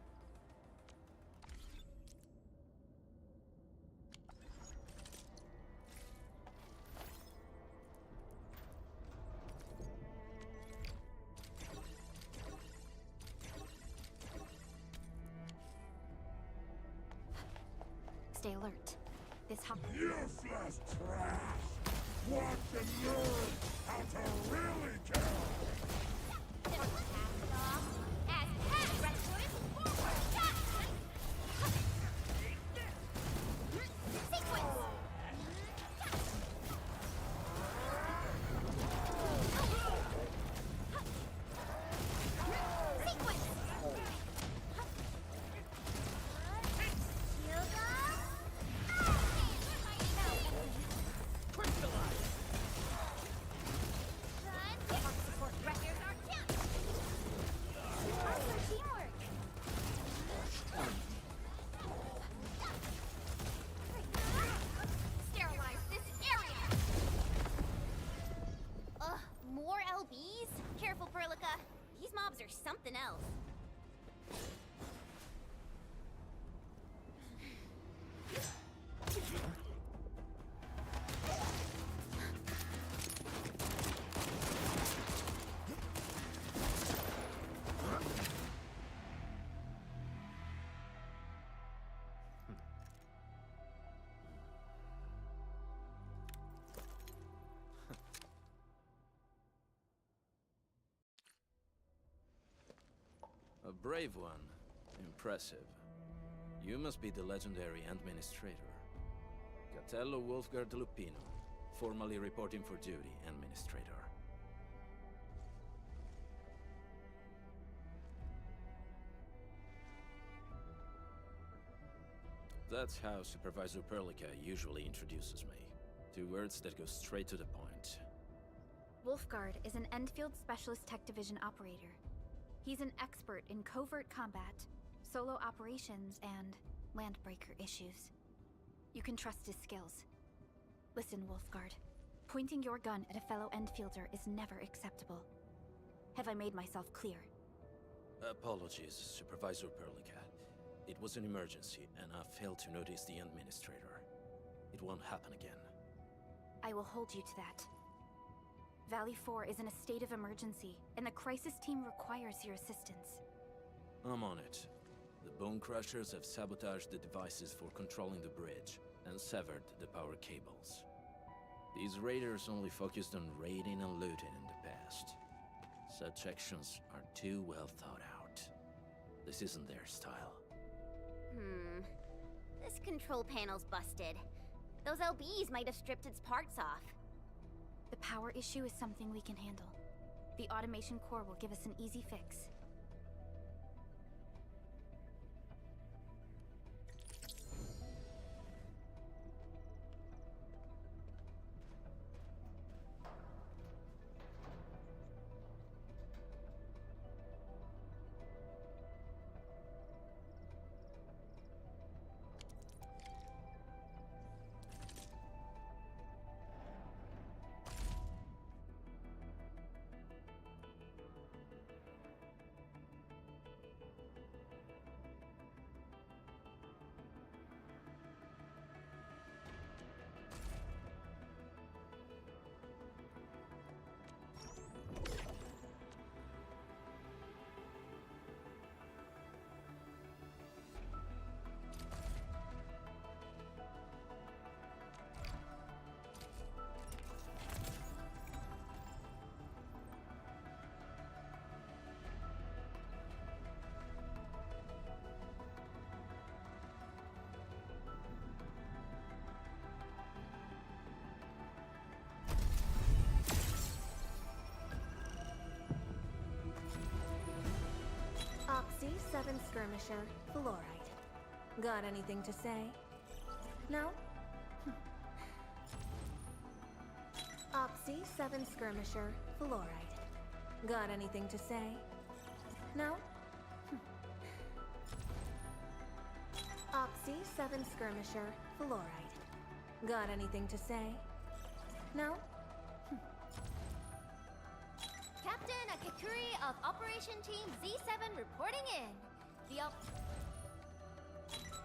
Stay alert. This Useless trash! Watch and learn how to really kill! Or something else. A brave one. Impressive. You must be the legendary Endministrator. Catello Wolfgard Lupino, formally reporting for duty, Endministrator. That's how Supervisor Perlica usually introduces me. 2 words that go straight to the point. Wolfgard is an Endfield Specialist Tech Division operator. He's an expert in covert combat, solo operations, and landbreaker issues. You can trust his skills. Listen, Wolfgard. Pointing your gun at a fellow Endfielder is never acceptable. Have I made myself clear? Apologies, Supervisor Perlica. It was an emergency, and I failed to notice the Endministrator. It won't happen again. I will hold you to that. Valley 4 is in a state of emergency, and the crisis team requires your assistance. I'm on it. The Bone Crushers have sabotaged the devices for controlling the bridge, and severed the power cables. These raiders only focused on raiding and looting in the past. Such actions are too well thought out. This isn't their style. This control panel's busted. Those LBs might have stripped its parts off. The power issue is something we can handle. The automation core will give us an easy fix. Oxy 7 Skirmisher, Fluorite. Got anything to say? No? Oxy 7 Skirmisher, Fluorite. Got anything to say? No? Oxy 7 Skirmisher, Fluorite. Got anything to say? No? Captain Akakuri of Operation Team Z7 reporting in.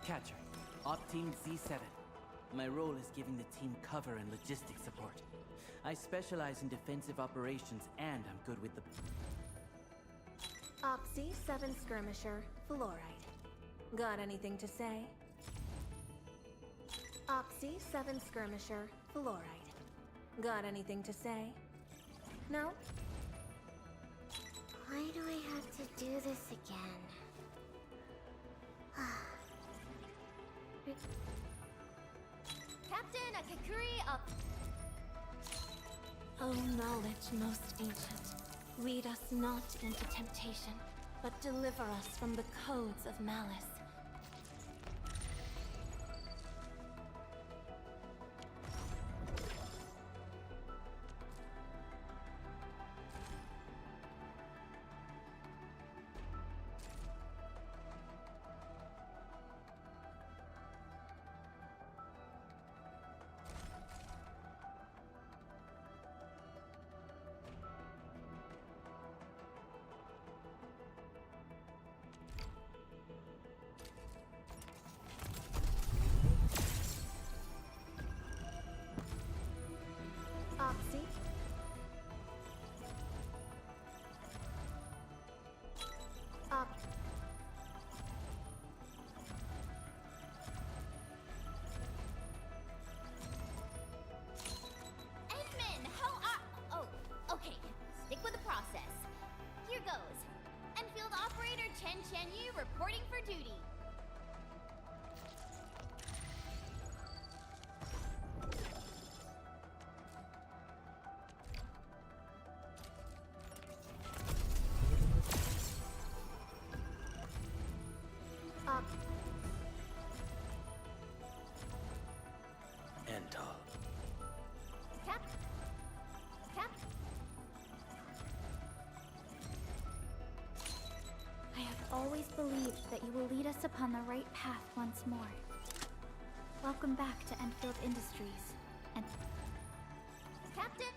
Catcher, Op Team Z7. My role is giving the team cover and logistic support. I specialize in defensive operations and I'm good with the... Oxy 7 Skirmisher, Fluorite. Got anything to say? Oxy 7 Skirmisher, Fluorite. Got anything to say? No? Why do I have to do this again? Captain Akakuri of... O knowledge most ancient, lead us not into temptation, but deliver us from the codes of malice. Oxy. Edmund, how are... Oh, okay. Stick with the process. Here goes. Enfield Operator Chen Yu reporting for duty. Always believed that you will lead us upon the right path once more. Welcome back to Endfield Industries, and... Captain!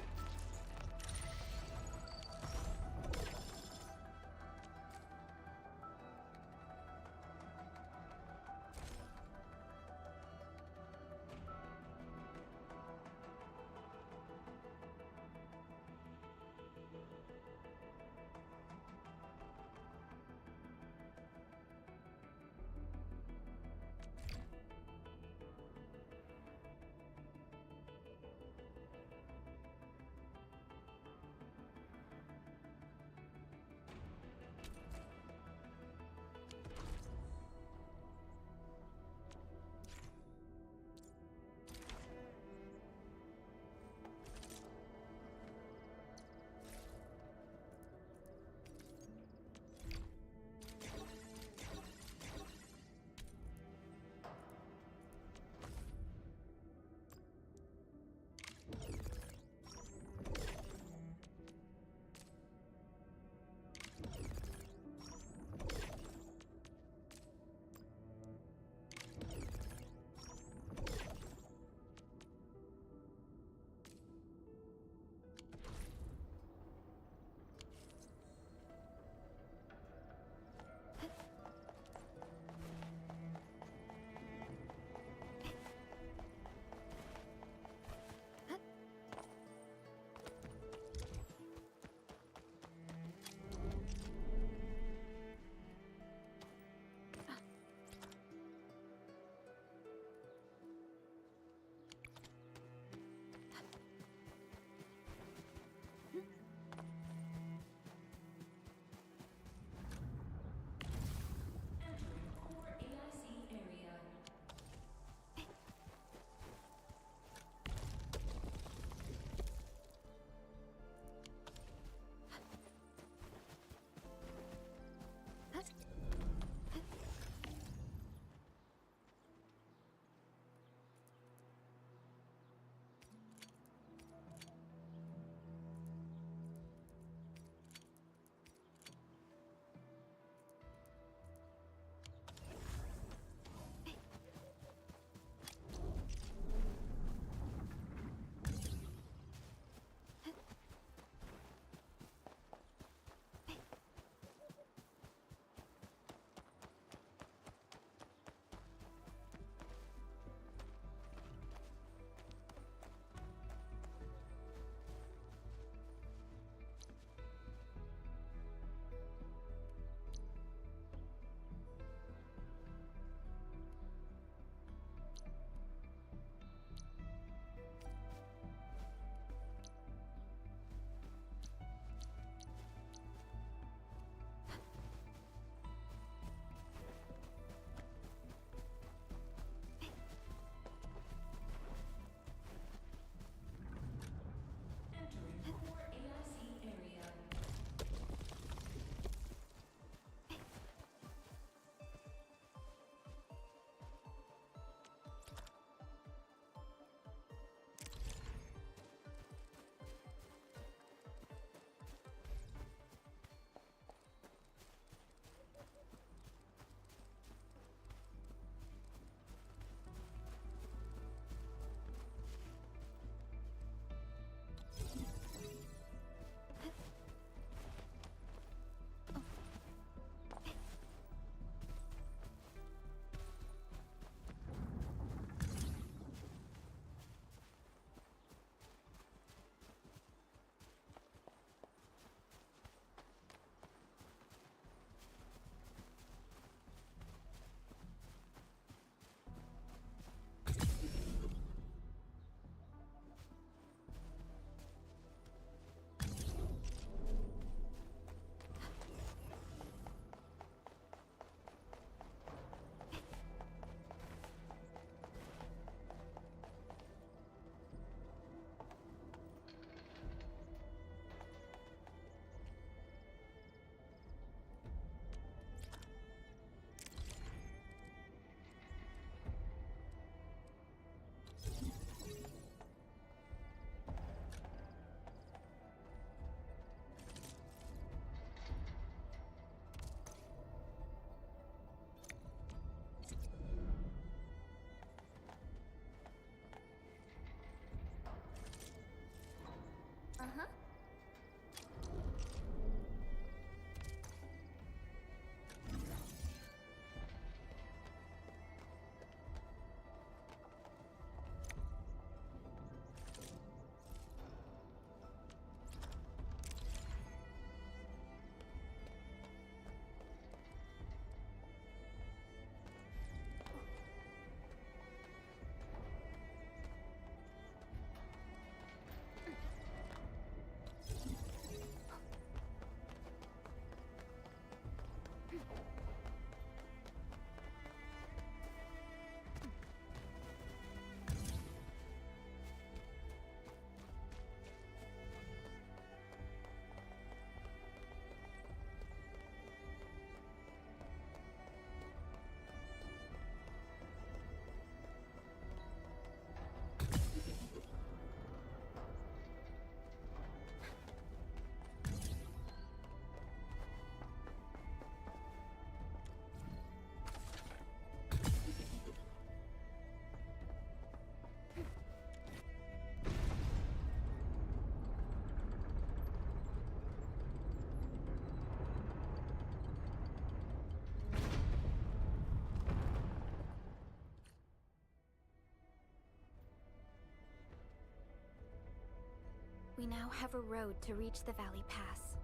We now have a road to reach the Valley Pass.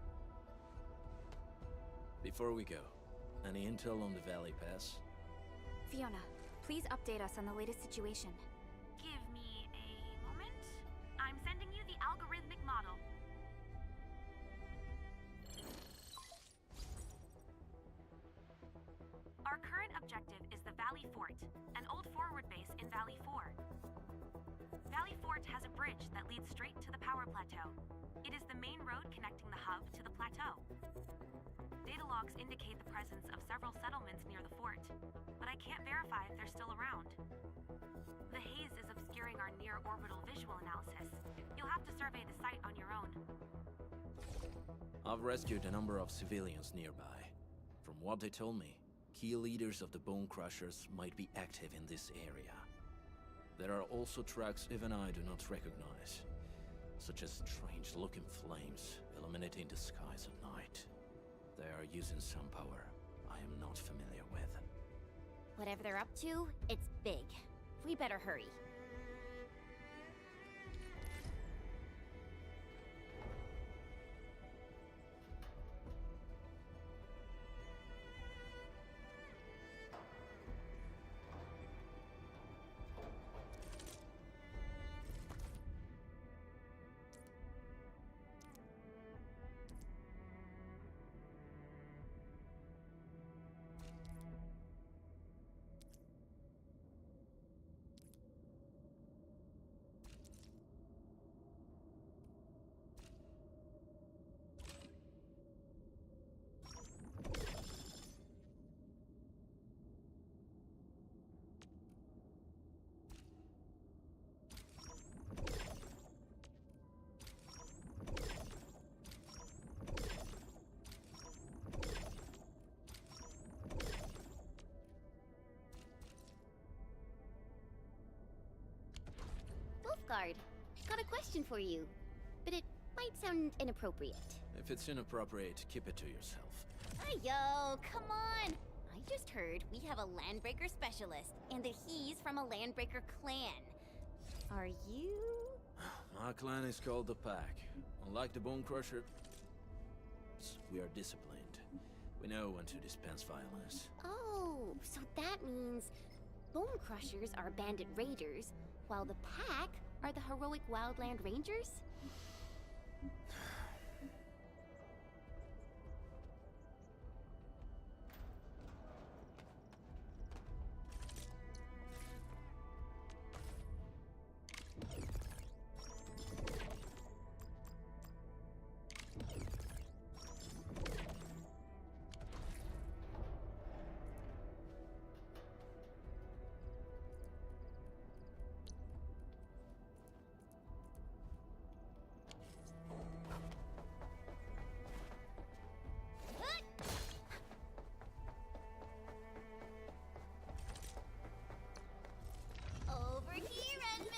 Before we go, any intel on the Valley Pass? Fiona, please update us on the latest situation. Give me a moment. I'm sending you the algorithmic model. Our current objective is the Valley Fort, an old forward base in Valley 4. Valley Fort has a bridge that leads straight to the power plateau. It is the main road connecting the hub to the plateau. Data logs indicate the presence of several settlements near the fort, but I can't verify if they're still around. The haze is obscuring our near-orbital visual analysis. You'll have to survey the site on your own. I've rescued a number of civilians nearby. From what they told me, key leaders of the Bone Crushers might be active in this area. There are also tracks even I do not recognize, such as strange-looking flames illuminating the skies at night. They are using some power I am not familiar with. Whatever they're up to, it's big. We better hurry. Wolfguard, got a question for you, but it might sound inappropriate. If it's inappropriate, keep it to yourself. Yo, come on! I just heard we have a Landbreaker specialist, and that he's from a Landbreaker clan. Are you? My clan is called the Pack. Unlike the Bone Crusher, we are disciplined. We know when to dispense violence. Oh, so that means Bone Crushers are bandit raiders, while the Pack are the heroic Wildland Rangers? Over here, Edmund!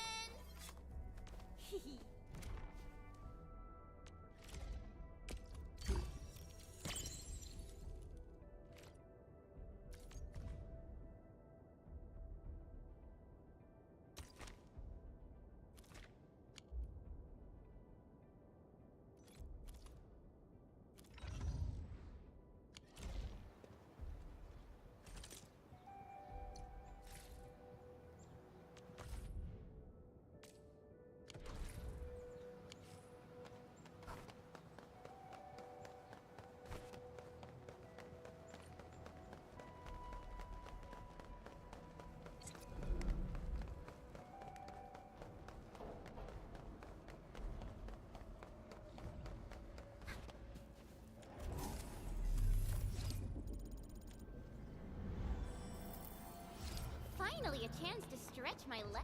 Finally a chance to stretch my leg.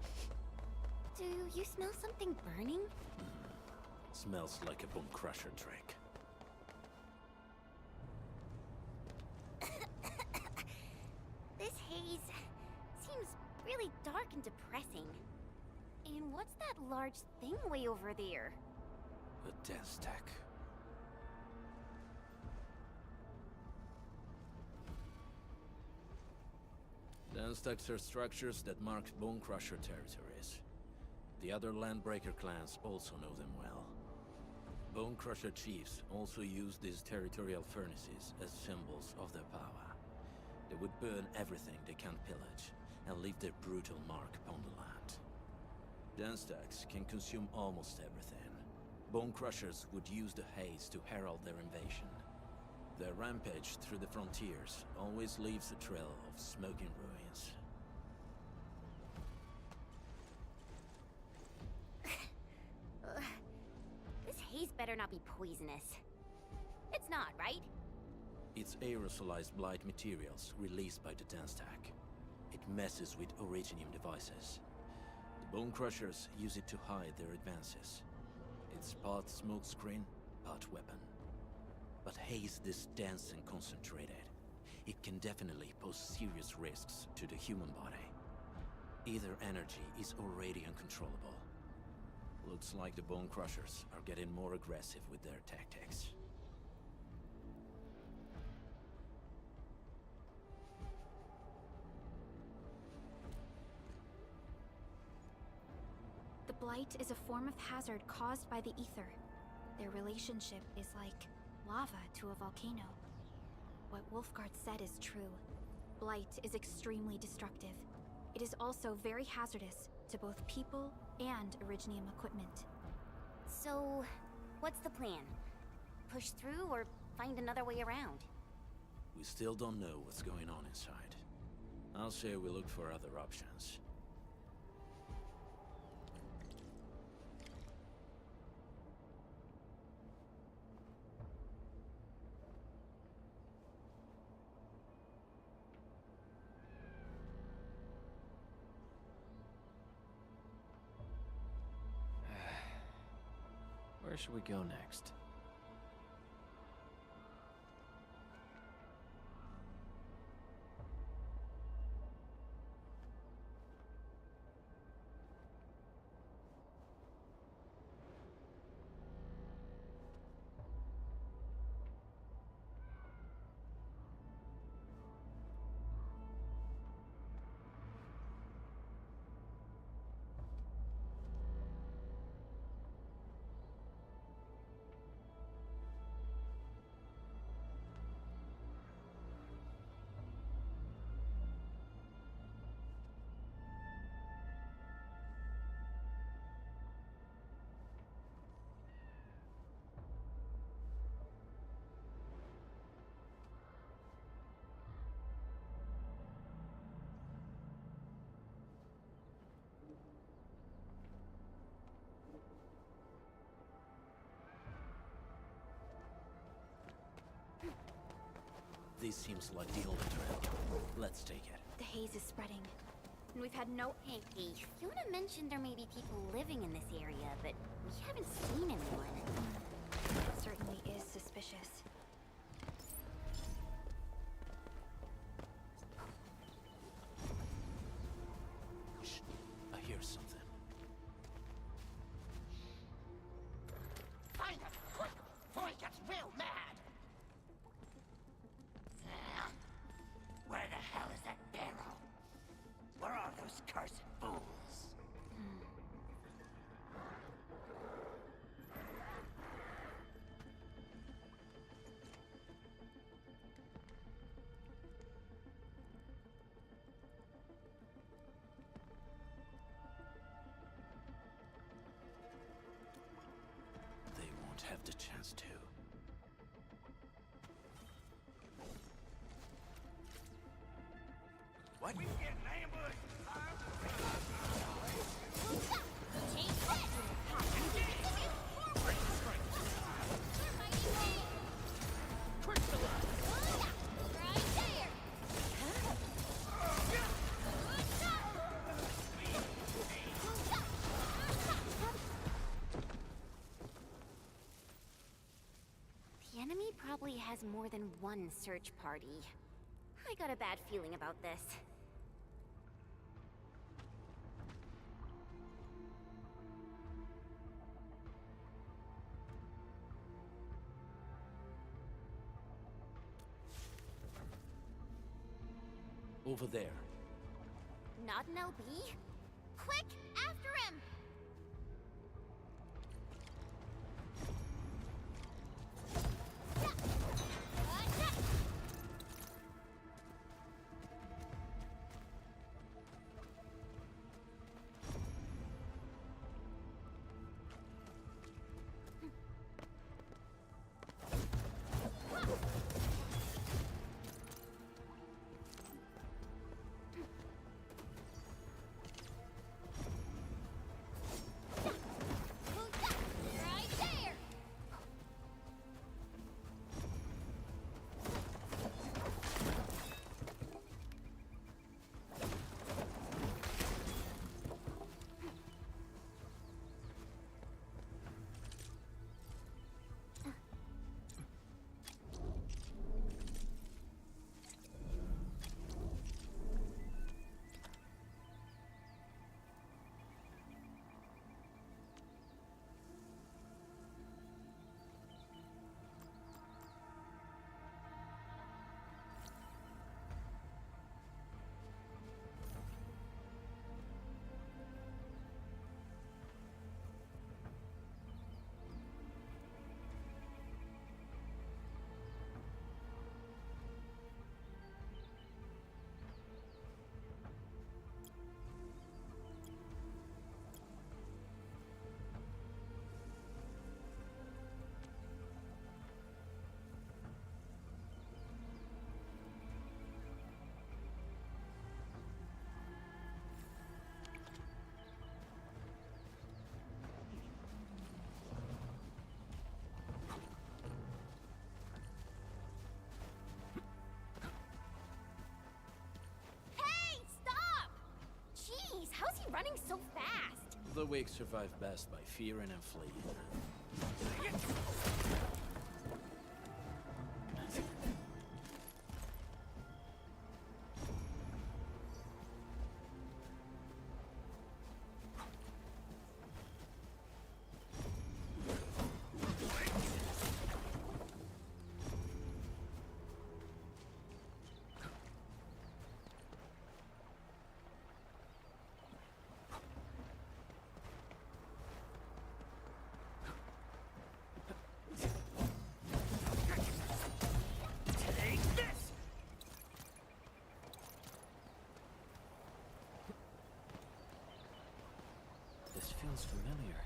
Do you smell something burning? Smells like a Bone Crusher trick. This haze seems really dark and depressing. And what's that large thing way over there? A dense tech. Dense techs are structures that mark Bone Crusher territories. The other Landbreaker clans also know them well. Bone Crusher chiefs also used these territorial furnaces as symbols of their power. They would burn everything they can't pillage, and leave their brutal mark upon the land. Dance stacks can consume almost everything. Bone Crushers would use the haze to herald their invasion. Their rampage through the frontiers always leaves a trail of smoking ruins. This haze better not be poisonous. It's not, right? It's aerosolized blight materials released by the dance stack. It messes with originium devices. The Bone Crushers use it to hide their advances. It's part smokescreen, part weapon. But haze this dense and concentrated. It can definitely pose serious risks to the human body. Either energy is already uncontrollable. Looks like the Bone Crushers are getting more aggressive with their tactics. The Blight is a form of hazard caused by the ether. Their relationship is like lava to a volcano. What Wolfguard said is true. Blight is extremely destructive. It is also very hazardous to both people and Originium equipment. So, what's the plan? Push through or find another way around? We still don't know what's going on inside. I'll say we look for other options. Where should we go next? This seems like the old trail. Let's take it. The haze is spreading, and we've had no... Hey, Fiona mentioned there may be people living in this area, but we haven't seen anyone. It certainly is suspicious. Shh, I hear something. Find him, quick, before he gets real mad! Where the hell is that barrel? Where are those cursed fools? They won't have the chance to. What? We getting ambushed! Take this! Right there! The enemy probably has more than one search party. I got a bad feeling about this. Over there. Not an LB? Quick, after him! how's he running so fast? The weak survive best by fearing and fleeing. Feels familiar.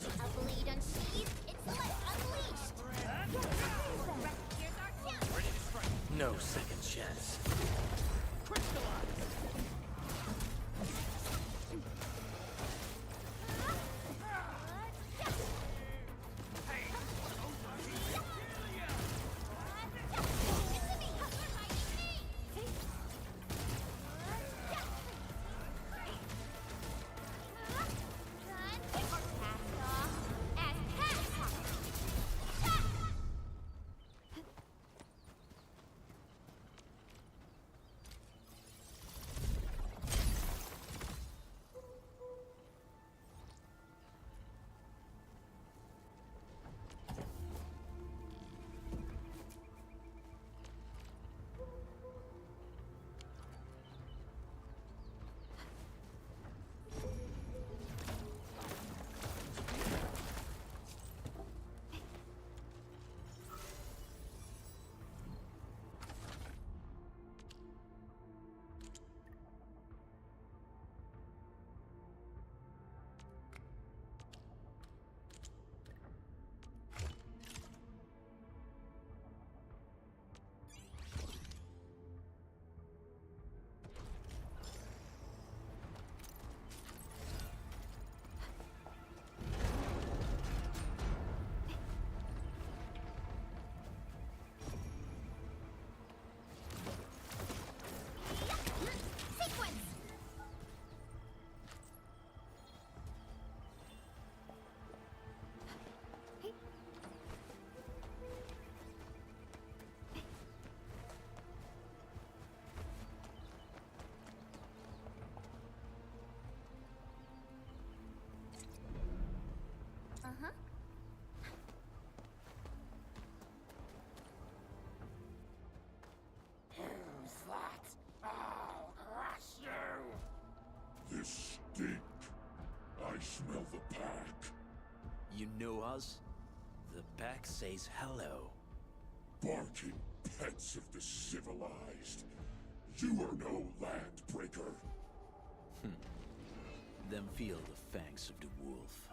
A bleed unsheathed, it's left unleashed! Here's our chance! Ready to strike. No second chance. Uh-huh. Who's that? I'll crush you! This stink. I smell the pack. You know us? The pack says hello. Barking pets of the civilized. You are no landbreaker. Then feel the fangs of the wolf.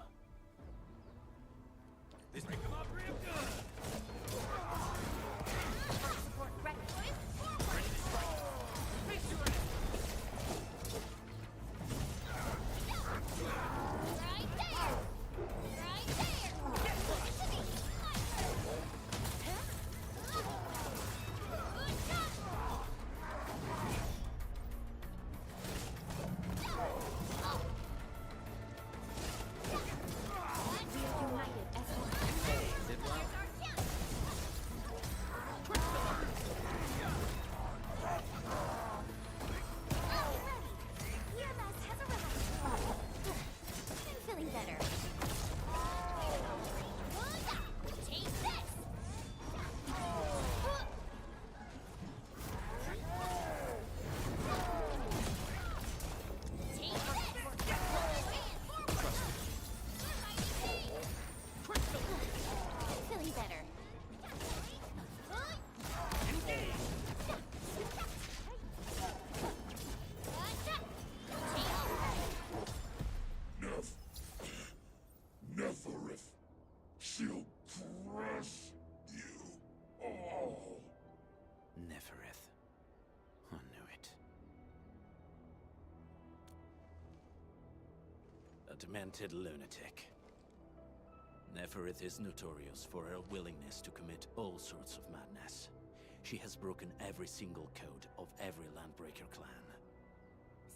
This may come out real good! Support ready. Ready to strike! Face your enemy! Right there! Right there! Listen to me! She'll crush you all. Nefereth. I knew it. A demented lunatic. Nefereth is notorious for her willingness to commit all sorts of madness. She has broken every single code of every Landbreaker clan.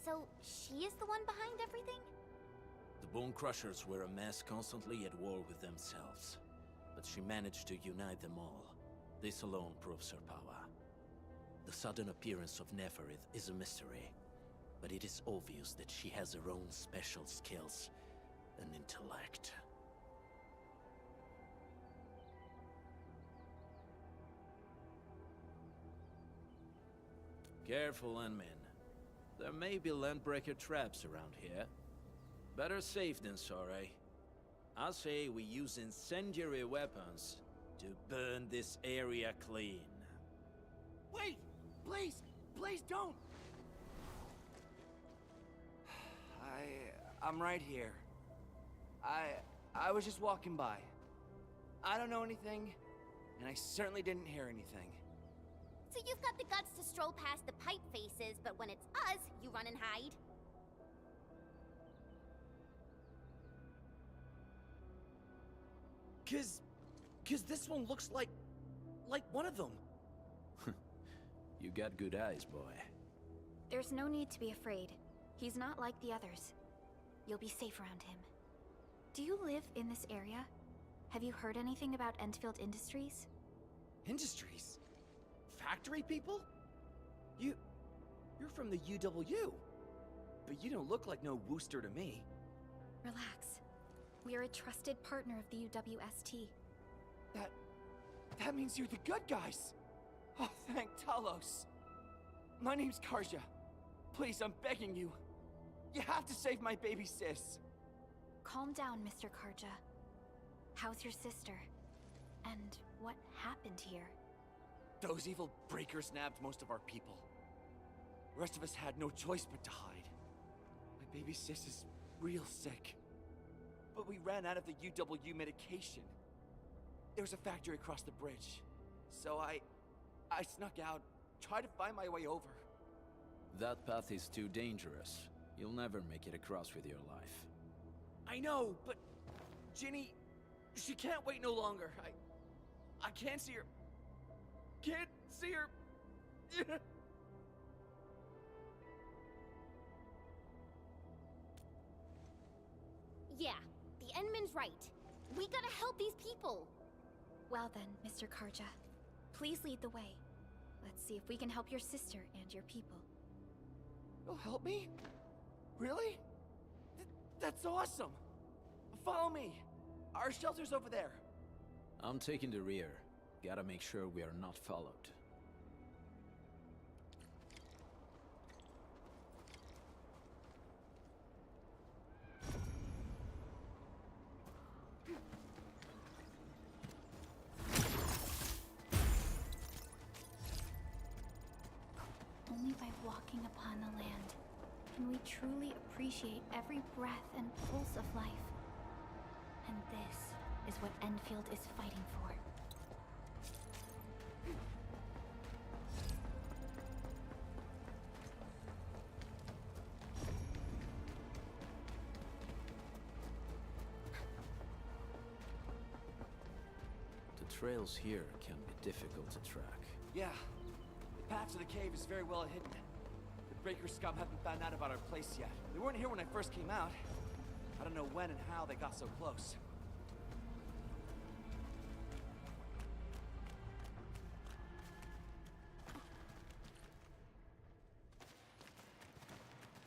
So, she is the one behind everything? The Bone Crushers were a mess constantly at war with themselves. But she managed to unite them all. This alone proves her power. The sudden appearance of Neferith is a mystery, but it is obvious that she has her own special skills and intellect. Careful, Endmin. There may be landbreaker traps around here. Better safe than sorry. I say we use incendiary weapons to burn this area clean. Wait! Please! Please don't! I'm right here. I was just walking by. I don't know anything, and I certainly didn't hear anything. So you've got the guts to stroll past the pipe faces, but when it's us, you run and hide? Cause this one looks like one of them. You got good eyes, boy. There's no need to be afraid. He's not like the others. You'll be safe around him. Do you live in this area? Have you heard anything about Endfield Industries? Industries? Factory people? You're from the UW. But you don't look like no Wooster to me. Relax. We are a trusted partner of the UWST. That means you're the good guys! Oh, thank Talos. My name's Karja. Please, I'm begging you. You have to save my baby sis. Calm down, Mr. Karja. How's your sister? And what happened here? Those evil breakers nabbed most of our people. The rest of us had no choice but to hide. My baby sis is real sick. But we ran out of the UW medication. There was a factory across the bridge. So I snuck out, tried to find my way over. That path is too dangerous. You'll never make it across with your life. I know, but Ginny, she can't wait no longer. I can't see her. Can't see her. Yeah, the Endman's right. We gotta help these people. Well then, Mr. Karja, please lead the way. Let's see if we can help your sister and your people. You'll help me? Really? That's awesome! Follow me! Our shelter's over there. I'm taking the rear. Gotta make sure we are not followed. Only by walking upon the land can we truly appreciate every breath and pulse of life. And this is what Endfield is fighting for. The trails here can be difficult to track. Yeah. The path to the cave is very well hidden. The Breaker scum haven't found out about our place yet. They weren't here when I first came out. I don't know when and how they got so close.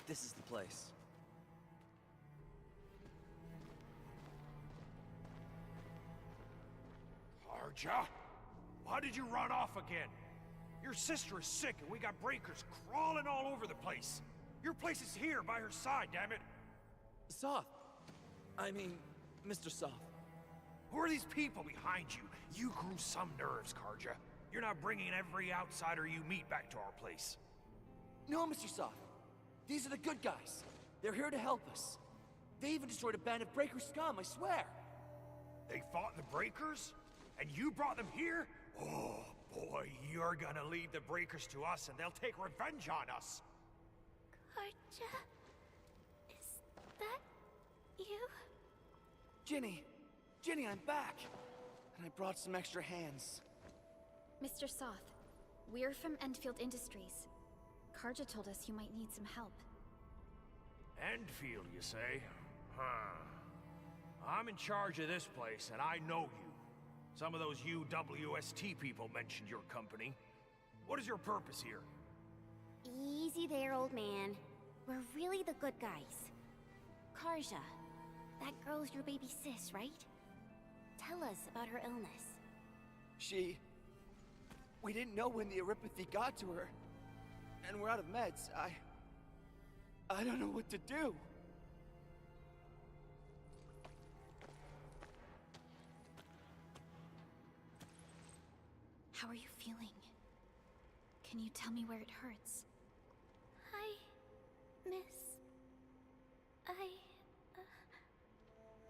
This is the place. Karja? Why did you run off again? Your sister is sick and we got breakers crawling all over the place. Your place is here by her side, damn it. Soth. I mean, Mr. Soth. Who are these people behind you? You grew some nerves, Karja. You're not bringing every outsider you meet back to our place. No, Mr. Soth. These are the good guys. They're here to help us. They even destroyed a band of Breaker scum, I swear. They fought the Breakers? And you brought them here? Oh, boy, you're gonna lead the Breakers to us and they'll take revenge on us. Karja? Is that you? Ginny, I'm back. And I brought some extra hands. Mr. Soth, we're from Endfield Industries. Karja told us you might need some help. Endfield, you say? Huh. I'm in charge of this place, and I know you. Some of those UWST people mentioned your company. What is your purpose here? Easy there, old man. We're really the good guys. Karja, that girl's your baby sis, right? Tell us about her illness. We didn't know when the Eripathy got to her. And we're out of meds. I don't know what to do. How are you feeling? Can you tell me where it hurts?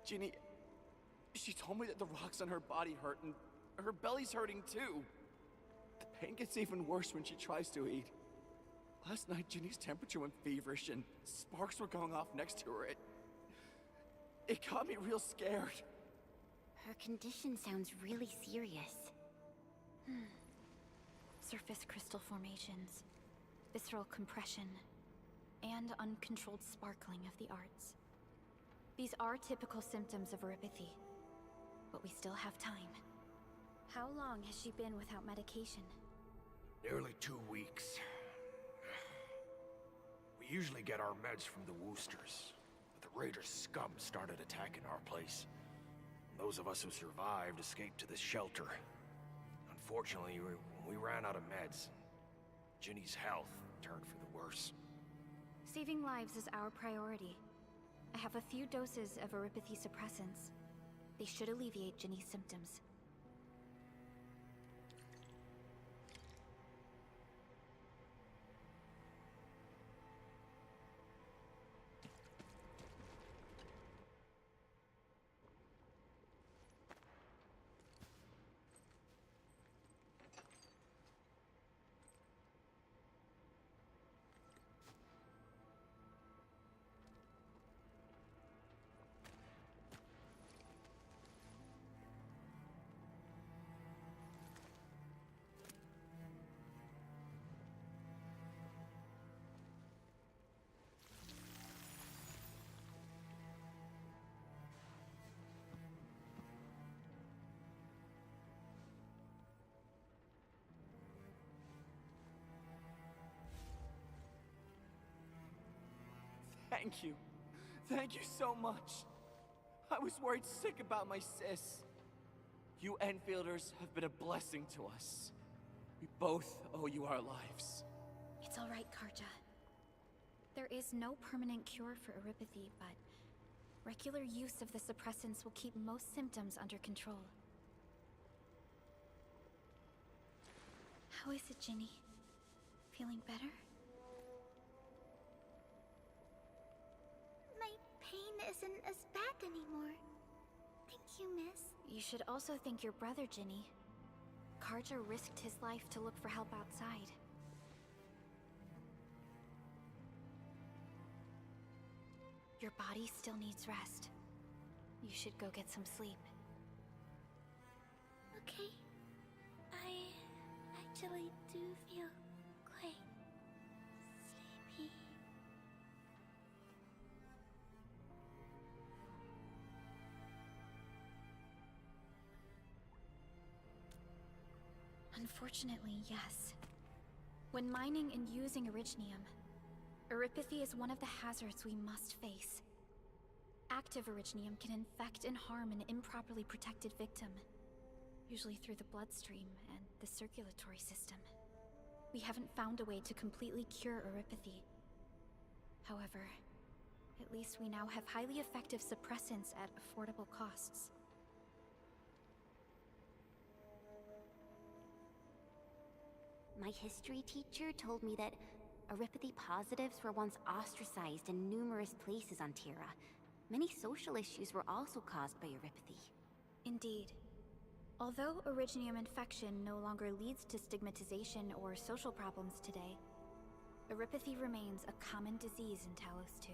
Ginny, she told me that the rocks on her body hurt and her belly's hurting too. The pain gets even worse when she tries to eat. Last night, Ginny's temperature went feverish and sparks were going off next to her. It got me real scared. Her condition sounds really serious. Surface crystal formations, visceral compression, and uncontrolled sparkling of the arts. These are typical symptoms of Eripathy, but we still have time. How long has she been without medication? Nearly 2 weeks. We usually get our meds from the Woosters, but the Raiders' scum started attacking our place. Those of us who survived escaped to this shelter. Unfortunately, we ran out of meds. Ginny's health turned for the worse. Saving lives is our priority. I have a few doses of Eripathy suppressants. They should alleviate Ginny's symptoms. Thank you. Thank you so much. I was worried sick about my sis. You Enfielders have been a blessing to us. We both owe you our lives. It's all right, Karja. There is no permanent cure for Eripathy, but regular use of the suppressants will keep most symptoms under control. How is it, Ginny? Feeling better? My pain isn't as bad anymore. Thank you, miss. You should also thank your brother, Ginny. Karja risked his life to look for help outside. Your body still needs rest. You should go get some sleep. Okay. I actually do feel quite sleepy. Unfortunately, yes. When mining and using Originium, Eripathy is one of the hazards we must face. Active Originium can infect and harm an improperly protected victim, usually through the bloodstream and the circulatory system. We haven't found a way to completely cure Eripathy. However, at least we now have highly effective suppressants at affordable costs. My history teacher told me that Eripathy positives were once ostracized in numerous places on Terra. Many social issues were also caused by Eripathy. Indeed. Although Originium infection no longer leads to stigmatization or social problems today, Eripathy remains a common disease in Talos too.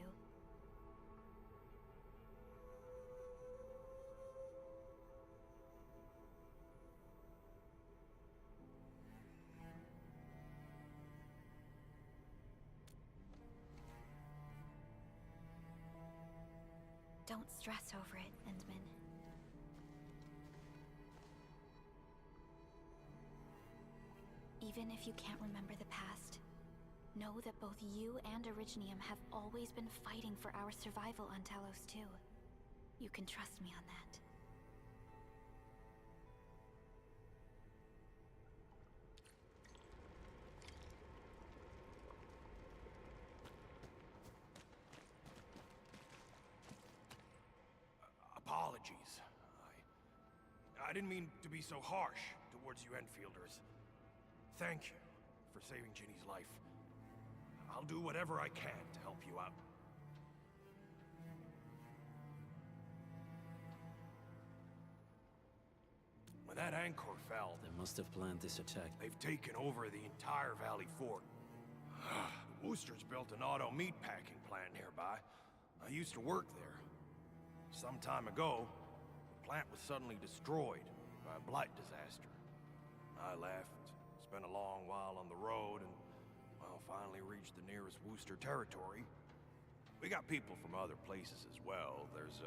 Don't stress over it, Endman. Even if you can't remember the past, know that both you and Originium have always been fighting for our survival on Talos too. You can trust me on that. Apologies. I didn't mean to be so harsh towards you Enfielders. Thank you for saving Ginny's life. I'll do whatever I can to help you out. When that anchor fell... They must have planned this attack. They've taken over the entire Valley Fort. The Woosters built an auto meatpacking plant nearby. I used to work there. Some time ago, the plant was suddenly destroyed by a blight disaster. I left, spent a long while on the road, and, well, finally reached the nearest Wooster territory. We got people from other places as well. There's,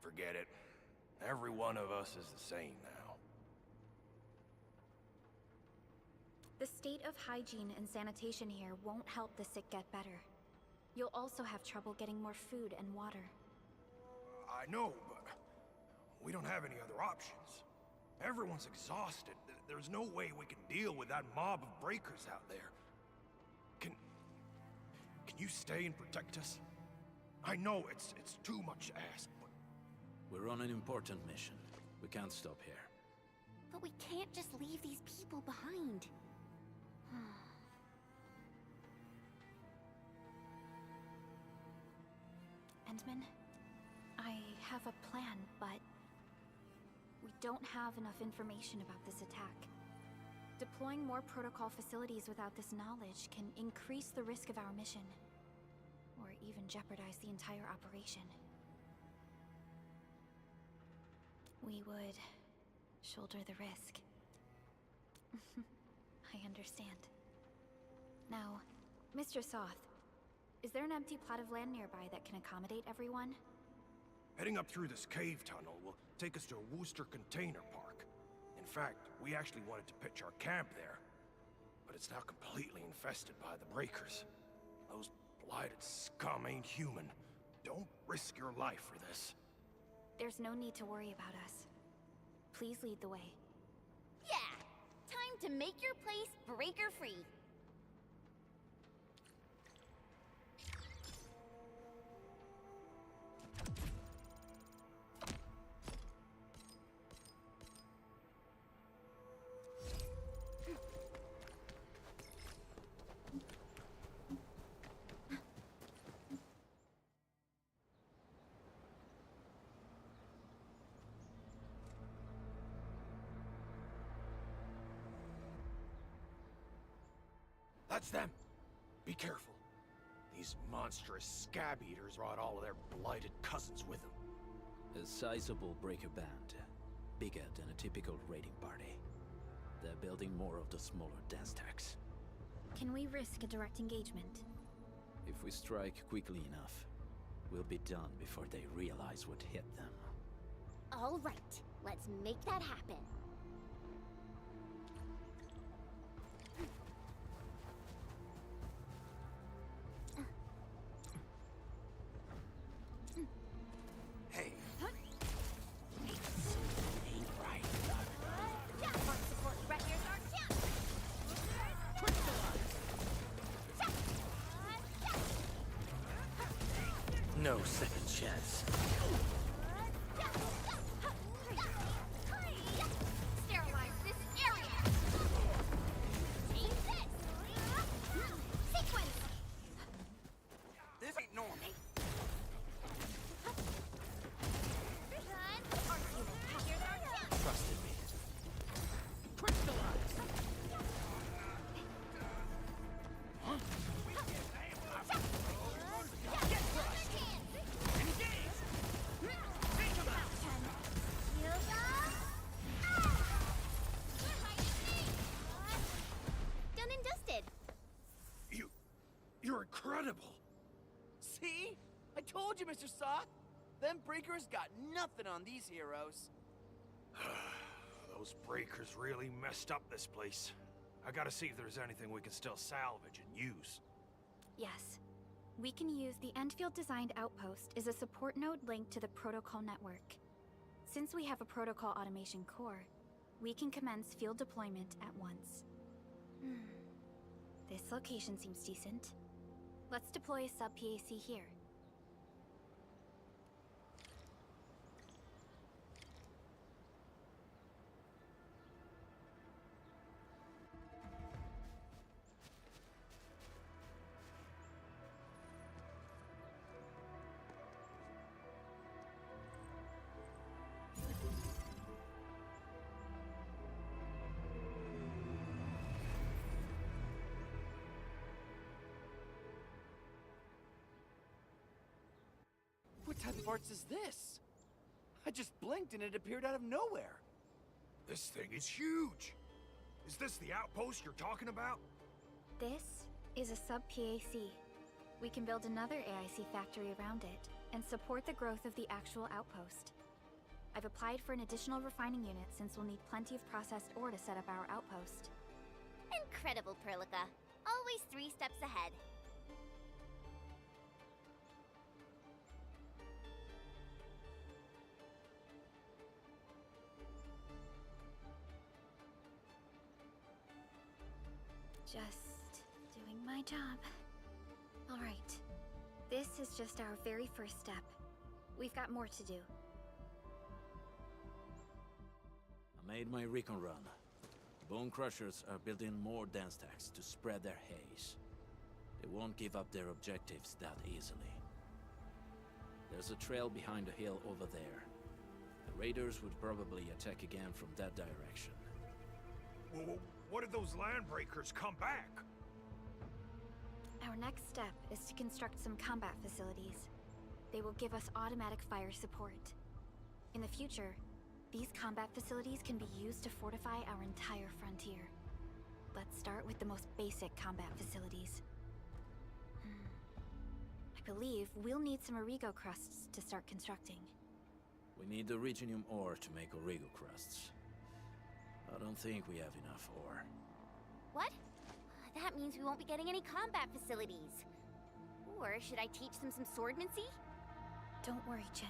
forget it. Every one of us is the same now. The state of hygiene and sanitation here won't help the sick get better. You'll also have trouble getting more food and water. I know, but we don't have any other options. Everyone's exhausted. There's no way we can deal with that mob of breakers out there. Can you stay and protect us? I know it's too much to ask, but... We're on an important mission. We can't stop here. But we can't just leave these people behind. Endman, I have a plan, but we don't have enough information about this attack. Deploying more protocol facilities without this knowledge can increase the risk of our mission, or even jeopardize the entire operation. We would shoulder the risk. I understand. Now, Mr. Soth, is there an empty plot of land nearby that can accommodate everyone? Heading up through this cave tunnel will take us to a Wooster container park. In fact, we actually wanted to pitch our camp there, but it's now completely infested by the breakers. Those blighted scum ain't human. Don't risk your life for this. There's no need to worry about us. Please lead the way. Yeah! Time to make your place breaker-free. That's them! Be careful. These monstrous scab-eaters brought all of their blighted cousins with them. A sizable breaker band. Bigger than a typical raiding party. They're building more of the smaller dance tags. Can we risk a direct engagement? If we strike quickly enough, we'll be done before they realize what hit them. All right, let's make that happen. Hey. Ain't right. Support right here's our chance. No second chance. Sterilize this area. Take this. Sequence. This ain't normal. Trusted me. Crystallize. Huh? Get crushed. Engage. Think about it. Done and dusted. You're incredible. See? I told you, Mr. Sock! Them breakers got nothing on these heroes. Those breakers really messed up this place. I gotta see if there's anything we can still salvage and use. Yes. We can use the Endfield designed outpost as a support node linked to the protocol network. Since we have a protocol automation core, we can commence field deployment at once. This location seems decent. Let's deploy a sub-PAC here. What type of arts is this? I just blinked and it appeared out of nowhere. This thing is huge! Is this the outpost you're talking about? This is a sub-PAC. We can build another AIC factory around it and support the growth of the actual outpost. I've applied for an additional refining unit since we'll need plenty of processed ore to set up our outpost. Incredible, Perlica. Always 3 steps ahead. Just doing my job. All right. This is just our very first step. We've got more to do. I made my recon run. Bone Crushers are building more dance stacks to spread their haze. They won't give up their objectives that easily. There's a trail behind the hill over there. The raiders would probably attack again from that direction. Well, what if those land breakers come back? Our next step is to construct some combat facilities. They will give us automatic fire support. In the future, these combat facilities can be used to fortify our entire frontier. Let's start with the most basic combat facilities. I believe we'll need some Origo crusts to start constructing. We need the Reginium ore to make Origo crusts. I don't think we have enough ore. What? That means we won't be getting any combat facilities. Or should I teach them some swordmancy? Don't worry, Jen.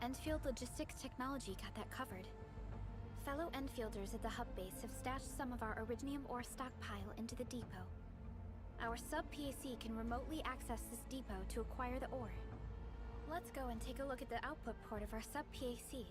Endfield Logistics Technology got that covered. Fellow Endfielders at the hub base have stashed some of our Originium ore stockpile into the depot. Our sub-PAC can remotely access this depot to acquire the ore. Let's go and take a look at the output port of our sub-PAC.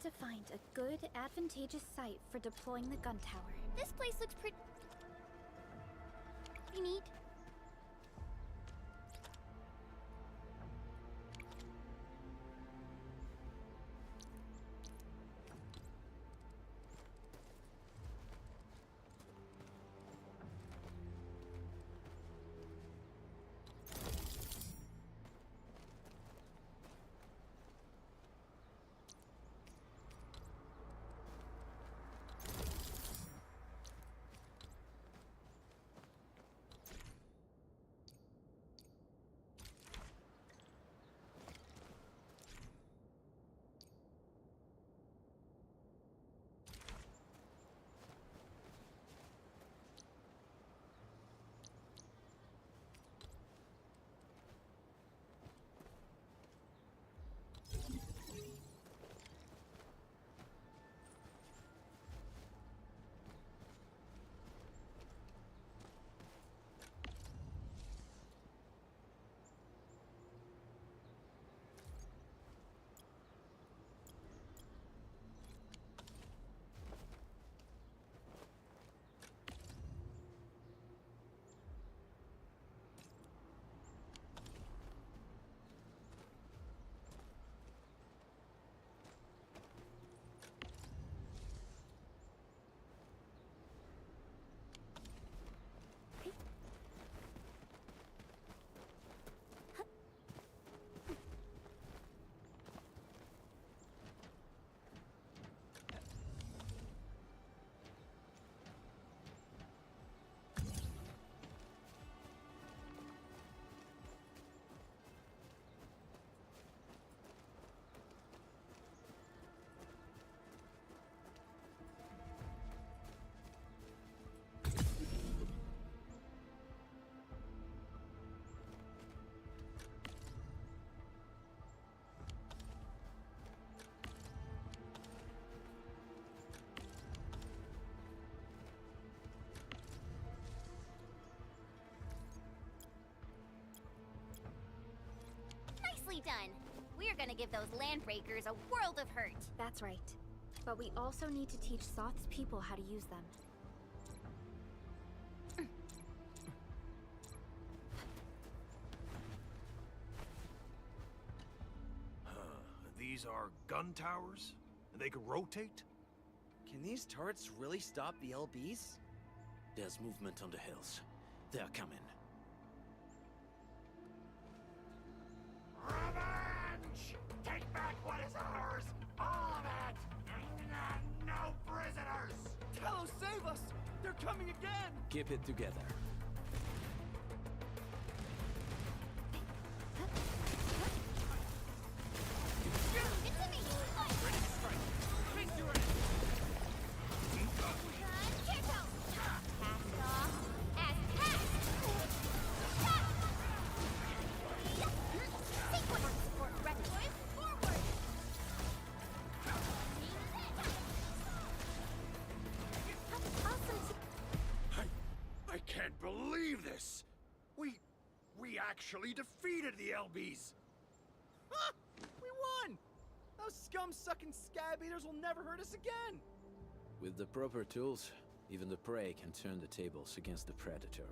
to find a good, advantageous site for deploying the gun tower. This place looks pretty neat. Nicely done. We're gonna give those landbreakers a world of hurt. That's right. But we also need to teach Soth's people how to use them. These are gun towers? And they can rotate? Can these turrets really stop the LBs? There's movement on the hills. They're coming. Revenge! Take back what is ours! All of it! No prisoners! Talos, save us! They're coming again! Keep it together. I can't believe this! We actually defeated the LBs! Ha! We won! Those scum-sucking scab eaters will never hurt us again! With the proper tools, even the prey can turn the tables against the predator.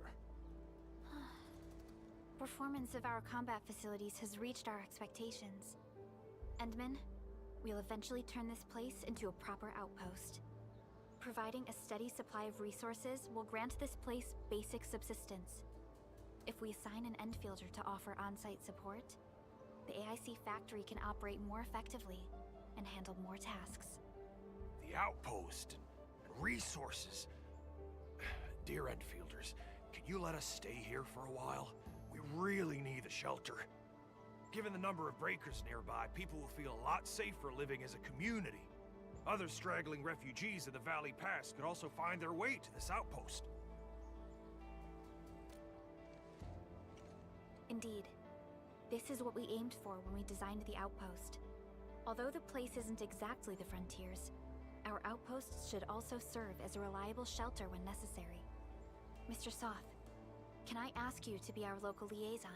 Performance of our combat facilities has reached our expectations. Endman, we'll eventually turn this place into a proper outpost. Providing a steady supply of resources will grant this place basic subsistence. If we assign an Endfielder to offer on-site support, the AIC factory can operate more effectively and handle more tasks. The outpost and resources. Dear Endfielders, can you let us stay here for a while? We really need the shelter. Given the number of breakers nearby, people will feel a lot safer living as a community. Other straggling refugees of the Valley Pass could also find their way to this outpost. Indeed. This is what we aimed for when we designed the outpost. Although the place isn't exactly the frontiers, our outposts should also serve as a reliable shelter when necessary. Mr. Soth, can I ask you to be our local liaison?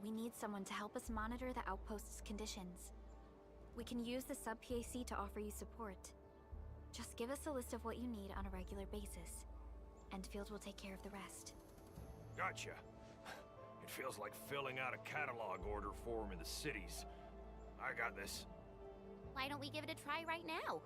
We need someone to help us monitor the outpost's conditions. We can use the sub-PAC to offer you support. Just give us a list of what you need on a regular basis. Endfield will take care of the rest. Gotcha. It feels like filling out a catalog order form in the cities. I got this. Why don't we give it a try right now?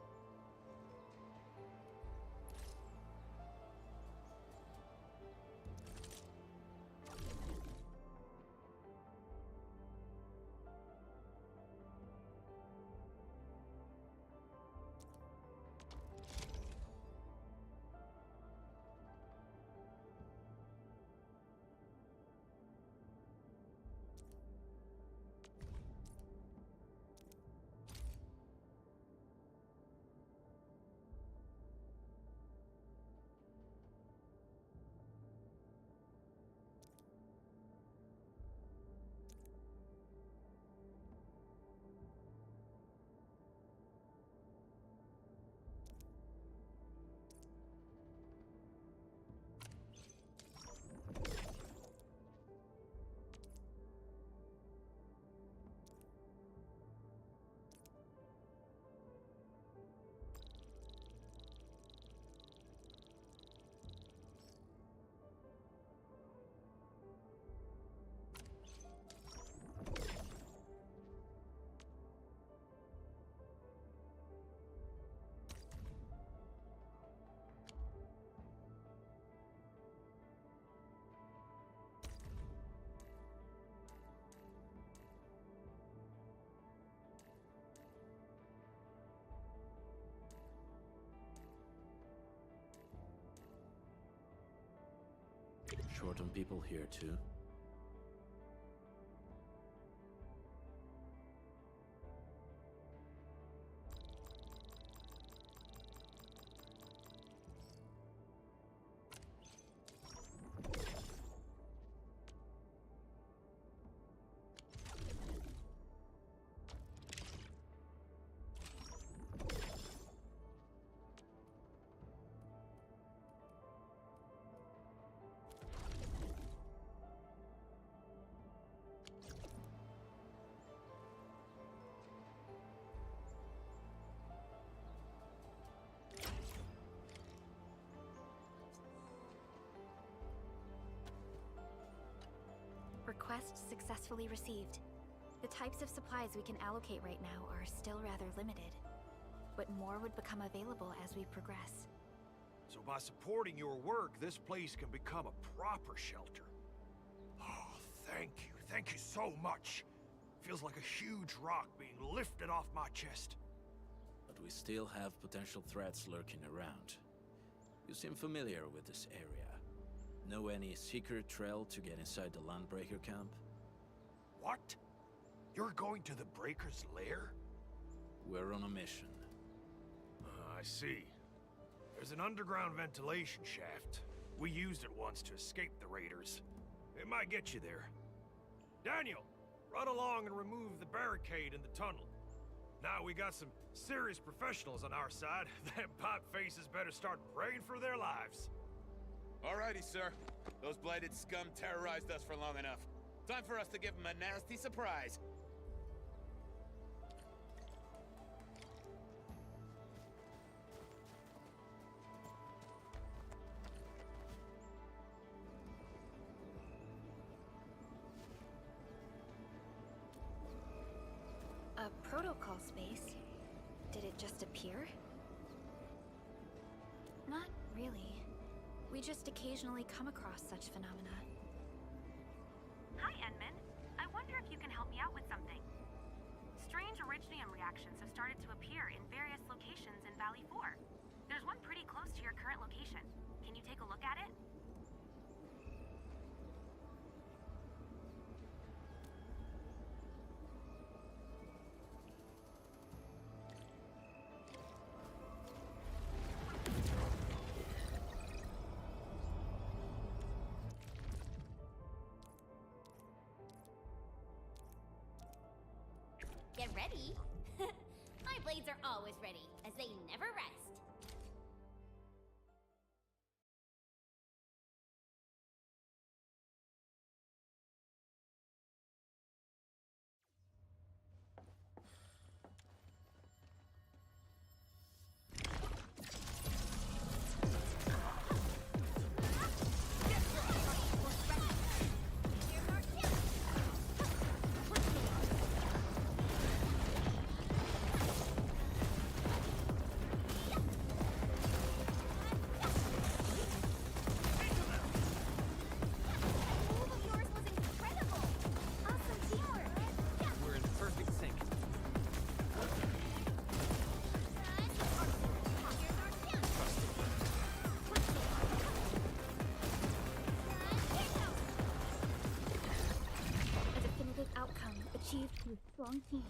Short on people here, too. Request successfully received. The types of supplies we can allocate right now are still rather limited, but more would become available as we progress. So by supporting your work, this place can become a proper shelter. Oh, thank you so much. Feels like a huge rock being lifted off my chest. But we still have potential threats lurking around. You seem familiar with this area. Know any secret trail to get inside the Landbreaker camp? What? You're going to the Breaker's lair? We're on a mission. I see. There's an underground ventilation shaft. We used it once to escape the raiders. It might get you there. Daniel, run along and remove the barricade in the tunnel. Now we got some serious professionals on our side. Them pipe faces better start praying for their lives. Alrighty, sir. Those blighted scum terrorized us for long enough. Time for us to give them a nasty surprise. A protocol space? Did it just appear? Not really. We just occasionally come across such phenomena. Hi, Endman. I wonder if you can help me out with something. Strange originium reactions have started to appear in various locations in Valley 4. There's one pretty close to your current location. Can you take a look at it? Get ready. My blades are always ready, as they never rest. achieved through strong teams.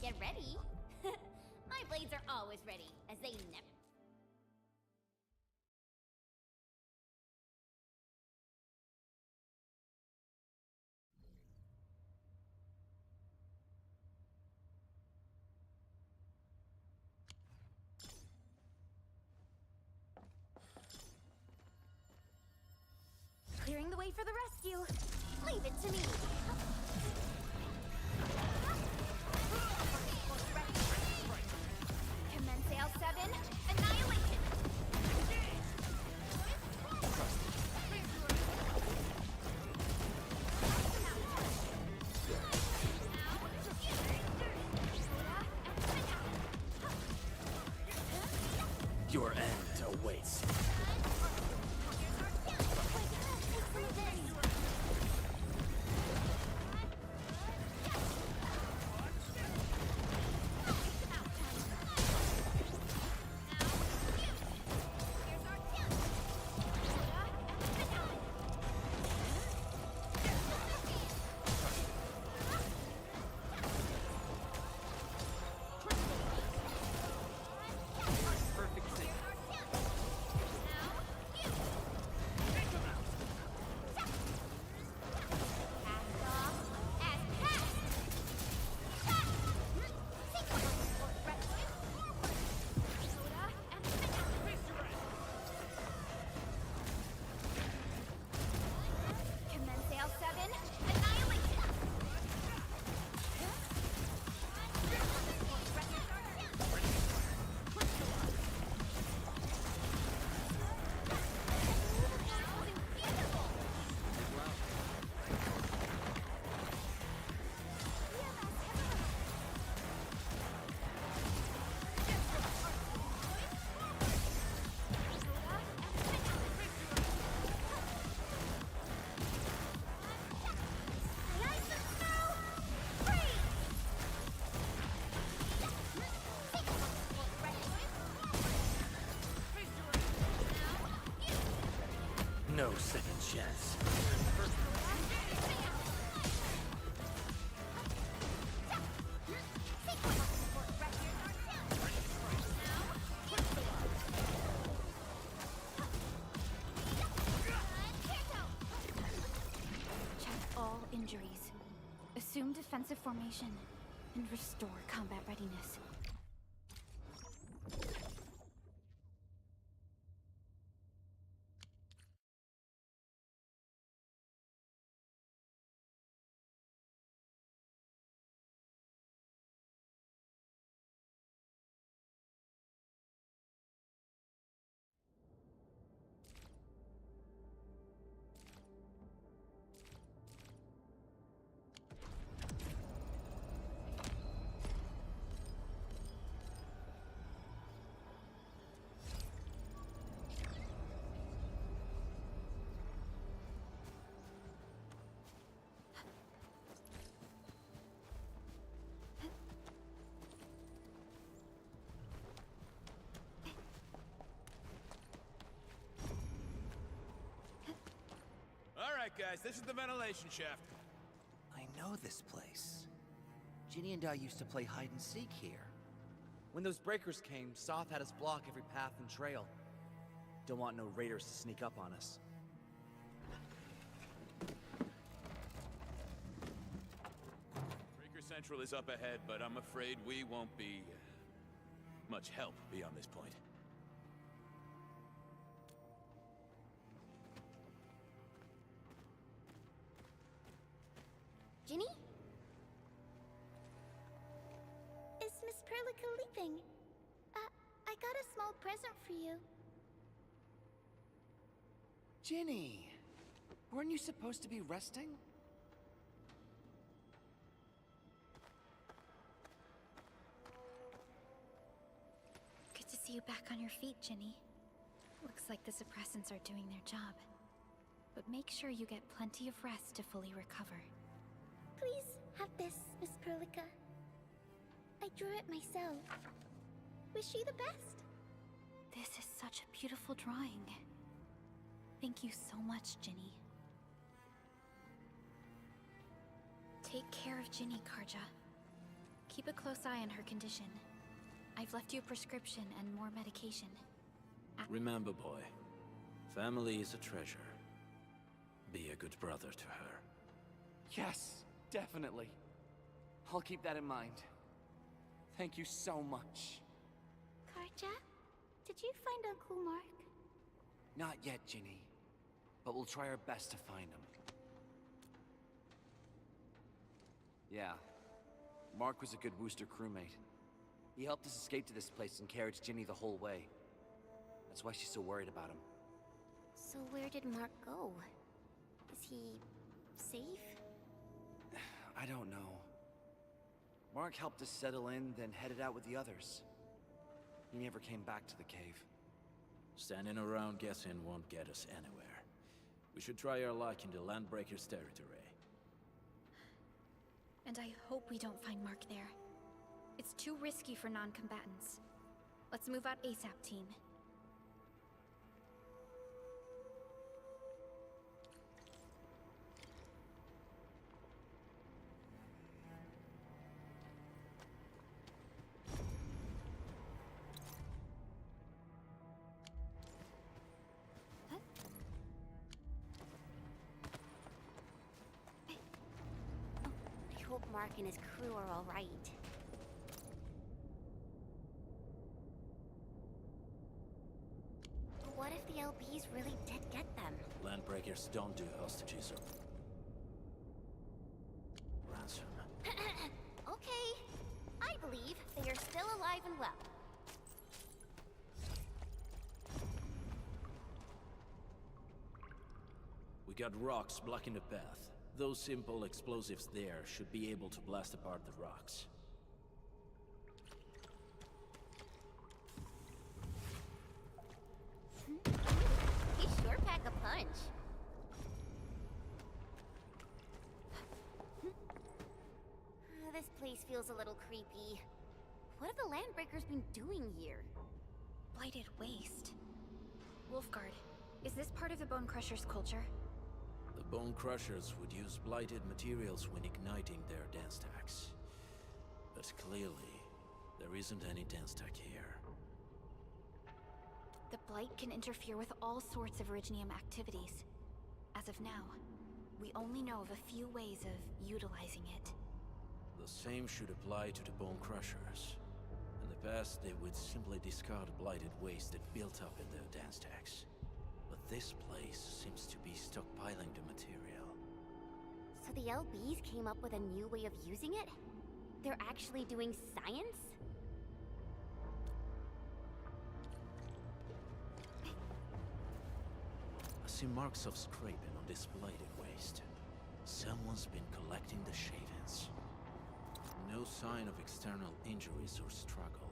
Get ready. My blades are always ready, as they never... Clearing the way for the rescue. Leave it to me. Commence L7. Annihilation. Your end awaits. No second chance. Check all injuries. Assume defensive formation. And restore combat readiness. Alright guys, this is the ventilation shaft. I know this place. Ginny and I used to play hide and seek here. When those breakers came, Soth had us block every path and trail. Don't want no raiders to sneak up on us. Breaker Central is up ahead, but I'm afraid we won't be much help beyond this point. Ginny? Is Miss Perlica leaving? I got a small present for you. Ginny! Weren't you supposed to be resting? Good to see see you back on your feet, Ginny. Looks like the suppressants are doing their job. But make sure you get plenty of rest to fully recover. Please have this, Miss Perlica. I drew it myself. Wish you the best. This is such a beautiful drawing. Thank you so much, Ginny. Take care of Ginny, Karja. Keep a close eye on her condition. I've left you a prescription and more medication. Remember, boy, family is a treasure. Be a good brother to her. Yes, definitely. I'll keep that in mind. Thank you so much. Karja, did you find Uncle Mark? Not yet, Ginny. But we'll try our best to find him. Yeah. Mark was a good Wooster crewmate. He helped us escape to this place and carried Ginny the whole way. That's why she's so worried about him. So where did Mark go? Is he safe? I don't know. Mark helped us settle in, then headed out with the others. He never came back to the cave. Standing around guessing won't get us anywhere. We should try our luck in the Landbreakers' territory. And I hope we don't find Mark there. It's too risky for non-combatants. Let's move out ASAP, team. I hope Mark and his crew are all right. What if the LBs really did get them? Landbreakers don't do hostages or ransom. Okay. I believe they are still alive and well. We got rocks blocking the path. Those simple explosives there should be able to blast apart the rocks. He sure pack a punch. This place feels a little creepy. What have the Landbreakers been doing here? Blighted waste. Wolfguard, is this part of the Bone Crusher's culture? The Bone Crushers would use blighted materials when igniting their dance stacks. But clearly, there isn't any dance stack here. The Blight can interfere with all sorts of Originium activities. As of now, we only know of a few ways of utilizing it. The same should apply to the Bone Crushers. In the past, they would simply discard blighted waste that built up in their dance stacks. But this place seems to be stockpiling the material. So the LBs came up with a new way of using it? They're actually doing science? I see marks of scraping on this blighted waste. Someone's been collecting the shavings. No sign of external injuries or struggle.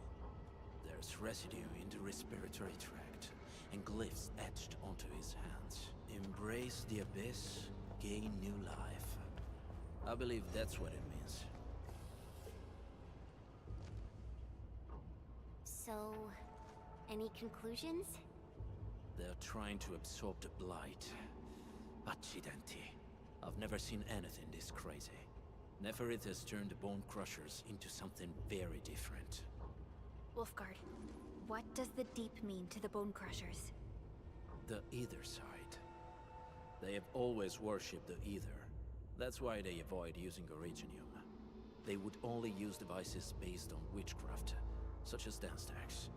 There's residue in the respiratory tract, and glyphs etched onto his hands. Embrace the abyss, gain new life. I believe that's what it means. So, any conclusions? They're trying to absorb the blight. Accidenti. I've never seen anything this crazy. Neferith has turned the Bone Crushers into something very different. Wolfguard, what does the Deep mean to the Bone Crushers? The Ether side. They have always worshipped the Ether. That's why they avoid using Originium. They would only use devices based on witchcraft, such as dance stacks.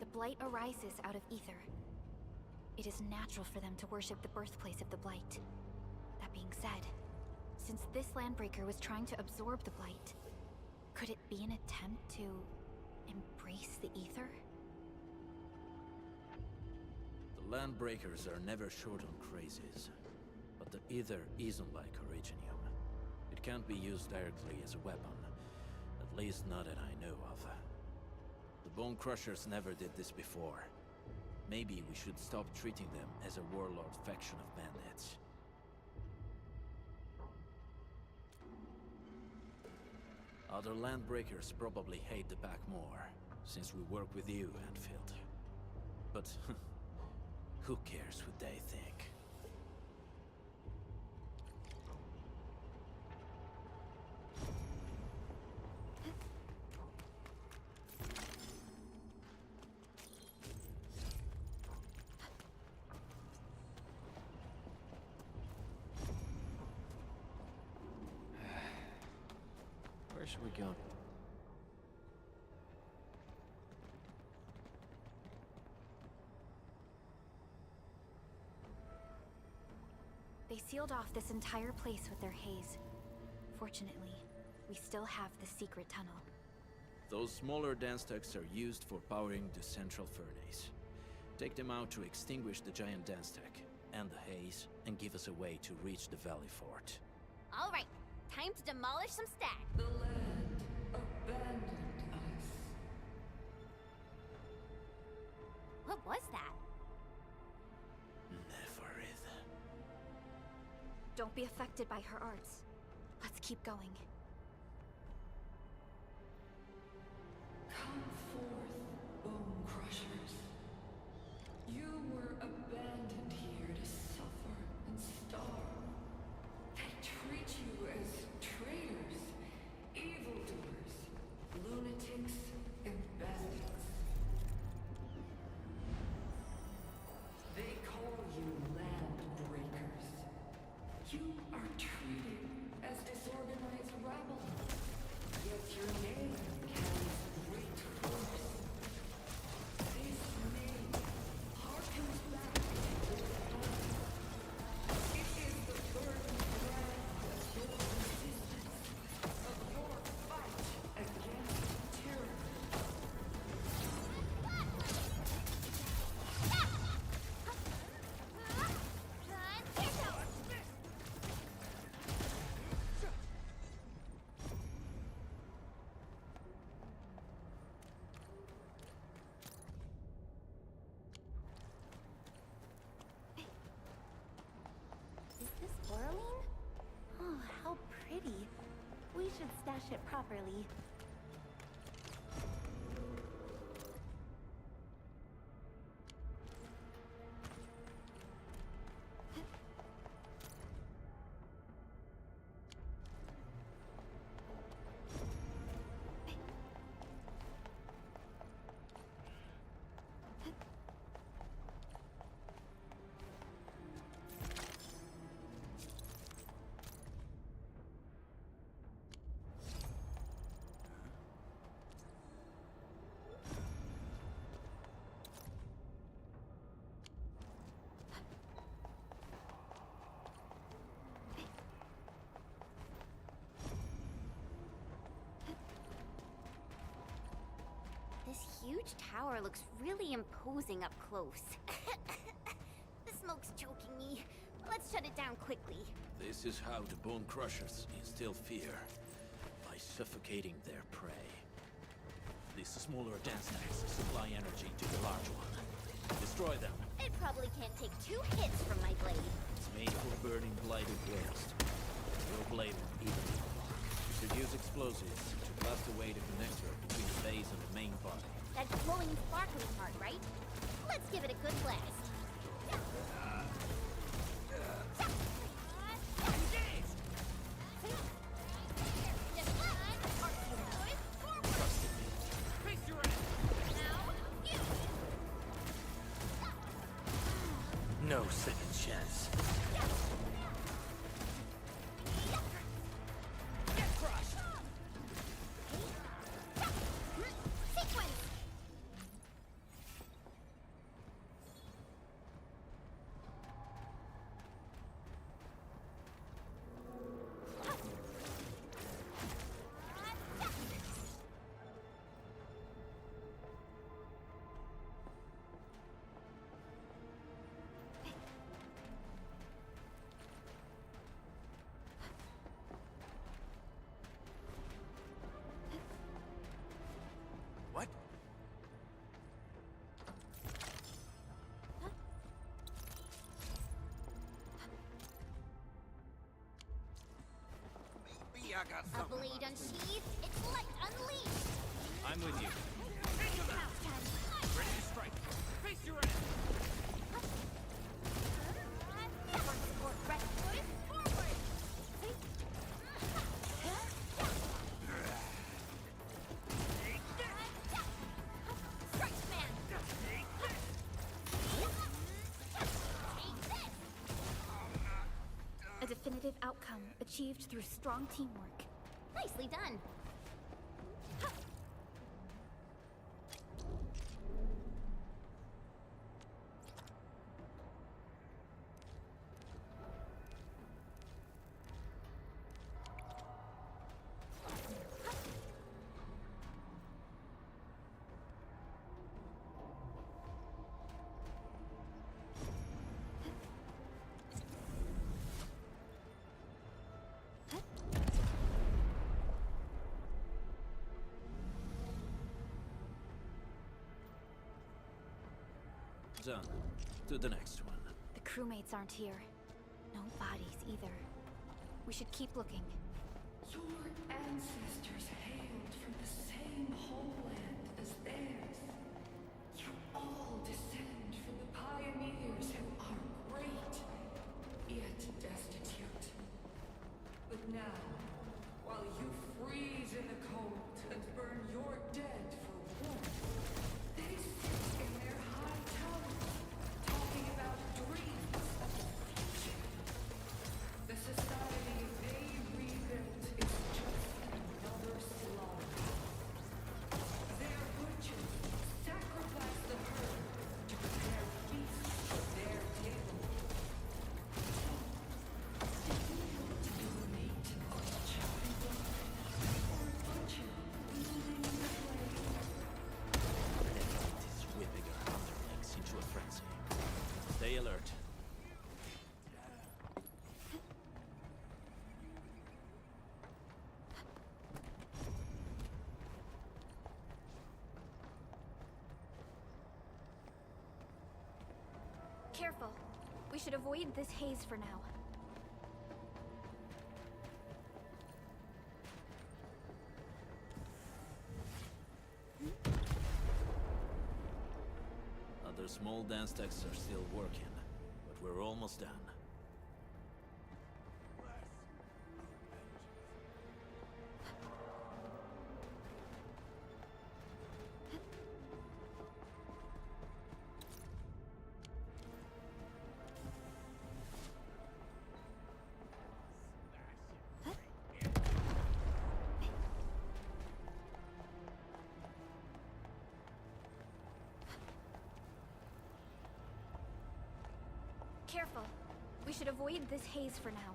The Blight arises out of Ether. It is natural for them to worship the birthplace of the Blight. That being said, since this Landbreaker was trying to absorb the Blight, could it be an attempt to embrace the Ether? The Landbreakers are never short on crazes, but the Ether isn't like Originium. It can't be used directly as a weapon, at least not that I know of. The Bone Crushers never did this before. Maybe we should stop treating them as a warlord faction of bandits. Other Landbreakers probably hate the pack more, since we work with you, Endfield. But who cares what they think? Where should we go? They sealed off this entire place with their haze. Fortunately, we still have the secret tunnel. Those smaller dance ducts are used for powering the central furnace. Take them out to extinguish the giant dance tech and the haze, and give us a way to reach the Valley Fort. All right, time to demolish some stacks. The land abandoned us. What was that? Don't be affected by her arts. Let's keep going. Come forth, Bone Crushers. You were abandoned here to suffer and starve. They treat you as traitors, evildoers, lunatics, and bandits. They call you Landbreakers. You are treated as disorganized rabble, yet your name carries great force. This name harkens back to the past. It is the burning brand of your resistance, of your fight against tyranny. Whirling? Oh, how pretty. We should stash it properly. This huge tower looks really imposing up close. The smoke's choking me. Let's shut it down quickly. This is how the Bone Crushers instill fear, by suffocating their prey. These smaller dance stacks supply energy to the large one. Destroy them. It probably can't take 2 hits from my blade. It's made for burning blighted waste. Your blade won't even be block. You should use explosives to blast away the connector between the base and the main body. That glowing, sparkly part, right? Let's give it a good blast. No second chance. Get crushed! Sequence! A blade unsheathed, its light unleashed! I'm with you. Ready to strike. Face your end. Never support rescuers, forward! Strike man! Take this! A definitive outcome achieved through strong teamwork. Nicely done. Done. To the next one. The crewmates aren't here. No bodies either. We should keep looking. Your ancestors hailed from the same homeland as theirs. You all descend from the pioneers who are great, yet destitute. But now, while you freeze in the cold and burn your dead for warmth, they sit in their high towers, talking about dreams of the future. The society they rebuilt is just another slaughter. Their butchers sacrifice the herd to prepare feasts for their table. To be the meat of a chopping block, or a butcher wielding the blade. It is whipping our underlings into a frenzy. Stay alert. Careful. We should avoid this haze for now. Other small dance techs are still working, but we're almost done. Careful. We should avoid this haze for now.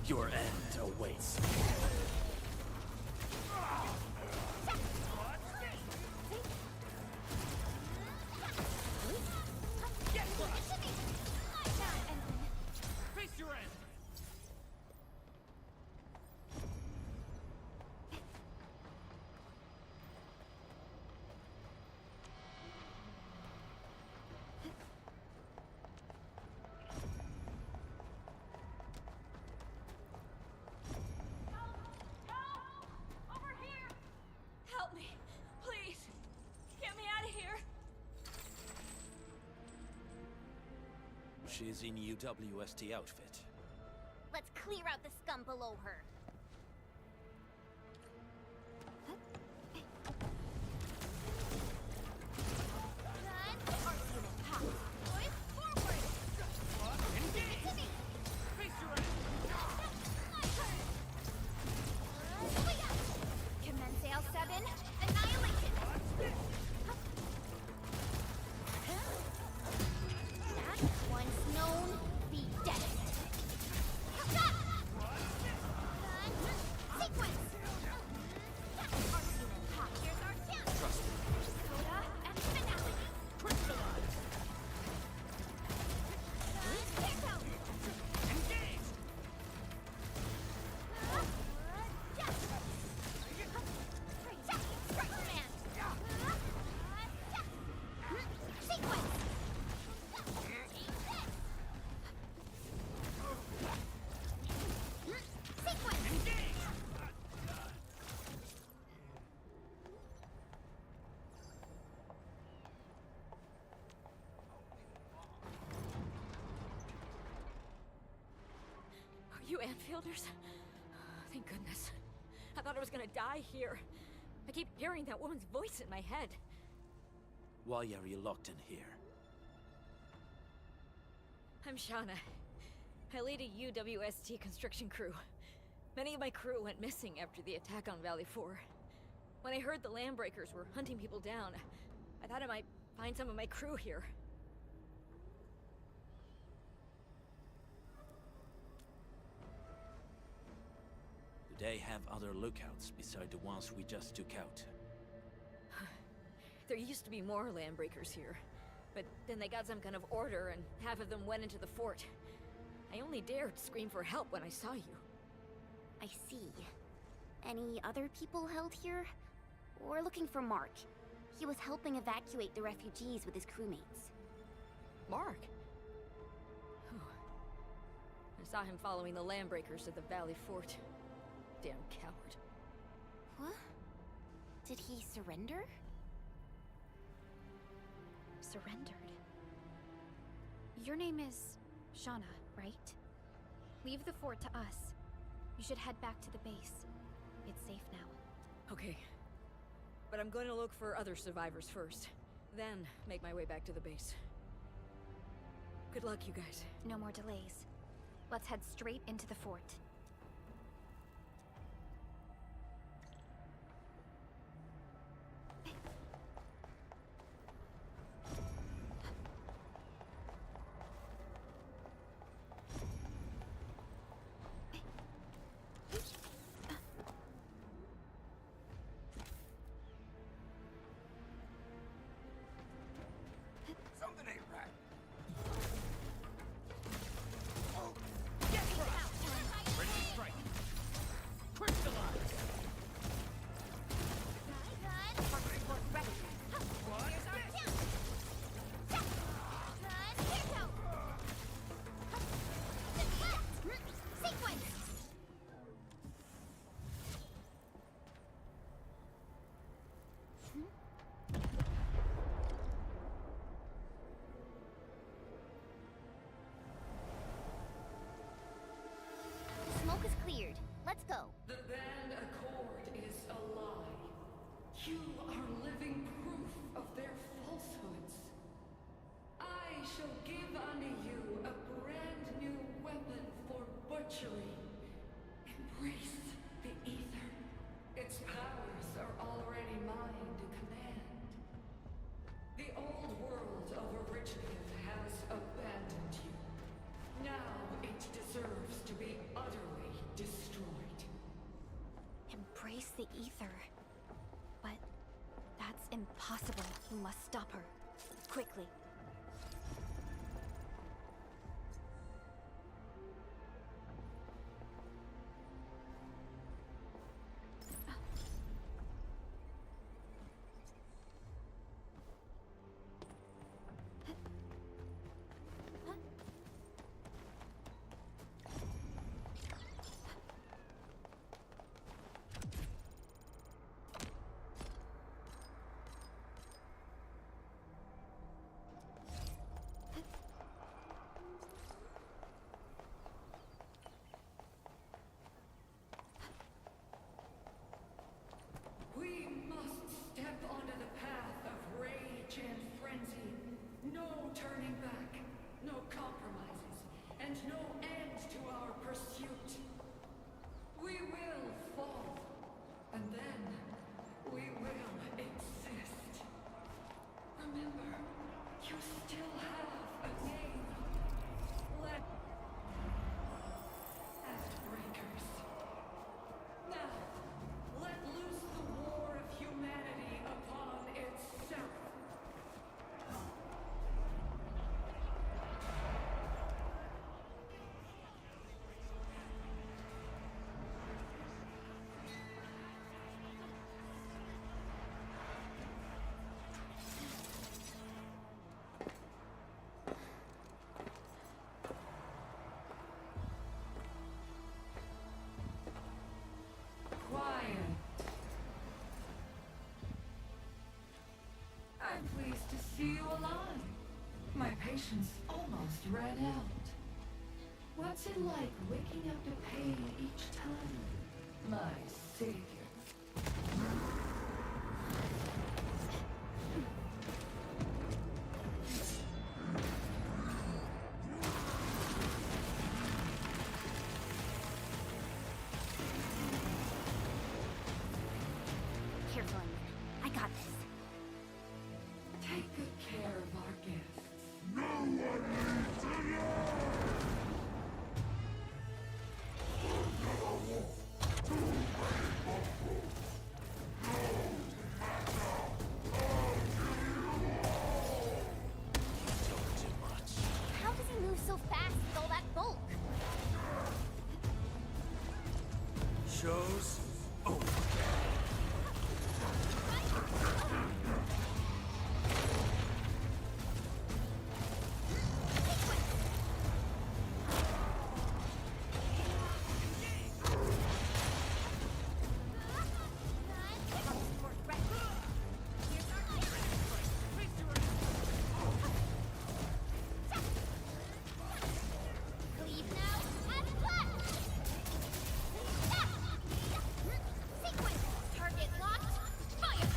Your end awaits. Face your end. Help me, please. Get me out of here. She's in UWST outfit. Let's clear out the scum below her. Commence L7, annihilation! That once known, be dead. Endfielders? Thank goodness. I thought I was gonna die here. I keep hearing that woman's voice in my head. Why are you locked in here? I'm Shauna. I lead a UWST construction crew. Many of my crew went missing after the attack on Valley 4. When I heard the Landbreakers were hunting people down, I thought I might find some of my crew here. Do they have other lookouts beside the ones we just took out? There used to be more Landbreakers here, but then they got some kind of order and half of them went into the fort. I only dared scream for help when I saw you. I see. Any other people held here? We're looking for Mark. He was helping evacuate the refugees with his crewmates. Mark? Oh. I saw him following the Landbreakers to the Valley Fort. Damn coward. What? Did he surrender? Surrendered? Your name is Shauna, right? Leave the fort to us. You should head back to the base. It's safe now. Okay. But I'm going to look for other survivors first. Then make my way back to the base. Good luck, you guys. No more delays. Let's head straight into the fort. Something ain't right. Ready to strike. Crystallize. Smoke is cleared. Let's go. The band accord is a lie. You are living proof of their falsehoods. I shall give unto you a brand new weapon for butchery. Embrace the ether. Its powers are already mine to command. The old world of Originative has abandoned you. Now it deserves to be utterly destroyed. Embrace the ether. But that's impossible. You must stop her. Quickly. We must step onto the path of rage and frenzy. No turning back, no compromises, and no end to our pursuit. We will fall, and then we will exist. Remember, you still have a name. Let breakers. Now, let loose the war of humanity upon itself. Quiet. I'm pleased to see you alive. My patience almost ran out. What's it like waking up to pain each time? My savior. Careful, I got this. Take good care of our guests. No one needs to learn! How does he move so fast with all that bulk? Shows over. Leave now and flash! Sequence! Target locked! Fire!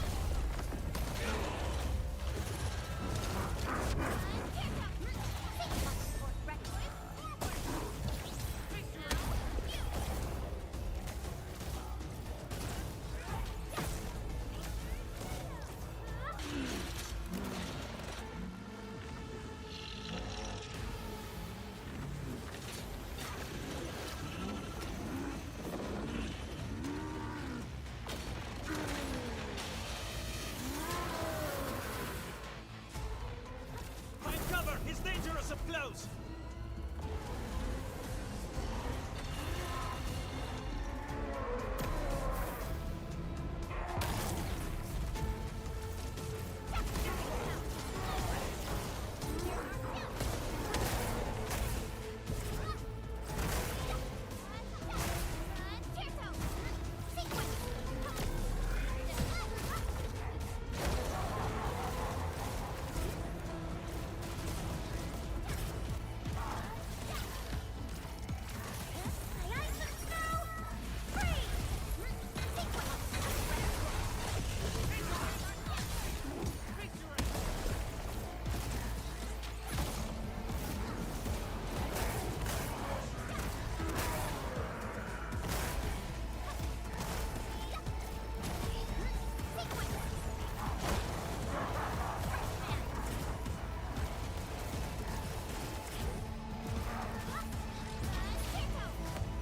Find cover! He's dangerous up close!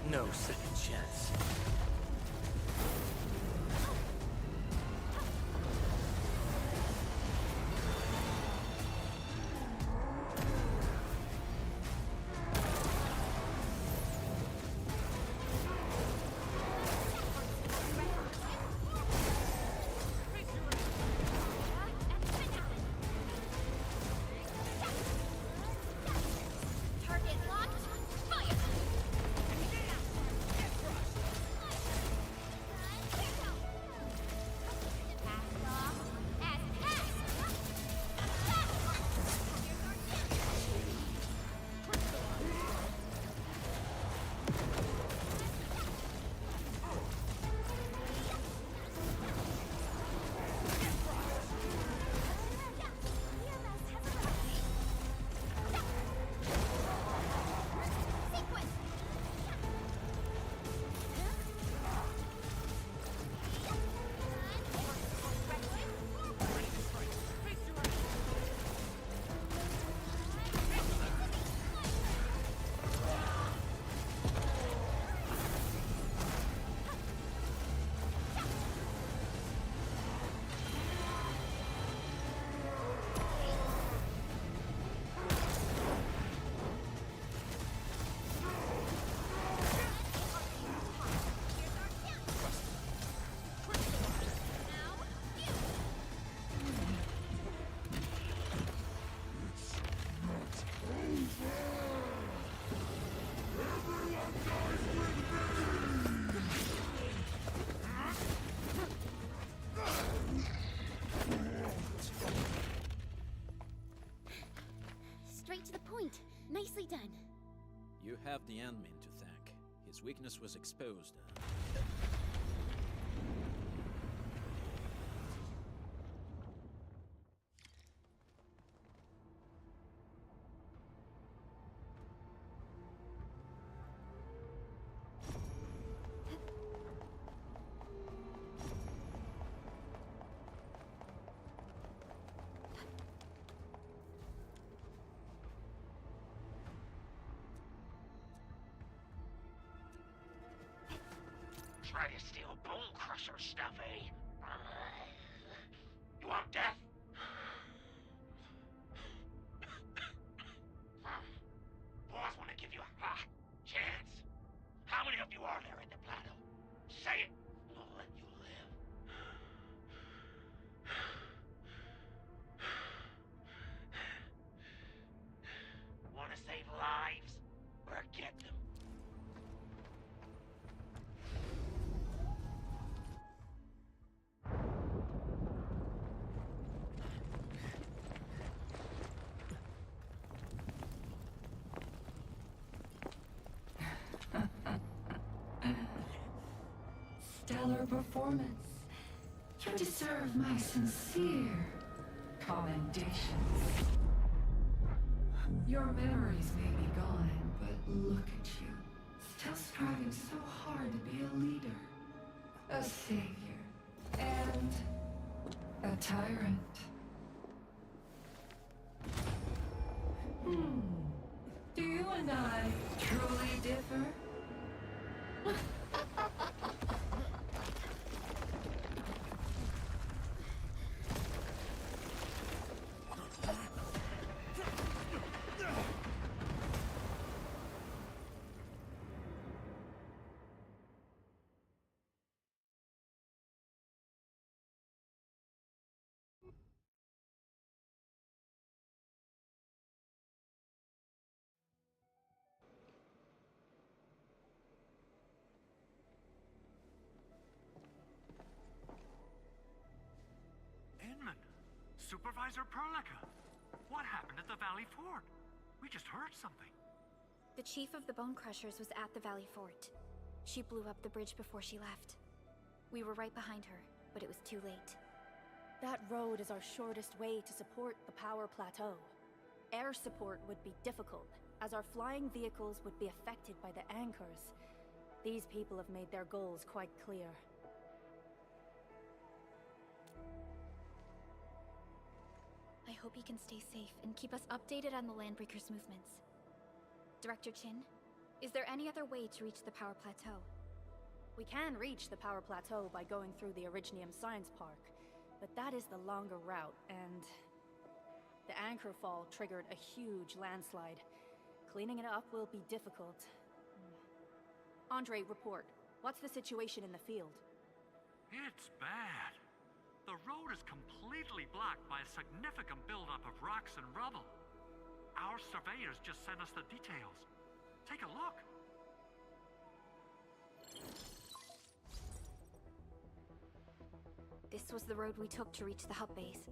No second chance. Target locked! Fire! You have the admin to thank. His weakness was exposed. Try to steal Bone Crusher stuff, eh? You want death? Boys want to give you a chance. How many of you are there in the plateau? Say it, and I'll let you live. Want to save lives? Forget them. Stellar performance. You deserve my sincere commendations. Your memories may be gone, but look at you. Still striving so hard to be a leader, a savior, and a tyrant. Do you and I truly differ? Supervisor Perlica, what happened at the Valley Fort? We just heard something. The chief of the Bone Crushers was at the Valley Fort. She blew up the bridge before she left. We were right behind her, but it was too late. That road is our shortest way to support the power plateau. Air support would be difficult, as our flying vehicles would be affected by the anchors. These people have made their goals quite clear. I hope he can stay safe and keep us updated on the Landbreakers' movements. Director Chin, is there any other way to reach the Power Plateau? We can reach the Power Plateau by going through the Originium Science Park, but that is the longer route, and the anchor fall triggered a huge landslide. Cleaning it up will be difficult. Andre, report. What's the situation in the field? It's bad. The road is completely blocked by a significant buildup of rocks and rubble. Our surveyors just sent us the details. Take a look. This was the road we took to reach the hub base.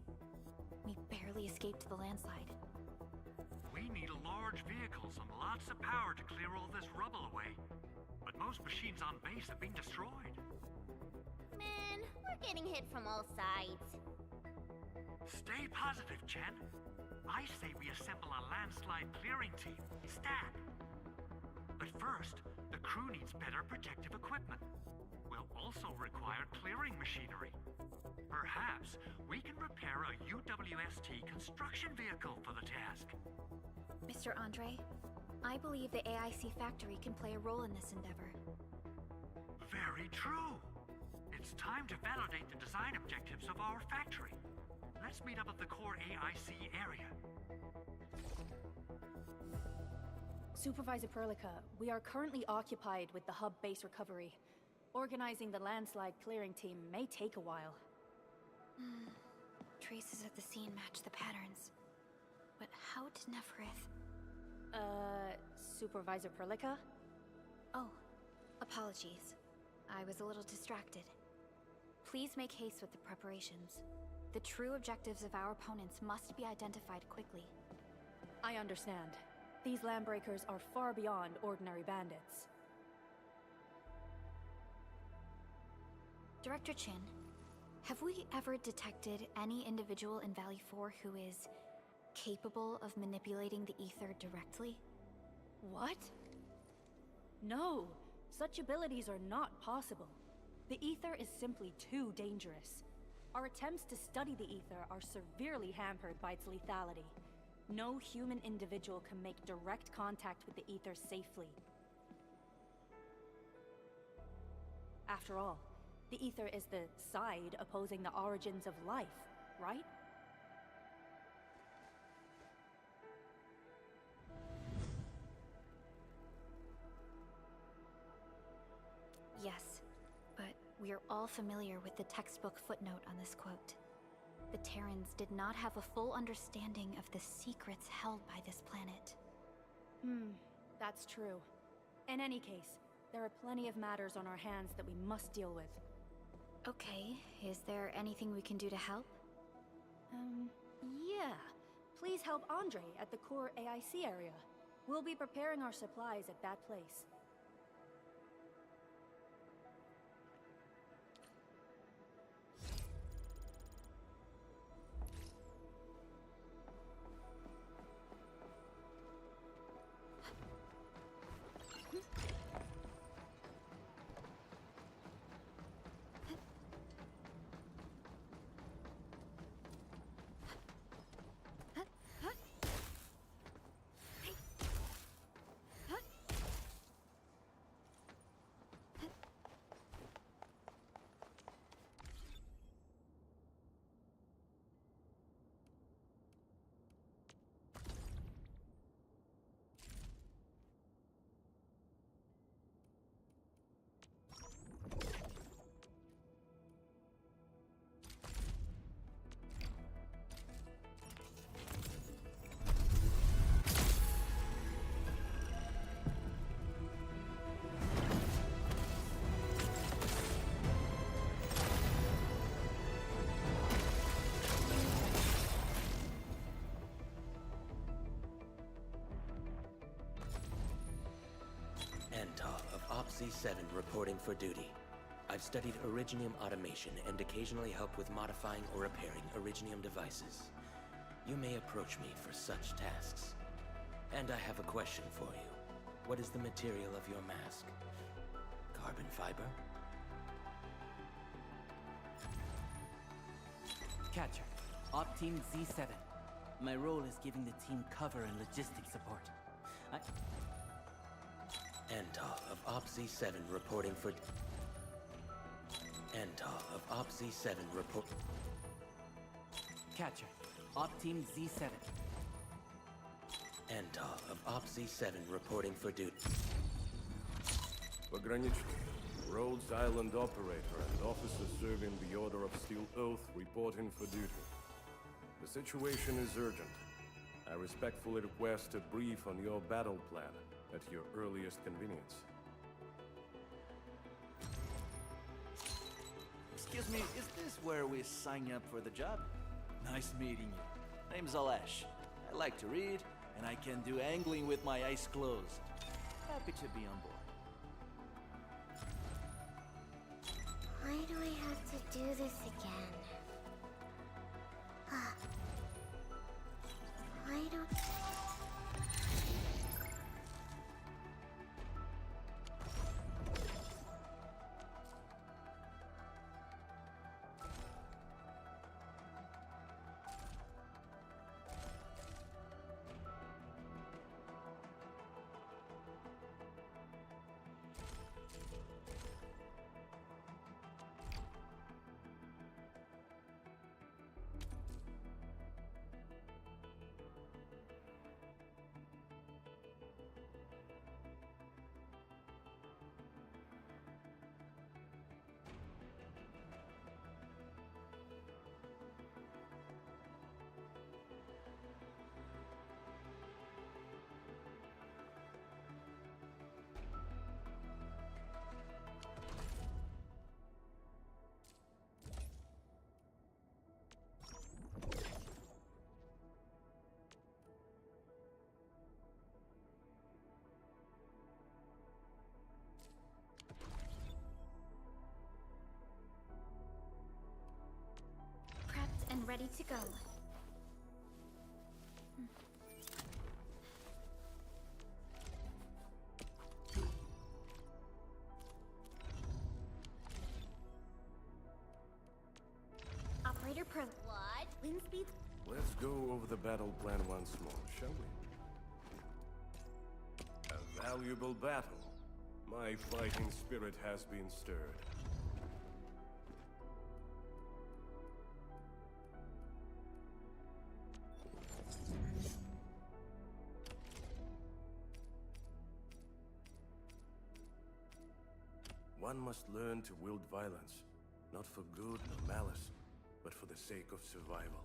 We barely escaped the landslide. We need large vehicles and lots of power to clear all this rubble away. But most machines on base have been destroyed. Man, we're getting hit from all sides. Stay positive, Chen. I say we assemble a landslide clearing team, stat. But first, the crew needs better protective equipment. We'll also require clearing machinery. Perhaps we can repair a UWST construction vehicle for the task. Mr. Andre, I believe the AIC factory can play a role in this endeavor. Very true. It's time to validate the design objectives of our factory. Let's meet up at the core AIC area. Supervisor Perlica, we are currently occupied with the hub base recovery. Organizing the landslide clearing team may take a while. Traces at the scene match the patterns. But how did Neferith... Supervisor Perlica? Oh, apologies. I was a little distracted. Please make haste with the preparations. The true objectives of our opponents must be identified quickly. I understand. These landbreakers are far beyond ordinary bandits. Director Chin, have we ever detected any individual in Valley 4 who is capable of manipulating the ether directly? What? No, such abilities are not possible. The ether is simply too dangerous. Our attempts to study the ether are severely hampered by its lethality. No human individual can make direct contact with the ether safely. After all, the ether is the side opposing the origins of life, right? Yes, but we are all familiar with the textbook footnote on this quote. The Terrans did not have a full understanding of the secrets held by this planet. That's true. In any case, there are plenty of matters on our hands that we must deal with. Okay, is there anything we can do to help? Yeah. Please help Andre at the core AIC area. We'll be preparing our supplies at that place. C7 reporting for duty. I've studied Originium automation and occasionally help with modifying or repairing Originium devices. You may approach me for such tasks. And I have a question for you. What is the material of your mask? Carbon fiber? Catcher, Op Team Z7. My role is giving the team cover and logistics support. Antal of Op Z7 reporting for... Antal of Op Z7 report... Catcher, Op Team Z7. Antal of Op Z7 reporting for duty. Pogranichny, Rhodes Island operator and officer serving the Order of Steel Oath reporting for duty. The situation is urgent. I respectfully request a brief on your battle plan at your earliest convenience. Excuse me, is this where we sign up for the job? Nice meeting you. Name's Alash. I like to read, and I can do angling with my eyes closed. Happy to be on board. Why do I have to do this again? Why don't... Ready to go. Operator Pro. What? Wind speed. Let's go over the battle plan once more, shall we? A valuable battle. My fighting spirit has been stirred. One must learn to wield violence, not for good nor malice, but for the sake of survival.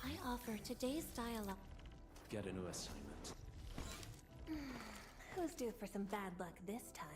I offer today's dialogue. Get a new assignment. Who's due for some bad luck this time?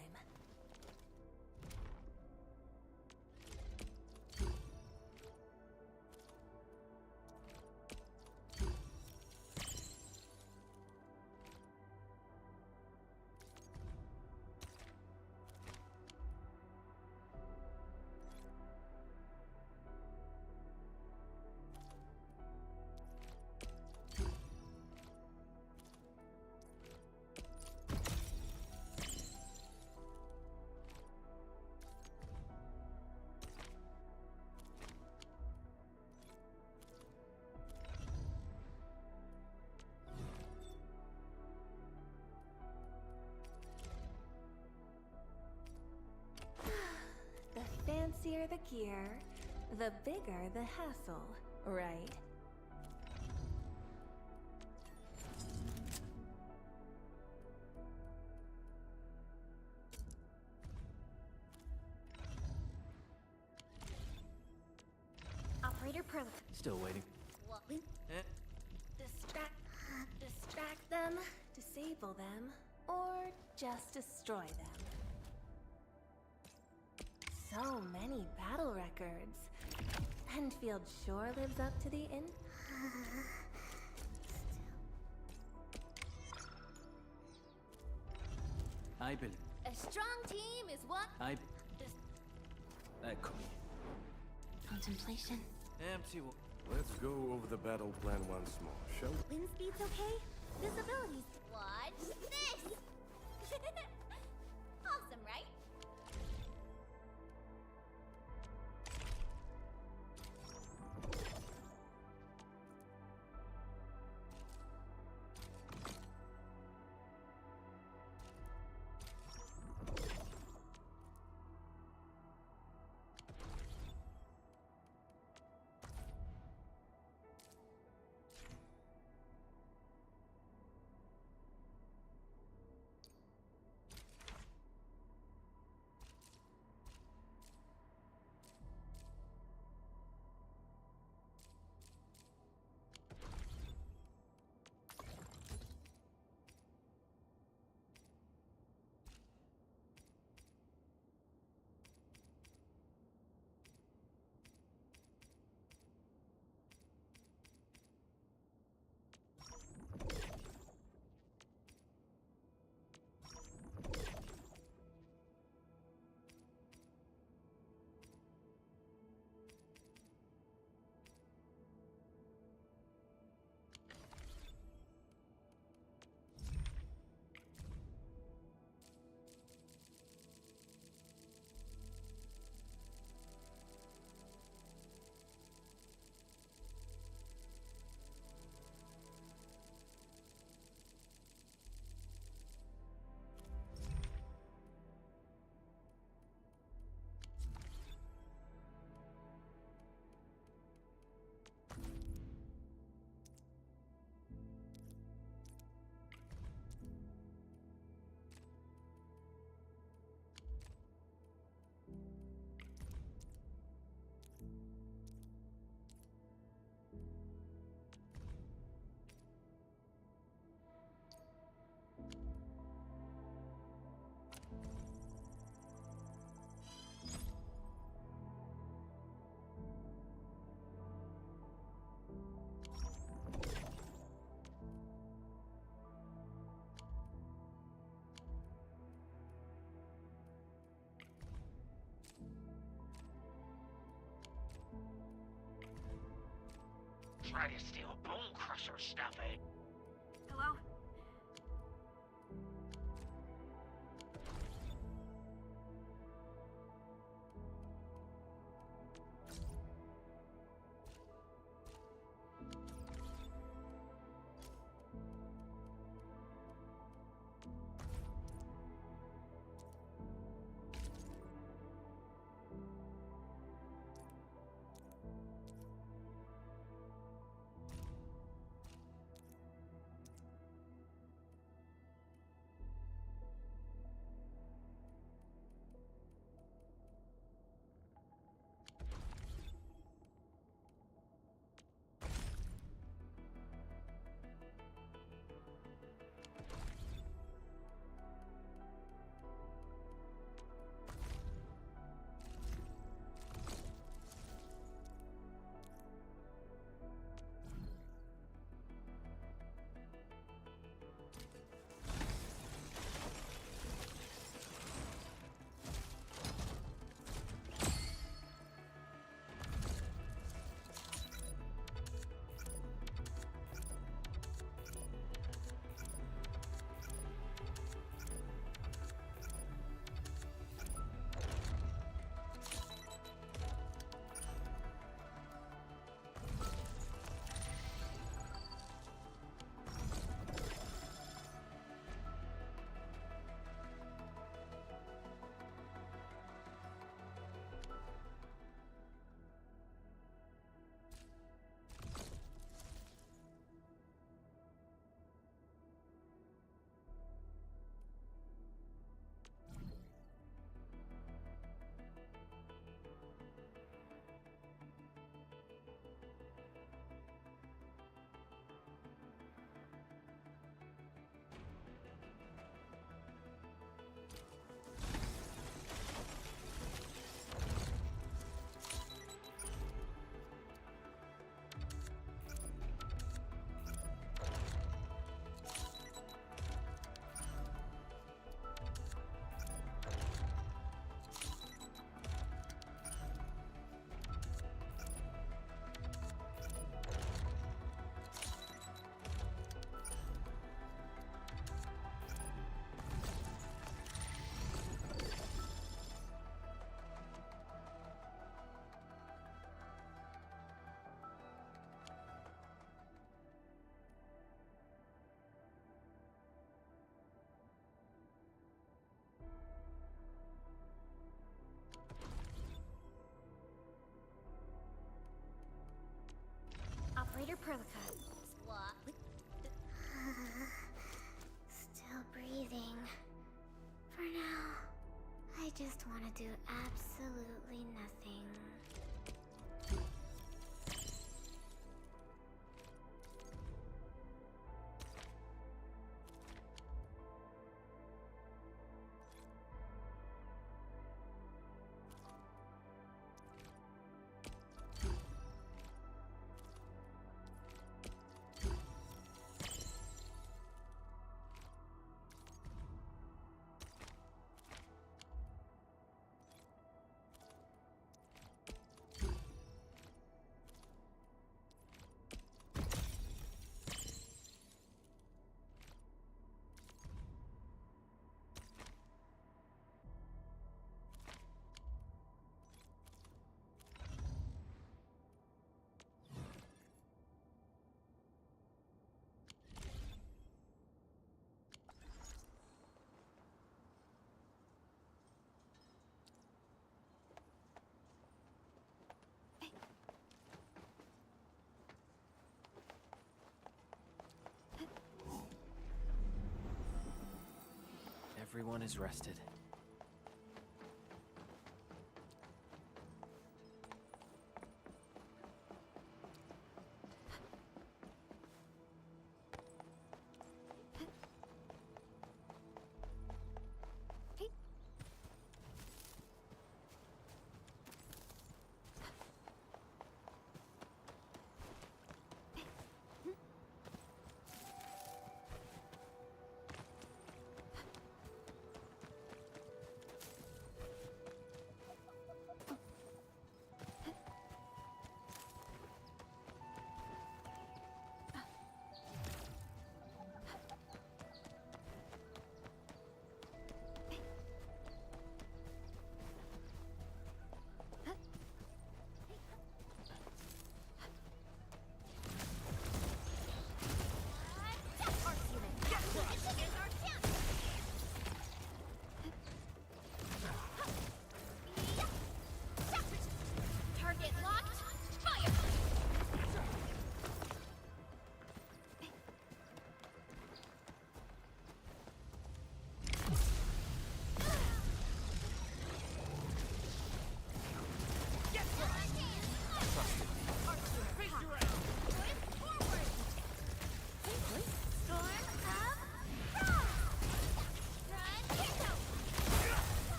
The fancier the gear, the bigger the hassle, right? Operator Pro. Still waiting. What? Distract them, disable them, or just destroy them. So many battle records. Endfield sure lives up to the I believe. A strong team is what? Echo. Contemplation. Empty. Let's go over the battle plan once more, shall we? Wind speed's okay? Visibility's. Watch this! Awesome, right? try to steal Bone Crusher stuff, eh? Hello? Operator Perlica. What? Still breathing. For now, I just want to do absolutely nothing. Everyone is rested.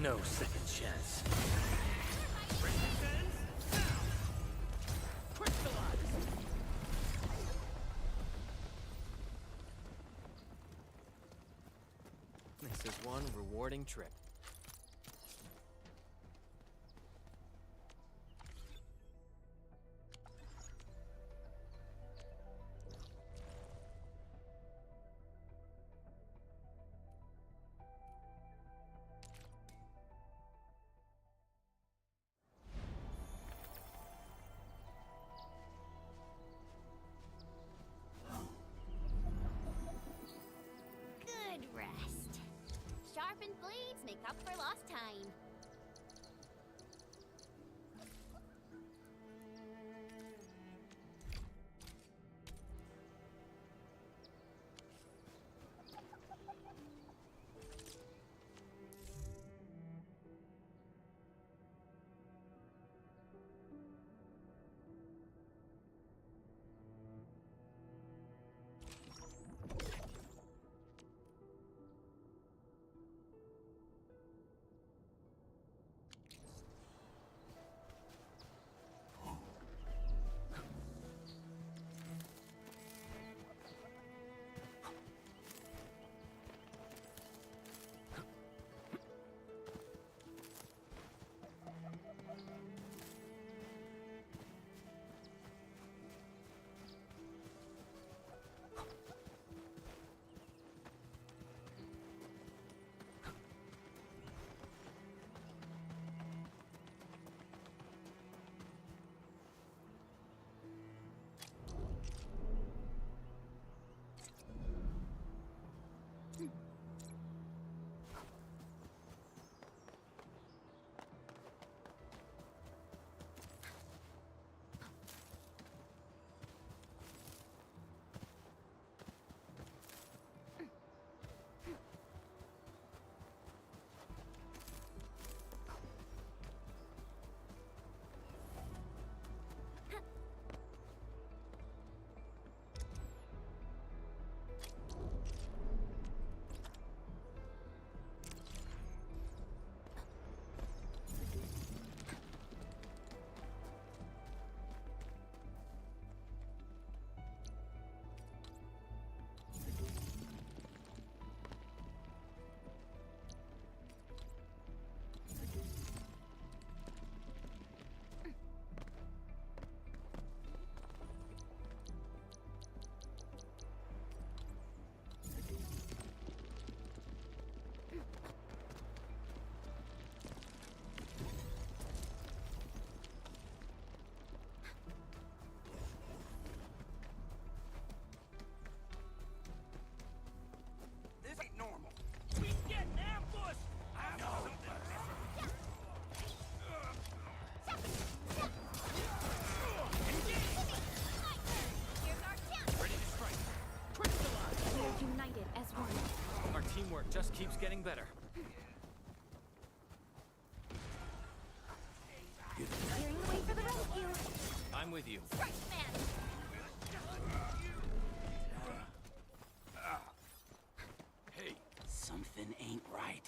No second chance. This is one rewarding trip. Good rest. Sharpened blades make up for lost time. This ain't normal. We get ambushed! I know. Ready to strike. Crystallize! We are united as one. Our teamwork just keeps getting better. Clearing the way for the rescue. I'm with you. Strike, man! Hey, something ain't right.